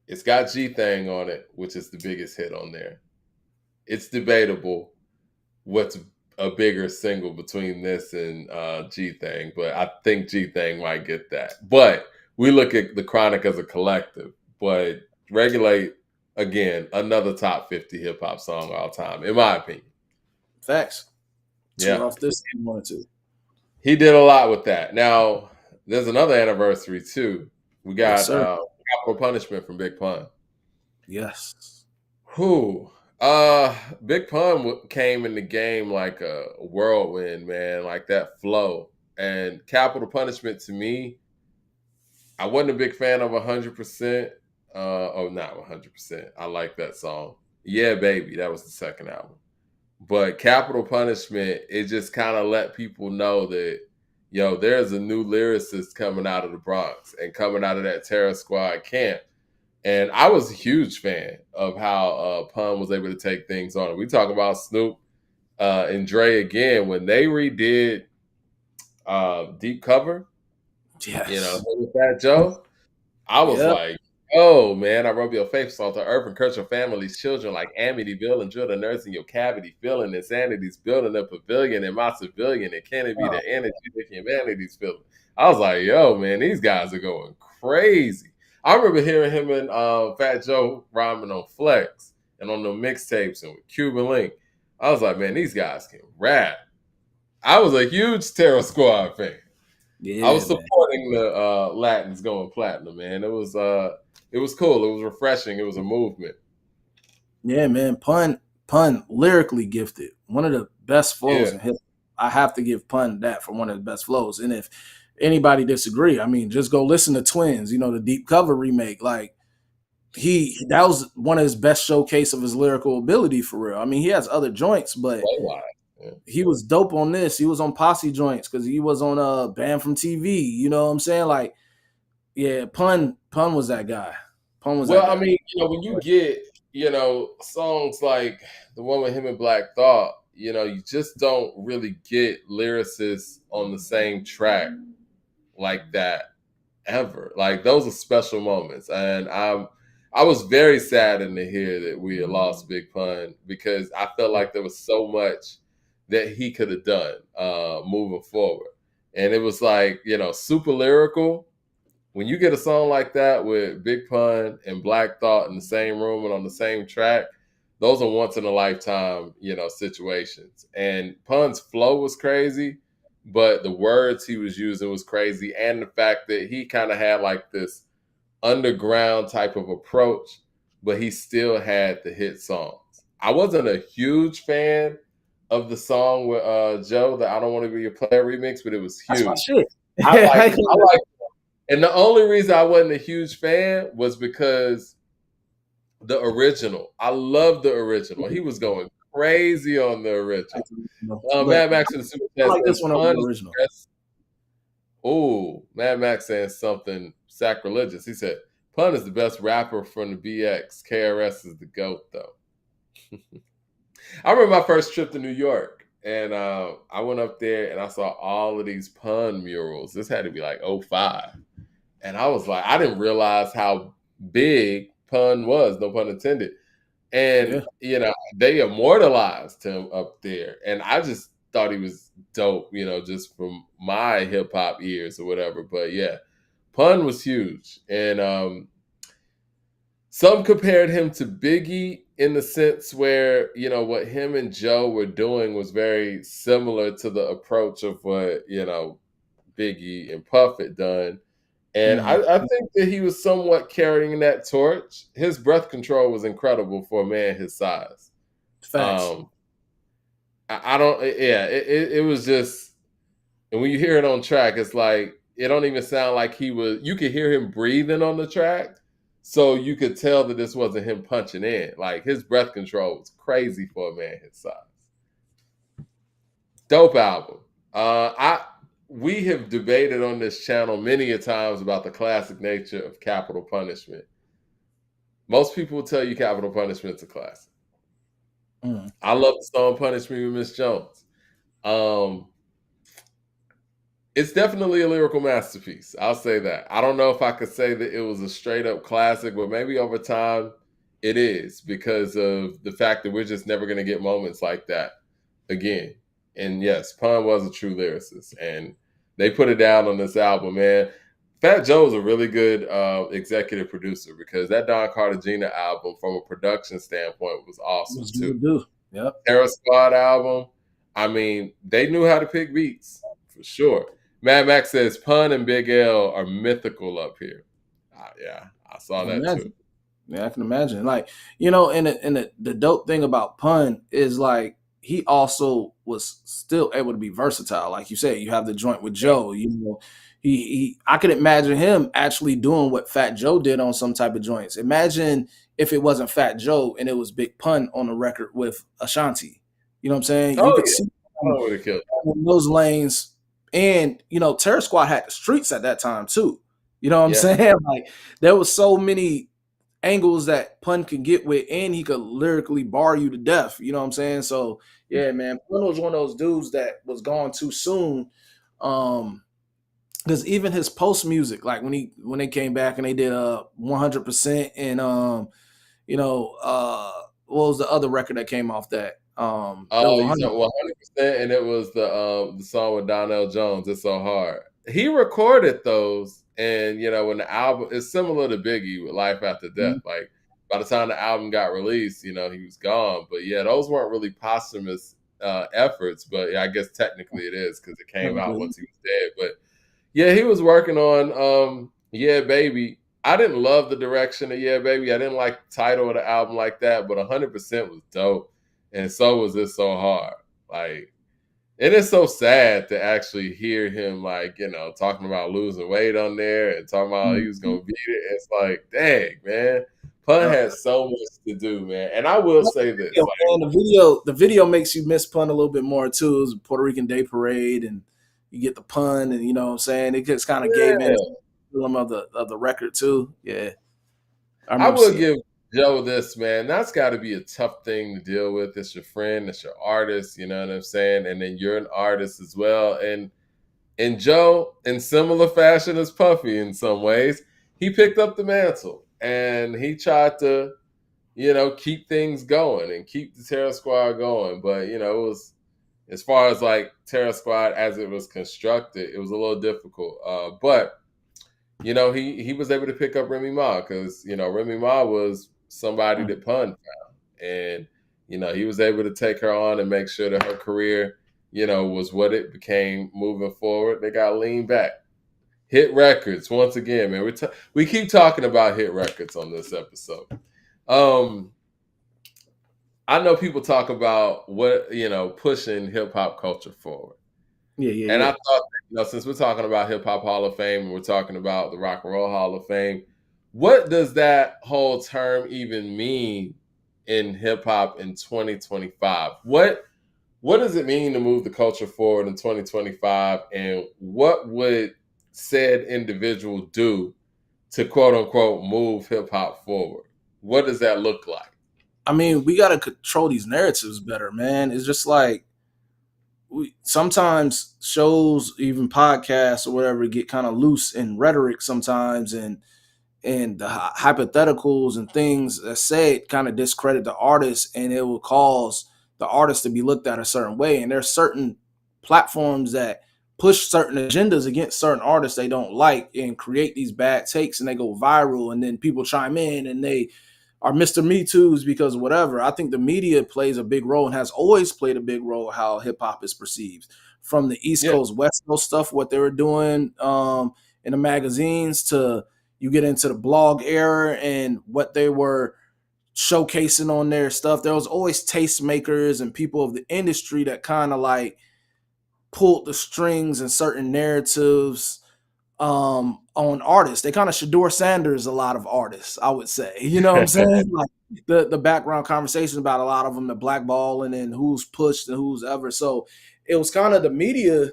It's got G Thang on it, which is the biggest hit on there. It's debatable what's a bigger single between this and G Thang, but I think G Thang might get that. But we look at the Chronic as a collective. But Regulate, again, another top 50 hip hop song of all time, in my opinion. Facts. Two Yeah. off this and one or two. He did a lot with that. Now, there's another anniversary too. We Yes, got sir. Capital Punishment from Big Pun. Yes. Who? Big Pun came in the game like a whirlwind, man, like that flow. And Capital Punishment to me, I wasn't a big fan of 100%. Oh, not 100%. I like that song. Yeah, baby, that was the second album. But Capital Punishment, it just kind of let people know that, there's a new lyricist coming out of the Bronx and coming out of that Terror Squad camp. And I was a huge fan of how Pun was able to take things on. We talk about Snoop and Dre again when they redid Deep Cover. Yes. With Fat Joe. I was Yep. like, Oh man, I rub your face salt the earth and curse your family's children like Amityville and drill the nerves in your cavity, feeling insanity's building a pavilion in my civilian. And can it be Oh, the energy that humanity's feeling? I was like, yo, man, these guys are going crazy. I remember hearing him and Fat Joe rhyming on Flex and on the mixtapes and with Cuban Link. I was like, man, these guys can rap. I was a huge Terror Squad fan. I yeah, was man. supporting the Latins going platinum, man. It was cool. It was refreshing. It was a movement. Yeah, man. Pun lyrically gifted. One of the best flows Yeah, in history. I have to give Pun that for one of the best flows. And if anybody disagree, I mean, just go listen to Twins, the Deep Cover remake. Like he that was one of his best showcase of his lyrical ability for real. I mean, he has other joints, but play wise. Yeah. he was dope on this. He was on Posse joints because he was on Banned from TV. You know what I'm saying? Like, yeah, Pun was that guy. Pun was that Well, I guy. mean, when you get songs like the one with him and Black Thought, you just don't really get lyricists on the same track like that ever. Like those are special moments, and I was very saddened to hear that we had lost Big Pun because I felt like there was so much that he could have done moving forward, and it was like super lyrical. When you get a song like that with Big Pun and Black Thought in the same room and on the same track, those are once in a lifetime, situations. And Pun's flow was crazy, but the words he was using was crazy. And the fact that he kind of had like this underground type of approach, but he still had the hit songs. I wasn't a huge fan of the song with Joe, the I Don't Want to Be Your Player remix, but it was That's my huge. shit. I like it. I I like and the only reason I wasn't a huge fan was because the original. I love the original. He was going crazy on the original. Look, Mad Max in the Super I Chat like this says one over Pun the is original. the best. Oh, Mad Max saying something sacrilegious. He said Pun is the best rapper from the BX. KRS is the GOAT though. I remember my first trip to New York, and I went up there and I saw all of these Pun murals. This had to be like '05. And I was like, I didn't realize how big Pun was, no pun intended. And, Yeah. they immortalized him up there. And I just thought he was dope, just from my hip hop ears or whatever. But yeah, Pun was huge. And some compared him to Biggie in the sense where, what him and Joe were doing was very similar to the approach of what, Biggie and Puff had done. And Mm. I think that he was somewhat carrying that torch. His breath control was incredible for a man his size. Facts. Um, I don't, yeah, it was just, and when you hear it on track, it's like, it don't even sound like you could hear him breathing on the track. So you could tell that this wasn't him punching in. Like his breath control was crazy for a man his size. Dope album. We have debated on this channel many a times about the classic nature of Capital Punishment. Most people will tell you Capital Punishment's a classic. Mm. I love the song "Punish Me" with Miss Jones. Um, it's definitely a lyrical masterpiece. I'll say that. I don't know if I could say that it was a straight up classic, but maybe over time it is because of the fact that we're just never going to get moments like that again. And yes, Pun was a true lyricist, and they put it down on this album, man. Fat Joe is a really good executive producer because that Don Cartagena album, from a production standpoint, was awesome What's too. gonna do? Yep. Terror Squad album, I mean, they knew how to pick beats for sure. Mad Max says Pun and Big L are mythical up here. Yeah, I saw that too. Imagine. Yeah, I can imagine. Like, and the dope thing about Pun is like he also was still able to be versatile. Like you said, you have the joint with Joe. He I could imagine him actually doing what Fat Joe did on some type of joints. Imagine if it wasn't Fat Joe and it was Big Pun on the record with Ashanti. You know what I'm saying? You Oh could yeah, see I would have killed. in those lanes. And Terror Squad had the streets at that time too. You know what I'm Yeah, saying? Like there was so many angles that Pun could get with, and he could lyrically bar you to death. You know what I'm saying? So yeah, man, Pun was one of those dudes that was gone too soon. Um, because even his post music, like when they came back and they did 100% and you know what was the other record that came off that? There was Oh, you said 100. 100%, and it was the song with Donnell Jones, "It's So Hard." He recorded those, and when the album is similar to Biggie with Life After Death. Like by the time the album got released, he was gone. But yeah, those weren't really posthumous efforts, but yeah, I guess technically it is because it came out Technically, once he was dead. But yeah, he was working on Yeah Baby. I didn't love the direction of Yeah Baby. I didn't like the title of the album like that, but 100% was dope. And so was It So Hard. Like, it is so sad to actually hear him talking about losing weight on there and talking about he was mhm. gonna beat it. It's like, dang, man. Pun Uh, has so much to do, man. And I will say this, video, like, man, the video makes you miss Pun a little bit more too. It was a Puerto Rican Day Parade, and you get the pun, and you know what I'm saying. It just kind of gave in yeah. the film of the record too. Yeah, I I remember will seeing. give Joe this, man. That's got to be a tough thing to deal with. It's your friend, it's your artist, you know what I'm saying? And then you're an artist as well. And Joe, in similar fashion as Puffy in some ways, he picked up the mantle and he tried to, keep things going and keep the Terror Squad going. But, it was, as far as like Terror Squad as it was constructed, it was a little difficult. But he was able to pick up Remy Ma because Remy Ma was somebody Mm, that Pun found, and he was able to take her on and make sure that her career, was what it became moving forward. They got lean back. Hit records once again, man. We keep talking about hit records on this episode. Um, I know people talk about what pushing hip hop culture forward. yeah, yeah, And I yeah. thought that, since we're talking about Hip Hop Hall of Fame and we're talking about the Rock and Roll Hall of Fame, what does that whole term even mean in hip hop in 2025? What does it mean to move the culture forward in 2025? And what would said individual do to quote unquote move hip hop forward? What does that look like? I mean, we got to control these narratives better, man. It's just like we sometimes shows, even podcasts or whatever, get kind of loose in rhetoric sometimes, and the hypotheticals and things that said kind of discredit the artist, and it will cause the artist to be looked at a certain way. And there's certain platforms that push certain agendas against certain artists they don't like and create these bad takes, and they go viral, and then people chime in and they are Mr. Me Too's because of whatever. I think the media plays a big role and has always played a big role how hip hop is perceived. From the East Yeah. Coast, West Coast stuff, what they were doing in the magazines, to you get into the blog era and what they were showcasing on their stuff. There was always tastemakers and people of the industry that kind of like pulled the strings and certain narratives on artists. They kind of Shador Sanders a lot of artists, I would say. You know what I'm saying? Like the background conversations about a lot of them, the blackballing and who's pushed and who's ever. So it was kind of the media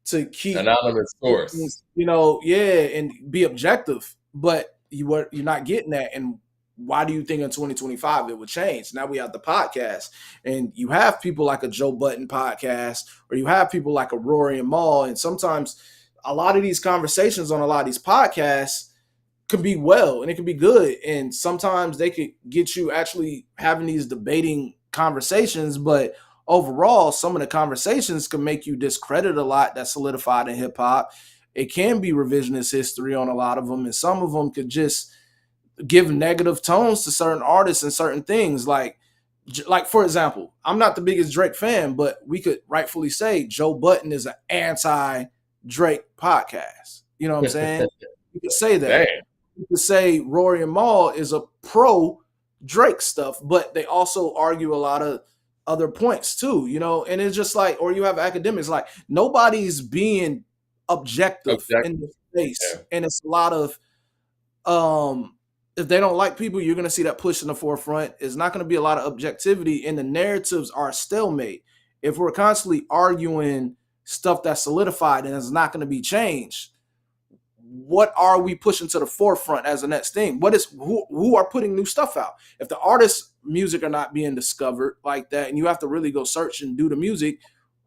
to keep Anonymous source. things, yeah, and be objective. But you're not getting that. And why do you think in 2025 it would change? Now we have the podcast, and you have people like a Joe Button podcast, or you have people like a Rory and Maul, and sometimes a lot of these conversations on a lot of these podcasts could be well and it could be good, and sometimes they could get you actually having these debating conversations, but overall some of the conversations can make you discredit a lot that's solidified in hip-hop. It can be revisionist history on a lot of them, and some of them could just give negative tones to certain artists and certain things. Like for example, I'm not the biggest Drake fan, but we could rightfully say Joe Button is an anti Drake podcast. You know what I'm saying? You could say that. Damn. You could say Rory and Maul is a pro Drake stuff, but they also argue a lot of other points too, and it's just like, or you have academics, like nobody's being objective in Objective. the space. Yeah. And it's a lot of um if they don't like people, you're going to see that push in the forefront. It's not going to be a lot of objectivity, and the narratives are stalemate. If we're constantly arguing stuff that's solidified and is not going to be changed, what are we pushing to the forefront as the next thing? What is who are putting new stuff out? If the artists' music are not being discovered like that, and you have to really go search and do the music,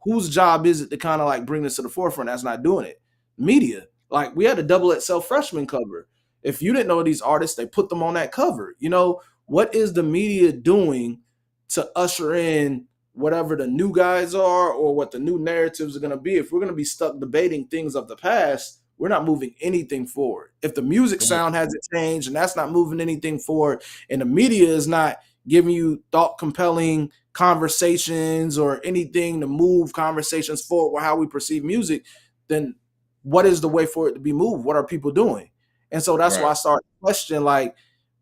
whose job is it to kind of like bring this to the forefront? That's not doing it. Media. Like we had a double XL freshman cover. If you didn't know these artists, they put them on that cover. You know, what is the media doing to usher in whatever the new guys are or what the new narratives are going to be? If we're going to be stuck debating things of the past, we're not moving anything forward. If the music sound hasn't changed and that's not moving anything forward, and the media is not giving you thought compelling conversations or anything to move conversations forward with how we perceive music, then what is the way for it to be moved? What are people doing? And so that's why Right. I started to question, like,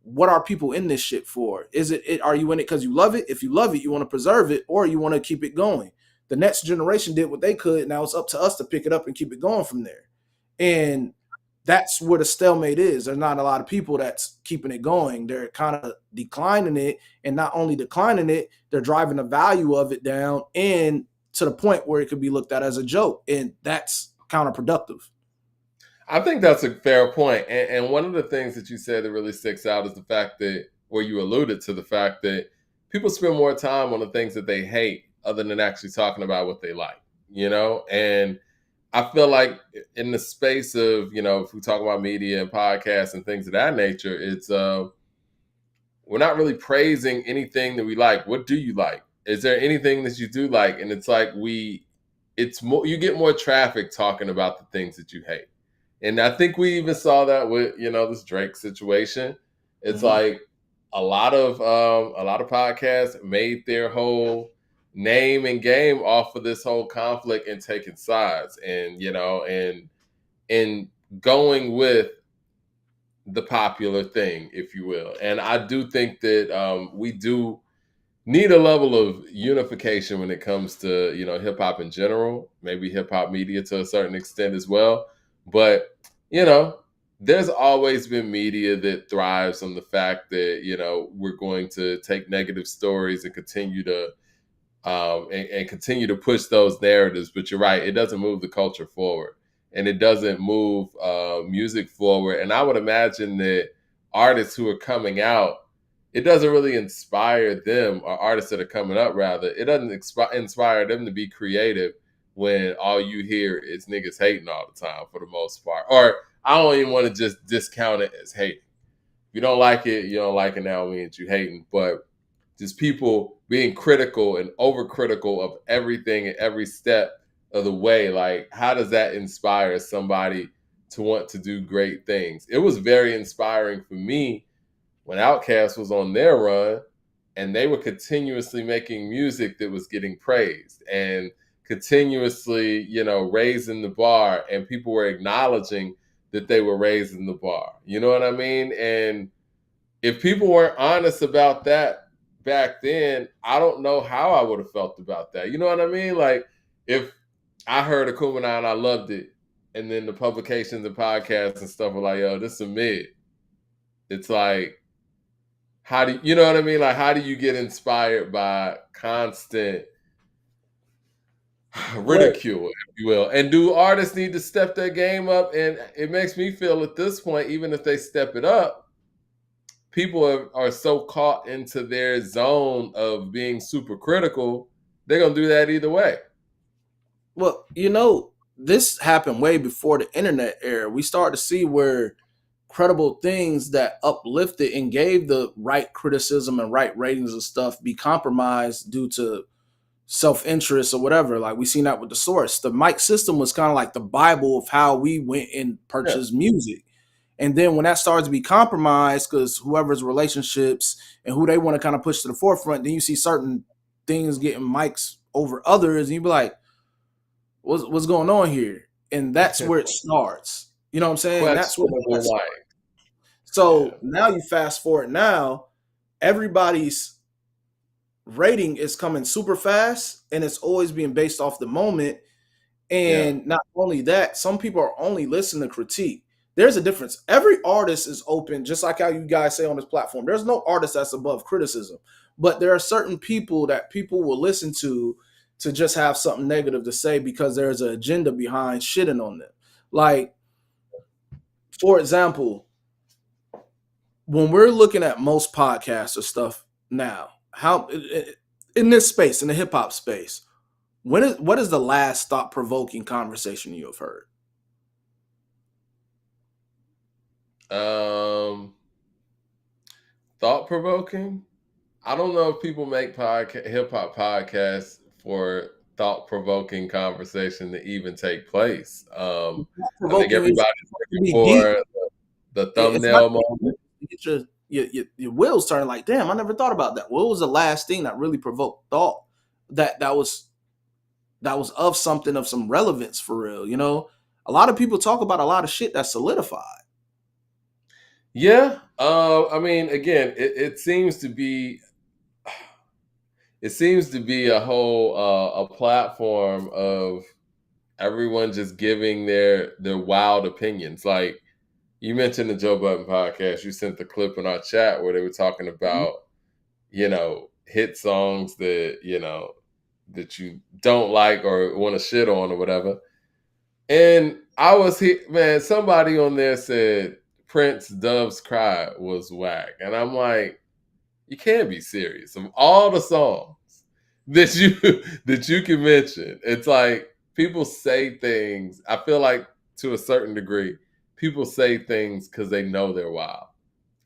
what are people in this shit for? Is it are you in it because you love it? If you love it, you want to preserve it, or you want to keep it going. The next generation did what they could. Now it's up to us to pick it up and keep it going from there. And that's where the stalemate is. There's not a lot of people that's keeping it going. They're kind of declining it, and not only declining it, they're driving the value of it down and to the point where it could be looked at as a joke, and that's counterproductive. I think that's a fair point. And one of the things that you said that really sticks out is the fact that, where you alluded to the fact that people spend more time on the things that they hate other than actually talking about what they like, you know? And I feel like in the space of, if we talk about media and podcasts and things of that nature, it's we're not really praising anything that we like. What do you like? Is there anything that you do like? And it's like it's more, you get more traffic talking about the things that you hate. And I think we even saw that with, this Drake situation. It's Mm-hmm. like a lot of podcasts made their whole name and game off of this whole conflict and taking sides, and and going with the popular thing, if you will. And I do think that we do need a level of unification when it comes to hip hop in general, maybe hip hop media to a certain extent as well. But you know, there's always been media that thrives on the fact that we're going to take negative stories and continue to and continue to push those narratives. But you're right, it doesn't move the culture forward, and it doesn't move music forward. And I would imagine that artists who are coming out, it doesn't really inspire them, or artists that are coming up rather, it doesn't inspire them to be creative when all you hear is niggas hating all the time for the most part. Or I don't even want to just discount it as hate. If you don't like it, you don't like it, now means you hating. But just people being critical and overcritical of everything and every step of the way. Like, how does that inspire somebody to want to do great things? It was very inspiring for me when Outkast was on their run, and they were continuously making music that was getting praised and continuously, raising the bar, and people were acknowledging that they were raising the bar. You know what I mean? And if people weren't honest about that back then, I don't know how I would have felt about that. You know what I mean? Like, if I heard Akuma and I loved it, and then the publications and podcasts and stuff were like, yo, this is a mid. It's like, how do you know what I mean? Like, how do you get inspired by constant Well, ridicule, if you will? And do artists need to step their game up? And it makes me feel at this point, even if they step it up, people are so caught into their zone of being super critical, they're gonna do that either way. well, this happened way before the internet era. We started to see where credible things that uplifted and gave the right criticism and right ratings and stuff be compromised due to self-interest or whatever. Like we seen that with the source. The mic system was kind of like the Bible of how we went and Yeah. purchased music. And then when that starts to be compromised, because whoever's relationships and who they want to kind of push to the forefront, then you see certain things getting mics over others, and you be like, what's going on here? And that's where it starts. You know what I'm saying? That's where Questionable life. Yeah. so now you fast forward now, everybody's rating is coming super fast and it's always being based off the moment. Yeah. And not only that, some people are only listening to critique. There's a difference. Every artist is open, just like how you guys say on this platform. There's no artist that's above criticism. But there are certain people that people will listen to just have something negative to say because there's an agenda behind shitting on them. Like, for example, when we're looking at most podcasts or stuff now, how in this space, in the hip hop space, what is the last thought provoking conversation you have heard? Um, thought provoking. I don't know if people make hip hop podcasts for thought provoking conversation to even take place. I think Provoking is everybody's to looking be deep. for the It's not thumbnail moment. to get your wheels turning. Like, damn, I never thought about that. What was the last thing that really provoked thought? That was of something of some relevance for real. A lot of people talk about a lot of shit that's solidified. Yeah. I mean, again, it seems to be a whole a platform of everyone just giving their wild opinions. Like you mentioned the Joe Budden podcast. You sent the clip in our chat where they were talking Mhm. about, hit songs that, that you don't like or want to shit on or whatever. And I was here, man, somebody on there said Prince Dove's Cry was whack. And I'm like, you can't be serious. Of all the songs that you that you can mention, it's like people say things. I feel like to a certain degree, people say things because they know they're wild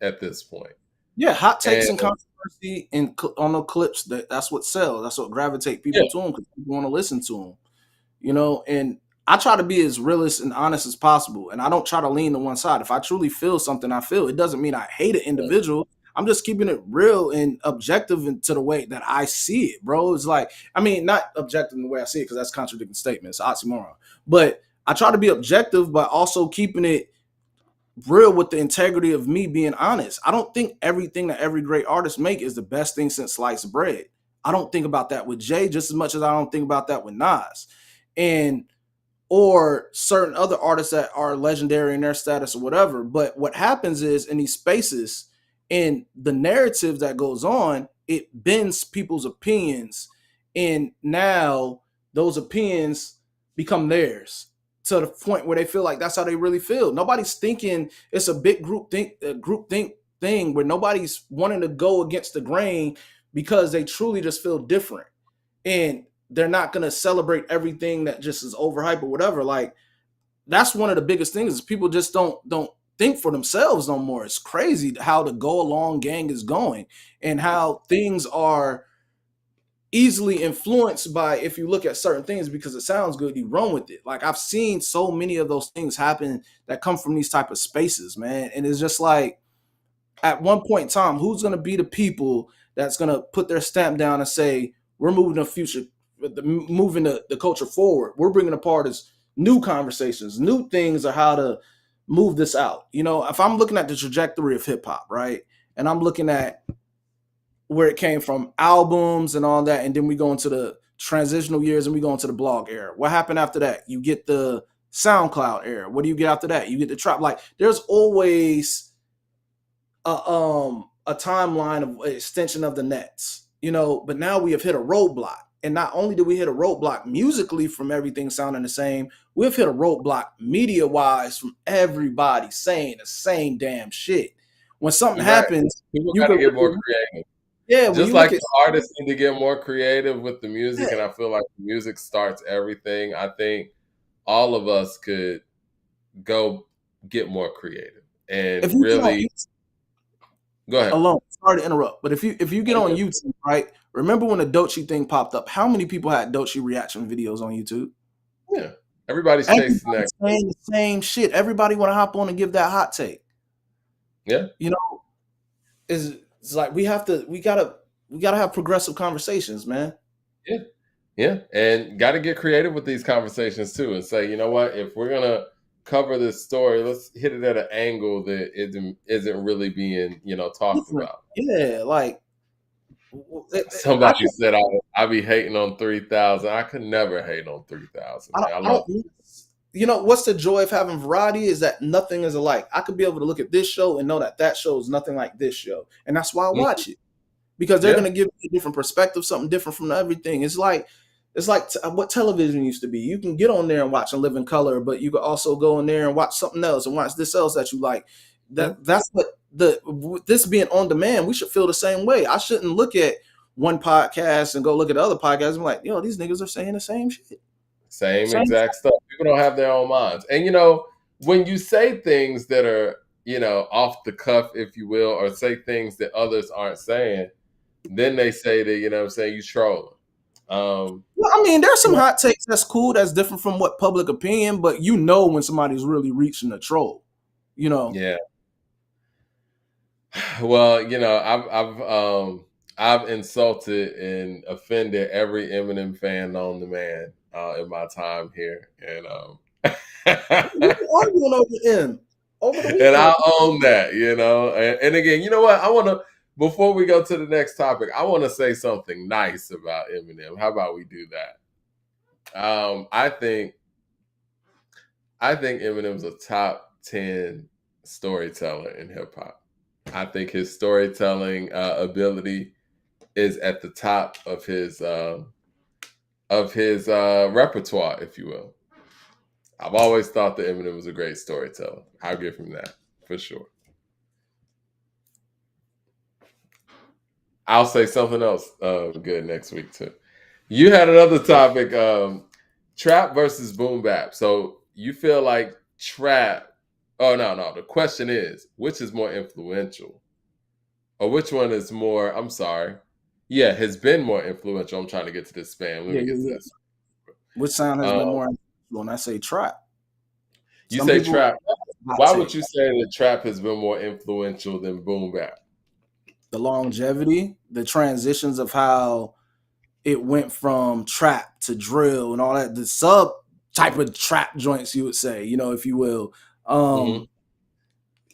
at this point. Yeah, hot takes And and controversy and on the clips. That's what sells. That's what gravitate yeah, people to them because people want to listen to them. And I try to be as realist and honest as possible, and I don't try to lean to one side. If I truly feel something, I feel it doesn't mean I hate an individual. I'm just keeping it real and objective into the way that I see it, bro. It's like, I mean, not objective in the way I see it because that's contradicting statements, oxymoron. But I try to be objective, but also keeping it real with the integrity of me being honest. I don't think everything that every great artist make is the best thing since sliced bread. I don't think about that with Jay just as much as I don't think about that with Nas. And or certain other artists that are legendary in their status or whatever. But what happens is in these spaces and the narrative that goes on, it bends people's opinions. And now those opinions become theirs to the point where they feel like that's how they really feel. Nobody's thinking it's a big group think thing where nobody's wanting to go against the grain because they truly just feel different. And they're not gonna celebrate everything that just is overhyped or whatever. Like that's one of the biggest things is people just don't think for themselves no more. It's crazy how the go along gang is going and how things are easily influenced by if you look at certain things because it sounds good, you run with it. Like I've seen so many of those things happen that come from these type of spaces, man. And it's just like at one point in time, who's going to be the people that's going to put their stamp down and say, we're moving the future, moving the culture forward. We're bringing apart as new conversations, new things of how to move this out. If I'm looking at the trajectory of hip hop, right, and I'm looking at where it came from, albums and all that, and then we go into the transitional years and we go into the blog era. What happened after that? You get the SoundCloud era. What do you get after that? You get the trap. Like there's always a timeline of extension of the nets, but now we have hit a roadblock. And not only do we hit a roadblock musically from everything sounding the same, we've hit a roadblock media wise from everybody saying the same damn shit. When something you're right. happens, People you got to can get more creative. yeah, when Just you look like at the artists need to get more creative with the music, yeah, and I feel like music starts everything. I think all of us could go get more creative if and you get on really go ahead. alone, sorry to interrupt, but if you get on YouTube, right? Remember when the Dochi thing popped up? How many people had Dochi reaction videos on YouTube? Yeah, everybody's chasing that. Everybody's saying the same shit. Everybody want to hop on and give that hot take. Yeah, You know, it's like we gotta have progressive conversations, man. yeah, yeah, and got to get creative with these conversations too, and say, you know what, if we're gonna cover this story, let's hit it at an angle that isn't really being talked Different, about. yeah. Like I Somebody could, said I be hating on 3,000. I could never hate on 3,000. I don't, Man, I I love don't. What's the joy of having variety is that nothing is alike. I could be able to look at this show and know that that show is nothing like this show, and that's why I it. watch it because they're Yeah, gonna give me a different perspective, something different from everything. It's like what television used to be. You can get on there and watch and live in color, but you can also go in there and watch something else and watch this else that you like. yeah, That's what this being on demand. We should feel the same way. I shouldn't look at one podcast and go look at other podcasts. I'm like, these niggas are saying the same shit. same Same. exact stuff. People don't have their own minds, and when you say things that are off the cuff, if you will, or say things that others aren't saying, then they say that, what I'm saying, you trolling. Well, I mean, there's some Yeah. hot takes that's cool, that's different from what public opinion, but you know when somebody's really reaching a troll, you know. Yeah. Well, I've insulted and offended every Eminem fan known to man in my time here, and We were arguing over him over the and weekend. I own that, And again, you know what? I want to, before we go to the next topic, I want to say something nice about Eminem. How about we do that? I think Eminem's a top 10 storyteller in hip hop. I think his storytelling ability is at the top of his repertoire, if you will. I've always thought that Eminem was a great storyteller. I'll give him that for sure. I'll say something else good next week too. You had another topic, trap versus boom bap. So you feel like trap? Oh no. The question is, which is more influential, or which one is more? I'm sorry. Yeah, has been more influential. I'm trying to get to this spam. Let Yeah, me yeah, get to yeah. this. Which sound has Um, been more when I say trap? you Some say people trap. hot Why would take. you say that trap has been more influential than boom bap? The longevity, the transitions of how it went from trap to drill and all that, the sub type of trap joints, you would say, if you will. Hmm. Um,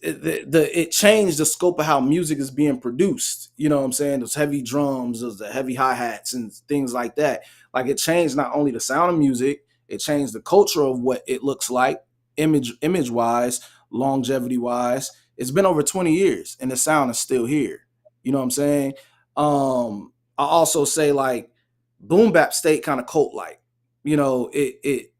it changed the scope of how music is being produced. You know what I'm saying? Those heavy drums, those the heavy hi-hats and things like that. Like it changed not only the sound of music, it changed the culture of what it looks like, image wise, longevity wise. It's been over 20 years and the sound is still here. You know what I'm saying? I also say like boom bap stayed kind of cult like. It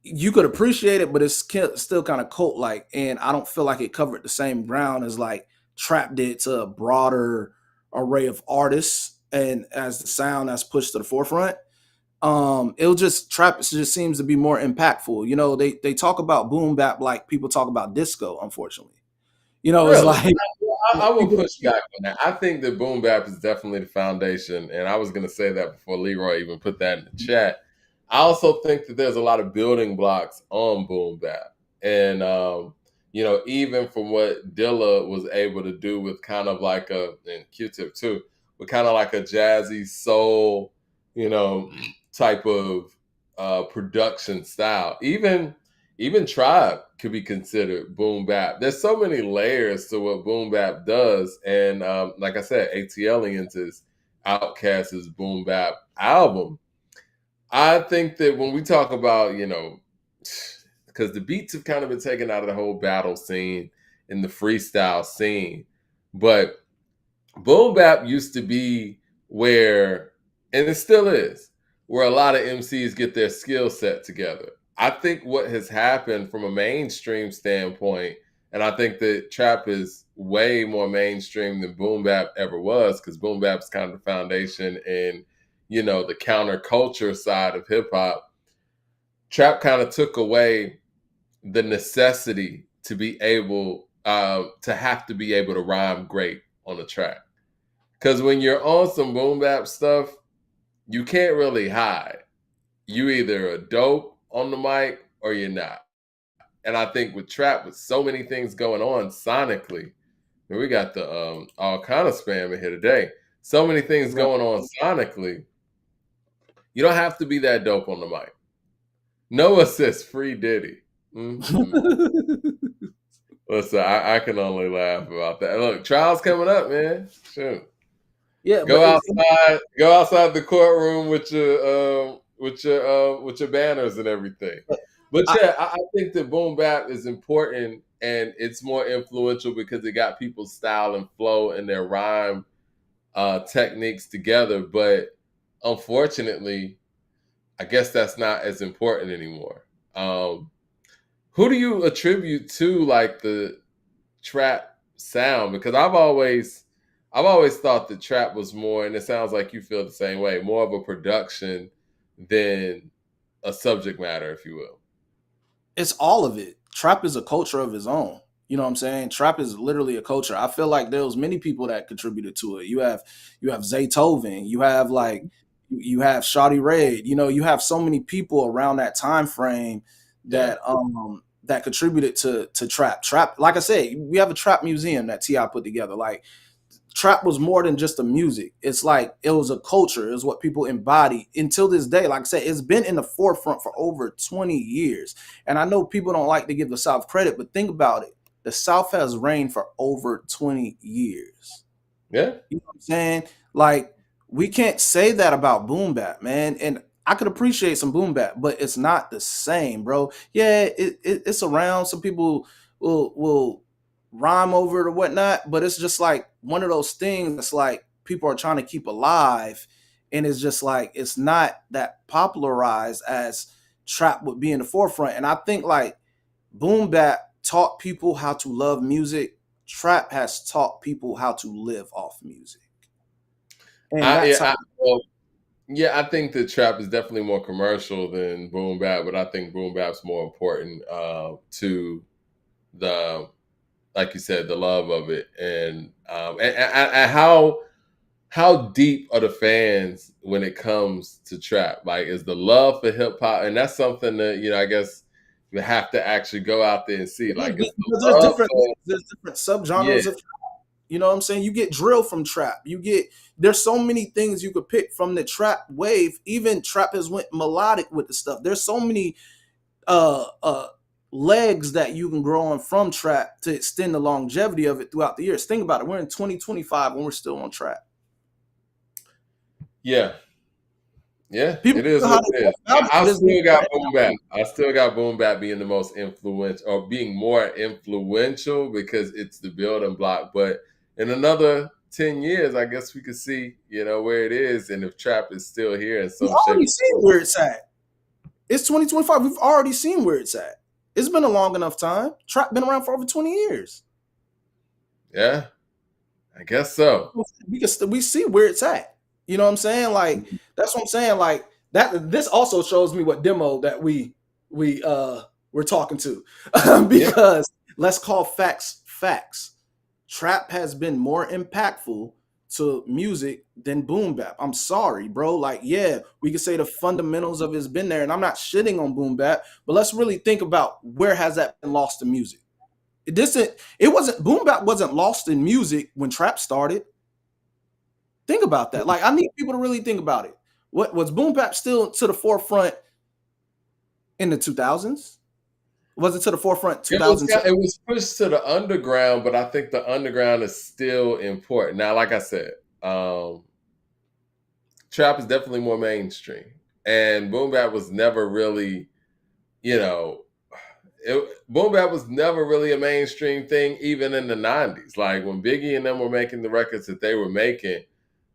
you could appreciate it, but it's still kind of cult like, and I don't feel like it covered the same ground as like trap did to a broader array of artists, and as the sound that's pushed to the forefront. It'll just trap just seems to be more impactful. They talk about boom bap like people talk about disco. Unfortunately, it's Really? like I will people. push back on that. I think that boom bap is definitely the foundation, and I was going to say that before Leroy even put that in the chat. I also think that there's a lot of building blocks on boom bap, and even from what Dilla was able to do with kind of like and Q-Tip too, with kind of like a jazzy soul, you know, type of production style. Even Tribe could be considered boom bap. There's so many layers to what boom bap does, and like I said, ATLians' Outkast's boom bap album. I think that when we talk about, because the beats have kind of been taken out of the whole battle scene and the freestyle scene, but boom bap used to be where, and it still is, where a lot of MCs get their skill set together. I think what has happened from a mainstream standpoint, and I think that trap is way more mainstream than boom bap ever was, because boom bap is kind of the foundation and the counterculture side of hip hop. Trap kind of took away the necessity to be able to have to be able to rhyme great on a track. Because when you're on some boom bap stuff, you can't really hide. You either are dope on the mic or you're not. And I think with trap, with so many things going on sonically, and we got the all kind of spam in here today. So many things Right. going on sonically. You don't have to be that dope on the mic. No assist, free Diddy. Mm-mm. Listen, I can only laugh about that. Look, trials coming up, man. Shoot. Yeah, but Go outside. Go outside the courtroom with your banners and everything. But I, yeah, I think that boom bap is important and it's more influential because it got people's style and flow and their rhyme techniques together. But unfortunately, I guess that's not as important anymore. Who do you attribute to like the trap sound? Because I've always thought that trap was more, and it sounds like you feel the same way, more of a production than a subject matter, if you will. it's all of it. Trap is a culture of its own. You know what I'm saying? Trap is literally a culture. I feel like there was many people that contributed to it. You have Zaytoven, you have Shawty Red. You know, you have so many people around that time frame Yeah. that contributed to trap. Trap, like I said, we have a trap museum that Ti put together. Like trap was more than just a music. It's like it was a culture. It was what people embody until this day. Like I said, it's been in the forefront for over 20 years. And I know people don't like to give the South credit, but think about it. The South has reigned for over 20 years. Yeah. You know what I'm saying? Like we can't say that about boom bap, man. And I could appreciate some boom bap, but it's not the same, bro. Yeah, it's around. Some people will rhyme over it or whatnot, but it's just like one of those things that's like people are trying to keep alive, and it's just like it's not that popularized as trap would be in the forefront. And I think like boom bap taught people how to love music. Trap has taught people how to live off music, and I that's yeah, how. well, yeah, I think the trap is definitely more commercial than boom bap, but I think boom bap's more important to the, like you said, the love of it, and how deep are the fans when it comes to trap? Like, is the love for hip hop, and that's something that I guess you have to actually go out there and see. Like, is the Because love for there's different yeah, subgenres of, you know what I'm saying? You get drill from trap. There's so many things you could pick from the trap wave. Even trap has went melodic with the stuff. There's so many uh uh legs that you can grow on from trap to extend the longevity of it throughout the years. Think about it. We're in 2025 when we're still on trap. yeah, yeah, People it is know what how to it go is. about it, I but it's still got boom bap. I still got boom bap being the most influential, or being more influential, because it's the building block. But in another 10 years, I guess we could see, where it is, and if trap is still here in we some shape already or seen form. where it's at. It's 2025. We've already seen where it's at. It's been a long enough time. Trap been around for over 20 years. Yeah, I guess so. We see where it's at. You know what I'm saying? Like that's what I'm saying. Like that. This also shows me what demo that we're talking to, Yeah, because let's call facts facts. Trap has been more impactful to music than boom bap. I'm sorry, bro. Like, yeah, we could say the fundamentals of it's been there, and I'm not shitting on boom bap, but let's really think about where has that been lost to music. It wasn't boom bap wasn't lost in music when trap started. Think about that. Like, I need people to really think about it. What was boom bap still to the forefront in the 2000s? Was it to the forefront it was 2010? it was pushed to the underground, but I think the underground is still important. Now, like I said, trap is definitely more mainstream, and boom bap was never really, you know, boom bap was never really a mainstream thing, even in the '90s. Like when Biggie and them were making the records that they were making,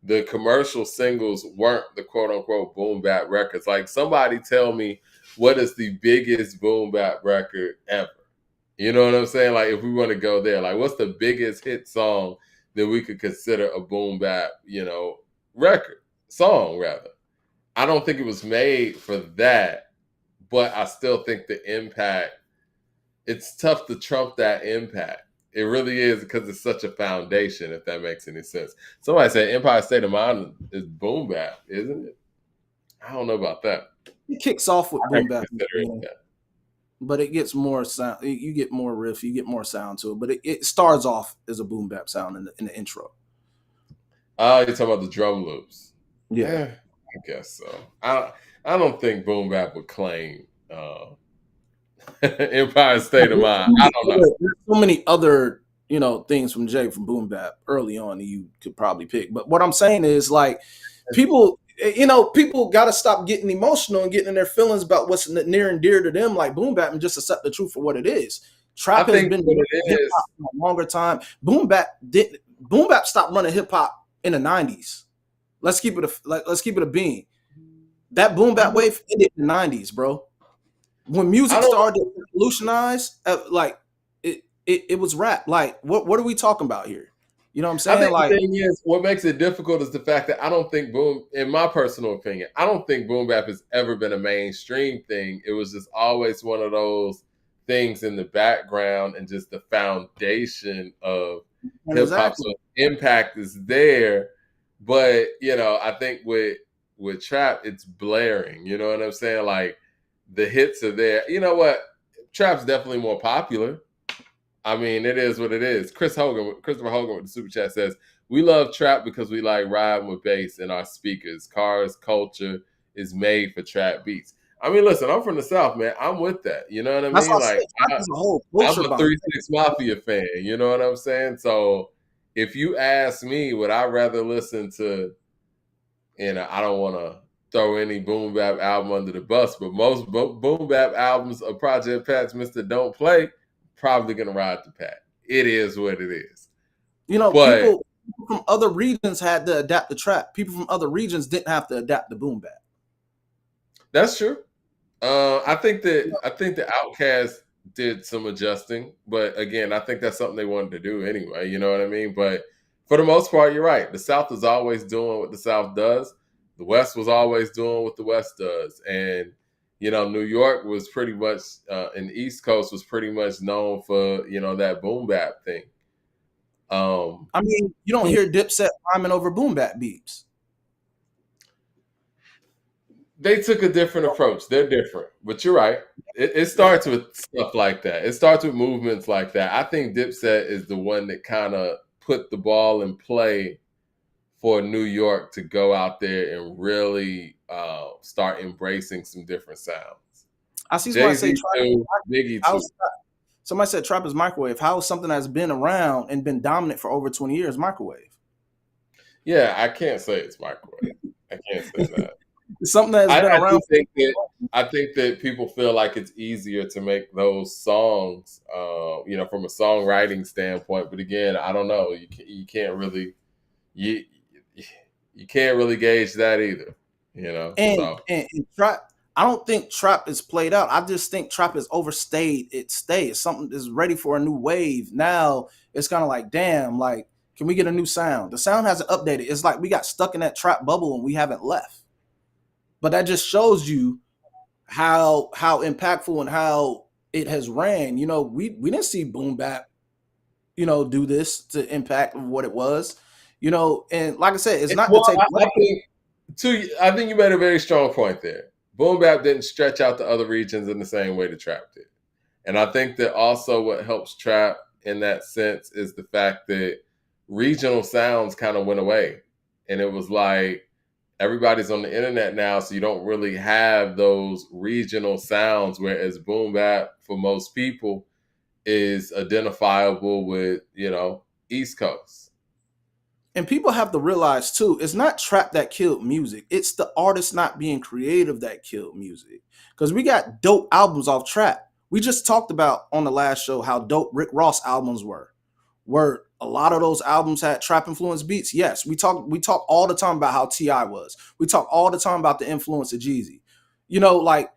the commercial singles weren't the quote unquote boom bap records. Like somebody tell me what is the biggest boom bap record ever? You know what I'm saying? Like if we want to go there, like what's the biggest hit song that we could consider a boom bap, record song rather? I don't think it was made for that, but I still think the impact, it's tough to trump that impact. It really is, because it's such a foundation, if that makes any sense. Somebody said Empire State of Mind is boom bap, isn't it? I don't know about that. It kicks off with I boom can bap, consider it that. but it gets more sound. You get more riff, you get more sound to it, but it starts off as a boom bap sound in the intro. Oh, you're talking about the drum loops. Yeah. I guess so. I don't think boom bap would claim Empire State of Mind. I don't know. There's so many other things from Jay from Boom Bap early on that you could probably pick. But what I'm saying is like people, people got to stop getting emotional and getting in their feelings about what's near and dear to them, like Boom Bap, and just accept the truth for what it is. I Trap has think been what hip it hop is, for a longer time. Boom Bap stopped running hip hop in the '90s. Let's keep it a bean. That Boom I Bap don't, wave ended in the '90s, bro. When I music don't started to revolutionize, like it was rap. Like what are we talking about here? You know what I'm I saying? think the Like thing is, what makes it difficult is the fact that I don't think in my personal opinion, I don't think boom bap has ever been a mainstream thing. It was just always one of those things in the background and just the foundation of And hip hop. exactly. So impact is there, but I think with trap, it's blaring. You know what I'm saying? Like the hits are there. You know what? Trap's definitely more popular. I mean, it is what it is. Christopher Hogan with the super chat says, "We love trap because we like riding with bass in our speakers. Cars culture is made for trap beats." I mean, listen, I'm from the South, man. I'm with that. You know what I That's what mean? I said. Like, Trap is a whole I'm culture a behind 3 6 Mafia fan. You know what I'm saying? So, if you ask me, would I rather listen to, I don't want to throw any boom bap album under the bus, but most boom bap albums of Project Pat's Mr. Don't Play, probably gonna ride the Pat. It is what it is. it. But People from other regions had to adapt the trap. People from other regions didn't have to adapt the boom bap. that's true. I think the Outkast did some adjusting, but again, I think that's something they wanted to do anyway. You know what I mean? But for the most part, you're right. The South is always doing what the South does. The West was always doing what the West does, and New York was pretty much, and the East Coast was pretty much known for that boom bap thing. Um, I mean, you don't hear Dipset rhyming over boom bap beats. they took a different approach. They're different, but you're right. It starts with stuff like that. It starts with movements like that. I think Dipset is the one that kind of put the ball in play for New York to go out there and really start embracing some different sounds. I see somebody Jay say Z trap. too, Biggie too. How's somebody said trap is microwave? How is something that's been around and been dominant for over 20 years microwave? Yeah, I can't say it's microwave. I can't say that. It's something that has been I do around. think that people feel like it's easier to make those songs, from a songwriting standpoint. But again, I don't know. You can't really you you can't really gauge that either. And, So and trap, I don't think trap is played out. I just think trap is overstayed its stay. It's something that's ready for a new wave. Now it's kind of like, damn, like, can we get a new sound? The sound hasn't updated. It's like we got stuck in that trap bubble and we haven't left. But that just shows you how impactful and how it has ran. We didn't see boom bap, do this to impact what it was. And like I said, it's not to well, take I think I think you made a very strong point there. Boom bap didn't stretch out to other regions in the same way the trap did. And I think that also what helps trap in that sense is the fact that regional sounds kind of went away. And it was like everybody's on the internet now, so you don't really have those regional sounds, whereas boom bap for most people is identifiable with, East Coast. And people have to realize too, it's not trap that killed music. It's the artist not being creative that killed music. Because we got dope albums off trap. We just talked about on the last show how dope Rick Ross albums were. Were a lot of those albums had trap influence beats? Yes. We talk all the time about how T.I. was. We talk all the time about the influence of Jeezy. Like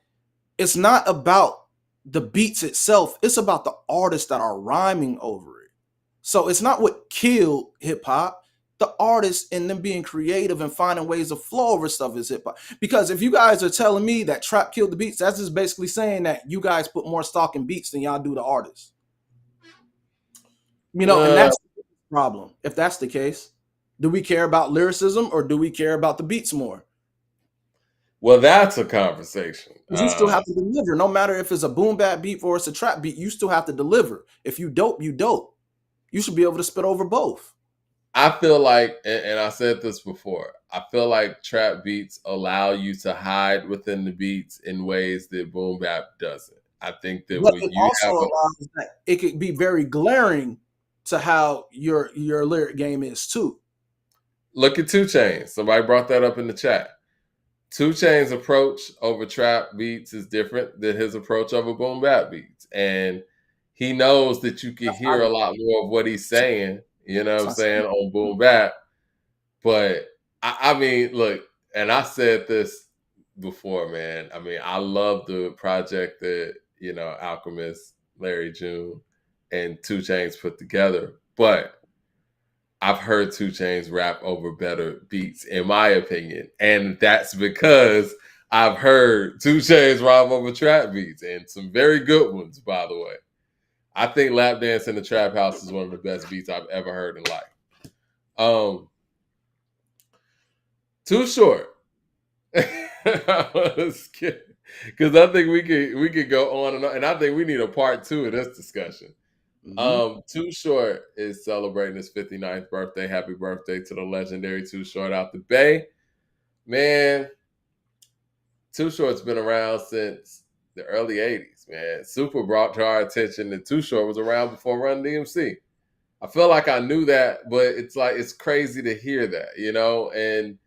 it's not about the beats itself, it's about the artists that are rhyming over it. So it's not what killed hip hop. The artists and them being creative and finding ways to flow over stuff is hip hop. Because if you guys are telling me that trap killed the beats, that's just basically saying that you guys put more stock in beats than y'all do the artists. And Uh, that's the problem. If that's the case, do we care about lyricism or do we care about the beats more? well, that's a conversation. Because you still have to deliver, no matter if it's a boom bap beat or it's a trap beat. You still have to deliver. If you dope, you dope. You should be able to spit over both. I feel like, and I said this before, I feel like trap beats allow you to hide within the beats in ways that boom bap doesn't. I think that But when it you also have allows that it could be very glaring to how your lyric game is too. look at 2 Chainz, somebody brought that up in the chat. 2 Chainz' approach over trap beats is different than his approach over boom bap beats, and he knows that you can That's hear a lot more of what he's saying. You know what I'm I saying on boom bap, but I mean, look, and I said this before, man. I mean, I love the project that Alchemist, Larry June, and 2 Chainz put together, but I've heard 2 Chainz rap over better beats, in my opinion, and that's because I've heard Two Chainz rhyme over trap beats and some very good ones, by the way. I think Lap Dance in the Trap House is one of the best beats I've ever heard in life. Um, Too Short. Because I think we could go on, and I think we need a part two of this discussion. Hmm. Too Short is celebrating his 59th birthday. Happy birthday to the legendary Too Short out the Bay. Man, Too Short's been around since the early 80s, man. Super brought to our attention that Too Short was around before Run DMC. I feel like I knew that, but it's like it's crazy to hear that, and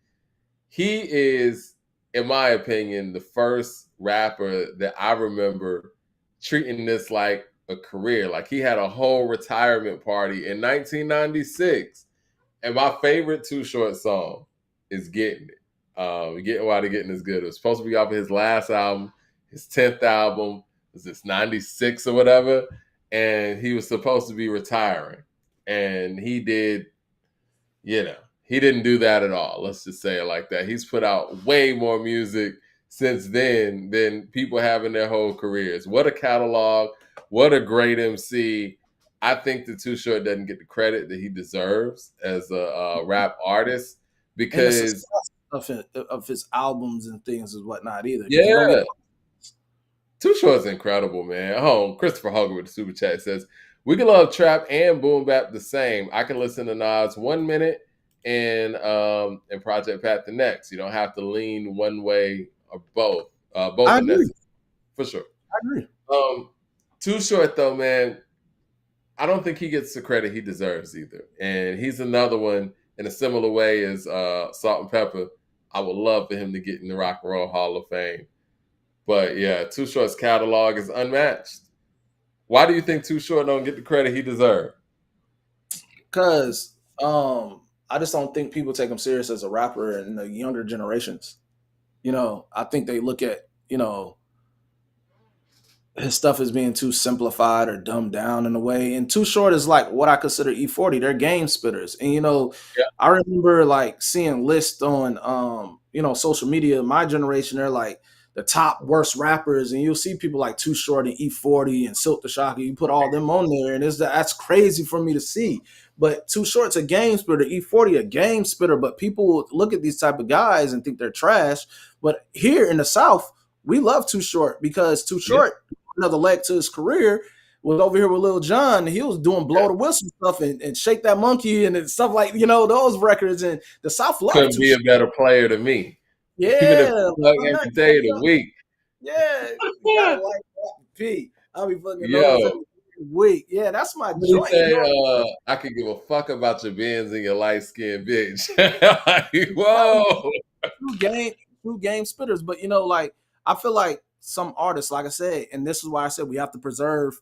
he is, in my opinion, the first rapper that I remember treating this like a career. Like he had a whole retirement party in 1996. And my favorite Too Short song is Getting It. Getting Why the Getting is Good. It was supposed to be off of his last album, his 10th album. Was this 96 or whatever? And he was supposed to be retiring. And he did, he didn't do that at all. Let's just say it like that. He's put out way more music since then than people have in their whole careers. What a catalog. What a great MC. I think the Too Short doesn't get the credit that he deserves as a rap artist And the because, success of his albums and things and whatnot either, because you don't get. yeah, Too Short's incredible, man. Christopher Hugger with the super chat says, "We can love trap and boom bap the same. I can listen to Nas 1 minute and Project Pat the next. You don't have to lean one way or both. I Both are agree. necessary for sure." I agree. Um, Too Short though, man. I don't think he gets the credit he deserves either. And he's another one in a similar way as Salt-N-Pepa. I would love for him to get in the Rock and Roll Hall of Fame. But yeah, Too Short's catalog is unmatched. Why do you think Too Short don't get the credit he deserves? Because I just don't think people take him serious as a rapper in the younger generations. I think they look at his stuff as being too simplified or dumbed down in a way. And Too Short is like what I consider E40. They're game spitters. And Yeah, I remember like seeing lists on social media. My generation, they're like the top worst rappers, and you'll see people like Too Short and E40 and Silk the Shocker. You put all them on there, and that's crazy for me to see. But Too Short's a game spitter, E40 a game spitter. But people look at these type of guys and think they're trash. But here in the South, we love Too Short because Too yeah, Short another leg to his career was over here with Lil Jon. He was doing yeah. blow the whistle stuff and shake that monkey and stuff like those records. And the South loved Couldn't Too be a Short. better player than me. Even if Yeah, you plug every day of the week. yeah, gotta like that P. I'll be putting the nose Yo, every week. Yeah, that's my what do you joint. say? I could give a fuck about your bins and your light skinned bitch. Like, Telling whoa. you, true game, true game spitters. But like I feel like some artists, like I said, and this is why I said we have to preserve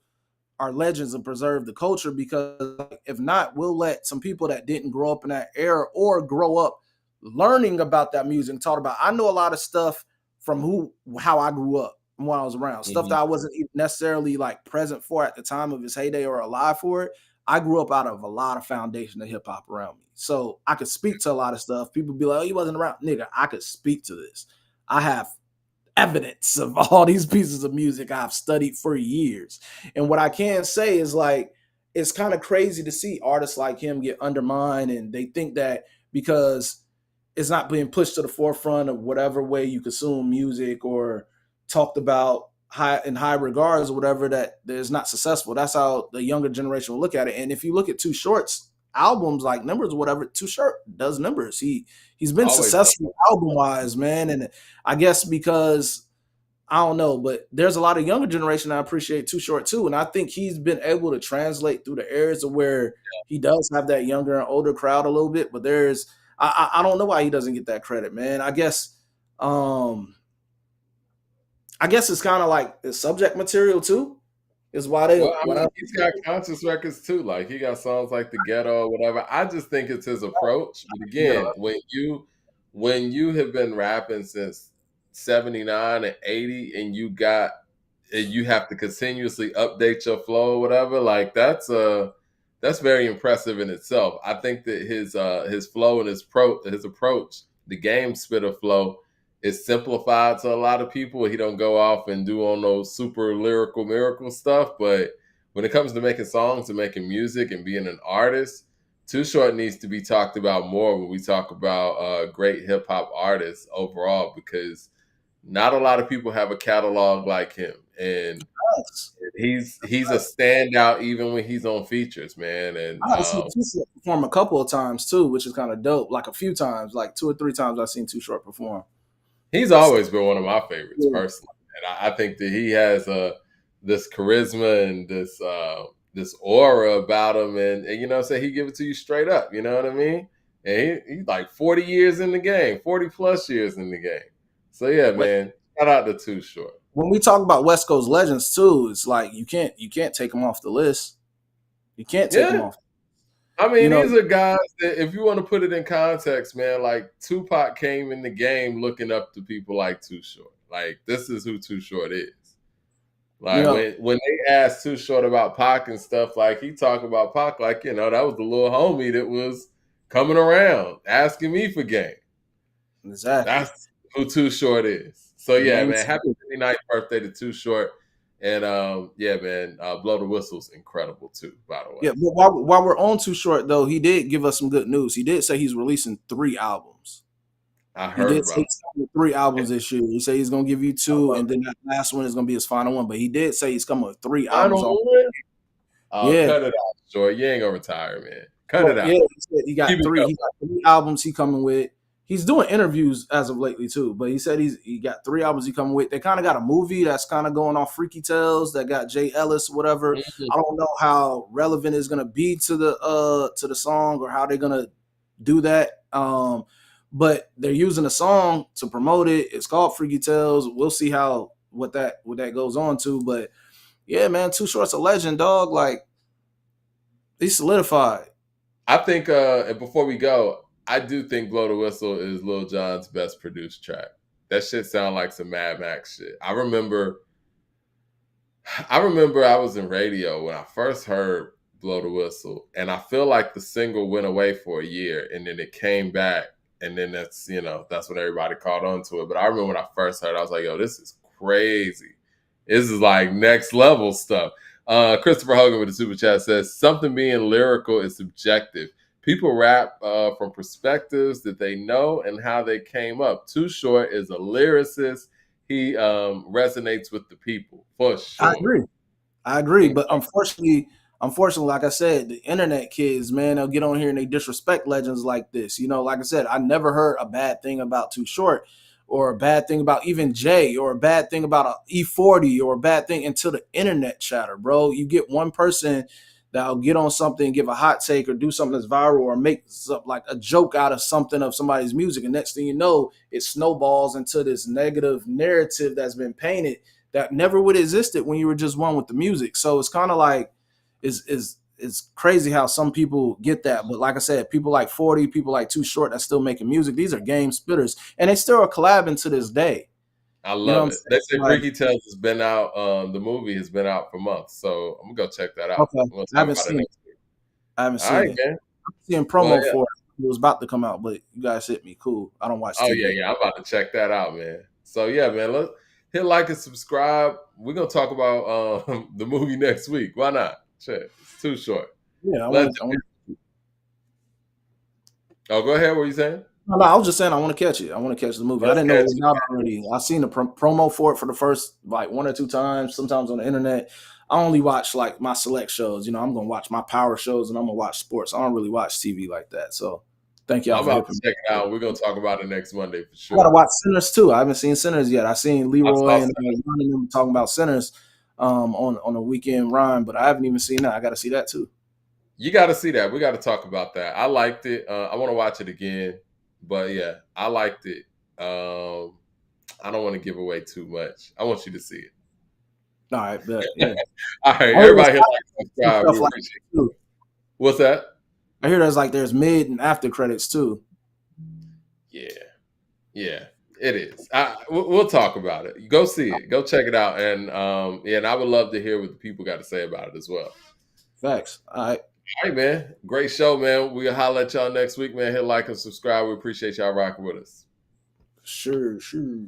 our legends and preserve the culture, because if not, we'll let some people that didn't grow up in that era or grow up learning about that music and taught about. I know a lot of stuff from how I grew up when I was around, stuff that Mhm. I wasn't even necessarily like present for at the time of his heyday or alive for it. I grew up out of a lot of foundation of hip hop around me. So I could speak to a lot of stuff. People be like, "Oh, you wasn't around." Nigga, I could speak to this. I have evidence of all these pieces of music I've studied for years. And what I can say is like it's kind of crazy to see artists like him get undermined, and they think that because it's not being pushed to the forefront of whatever way you consume music or talked about high regards or whatever, that is not successful. That's how the younger generation will look at it. And if you look at Too Short's albums like numbers or whatever, Too Short does numbers. He's been Always. successful album wise, man. And I guess because I don't know, but there's a lot of younger generation I appreciate Too Short too, and I think he's been able to translate through the areas of where he does have that younger and older crowd a little bit. But I don't know why he doesn't get that credit, man. Um I guess it's kind of like the subject material too. Is why they Well, I what mean, I he's got conscious records too. Like he got songs like The Ghetto or whatever. I just think it's his approach. But you again, when you have been rapping since 79 and 80 and you have to continuously update your flow or whatever, like that's very impressive in itself. I think that his flow and his approach, the game spitter flow, it's simplified to a lot of people. He don't go off and do on those super lyrical miracle stuff. But when it comes to making songs and making music and being an artist, Too Short needs to be talked about more when we talk about great hip hop artists overall, because not a lot of people have a catalog like him, and Yes. he's a standout even when he's on features, man. And I have seen Too Short perform a couple of times too, which is kind of dope. Like a few times, like 2 or 3 times, I've seen Too Short perform. he's always been one of my favorites Yeah. personally, and I think that he has this charisma and this aura about him, and you know, say he give it to you straight up. You know what I mean? And he's like 40 years in the game, 40 plus years in the game. So yeah, When man, shout out to Too Short. when we talk about West Coast legends too, it's like you can't take them off the list. You can't take them Yeah, off. I You mean, know, these are guys that, if you want to put it in context, man, like Tupac came in the game looking up to people like Too Short. Like, this is who Too Short is. you Like know, when they asked Too Short about Pac and stuff, like he talked about Pac like, you know, that was the little homie that was coming around asking me for game. exactly. That's who Too Short is. So yeah, Name man, happy two. 59th birthday to Too Short. And yeah, man, Blow the Whistle's incredible too, by the way. Yeah, but while we're on Too Short though, he did give us some good news. He did say he's releasing 3 albums. I He heard did say about he's coming with 3 albums this year. He said he's gonna give you I two, love and it. then that last one is gonna be his final one. But he did say he's coming with 3 albums Final on. one? Oh, Yeah. cut it out, Short. You ain't gonna retire, man. Cut Well, it yeah, out. he said he Keep got it three. coming. He got 3 albums he coming with. He's doing interviews as of lately too, but he said he got 3 albums he coming with. They kind of got a movie that's kind of going off Freaky Tales that got Jay Ellis, whatever. Mhm. I don't know how relevant it's gonna be to the song or how they're gonna do that. But they're using a song to promote it. It's called Freaky Tales. We'll see how what that goes on to. But yeah, man, Too Short's a legend, dog. Like he's solidified. I think, and before we go, I do think "Blow the Whistle" is Lil Jon's best produced track. That shit sound like some Mad Max shit. I remember I was in radio when I first heard "Blow the Whistle," and I feel like the single went away for a year, and then it came back, and then that's when everybody caught on to it. But I remember when I first heard it, I was like, "Yo, this is crazy. This is like next level stuff." Christopher Hogan with the super chat says something being lyrical is subjective. People rap from perspectives that they know and how they came up. Too Short is a lyricist. He resonates with the people for I sure. agree. I agree, Okay. but unfortunately, like I said, the internet kids, man, they'll get on here and they disrespect legends like this. You know, like I said, I never heard a bad thing about Too Short, or a bad thing about even Jay, or a bad thing about a E40, or a bad thing until the internet chatter, bro. You get one person that'll get on something, give a hot take, or do something that's viral, or make some, like a joke out of something of somebody's music, and next thing you know, it snowballs into this negative narrative that's been painted that never would have existed when you were just one with the music. So it's kind of like it's crazy how some people get that. But like I said, people like 40, people like Too Short that's still making music. These are game spitters, and they still are collabing to this day. I You know what love I'm it. They saying? say Like, Freaky Tales has been out. The movie has been out for months, so I'm gonna go check that out. okay, We'll I talk haven't about it seen it. next week. I haven't All right, seen it. man. I'm seeing Well, promo yeah. for it. It was about to come out, but you guys hit me. Cool. I don't watch Oh yeah, TV. yeah. I'm about to check that out, man. So yeah, man. Let's hit like and subscribe. We're gonna talk about the movie next week. Why not? Shit, it's Too Short. Yeah, I Let's. want to. I want. Oh, go ahead. What were you saying? No, I was just saying I want to catch it. I want to catch the movie. I Let's didn't know it catch was it. out already. I seen the promo for it for the first like 1 or 2 times. Sometimes on the internet. I only watch like my select shows. You know, I'm gonna watch my power shows and I'm gonna watch sports. I don't really watch TV like that. So, thank y'all I'm for about hipping to me. check it out. We're gonna talk about it next Monday for I gotta sure. watch Sinners too. I haven't seen Sinners yet. I seen I saw. Leroy and Ron and them talking about Sinners on a weekend rhyme, but I haven't even seen that. I gotta see that too. You got to see that. We got to talk about that. I liked it. I want to watch it again, but yeah, I liked it. I don't want to give away too much. I want you to see All right, but yeah, it. All right, I heard there's everybody hit like and some subscribe. We stuff like appreciate it. that too. What's that? I hear there's mid and after credits too. Yeah, yeah, it is. We'll talk about it. Go see it. Go check it out, and yeah, and I would love to hear what the people got to say about it as well. Facts. All right, All right, man. Great show, man. We'll holler at y'all next week, man. Hit like and subscribe. We appreciate y'all rocking with us. Sure, sure.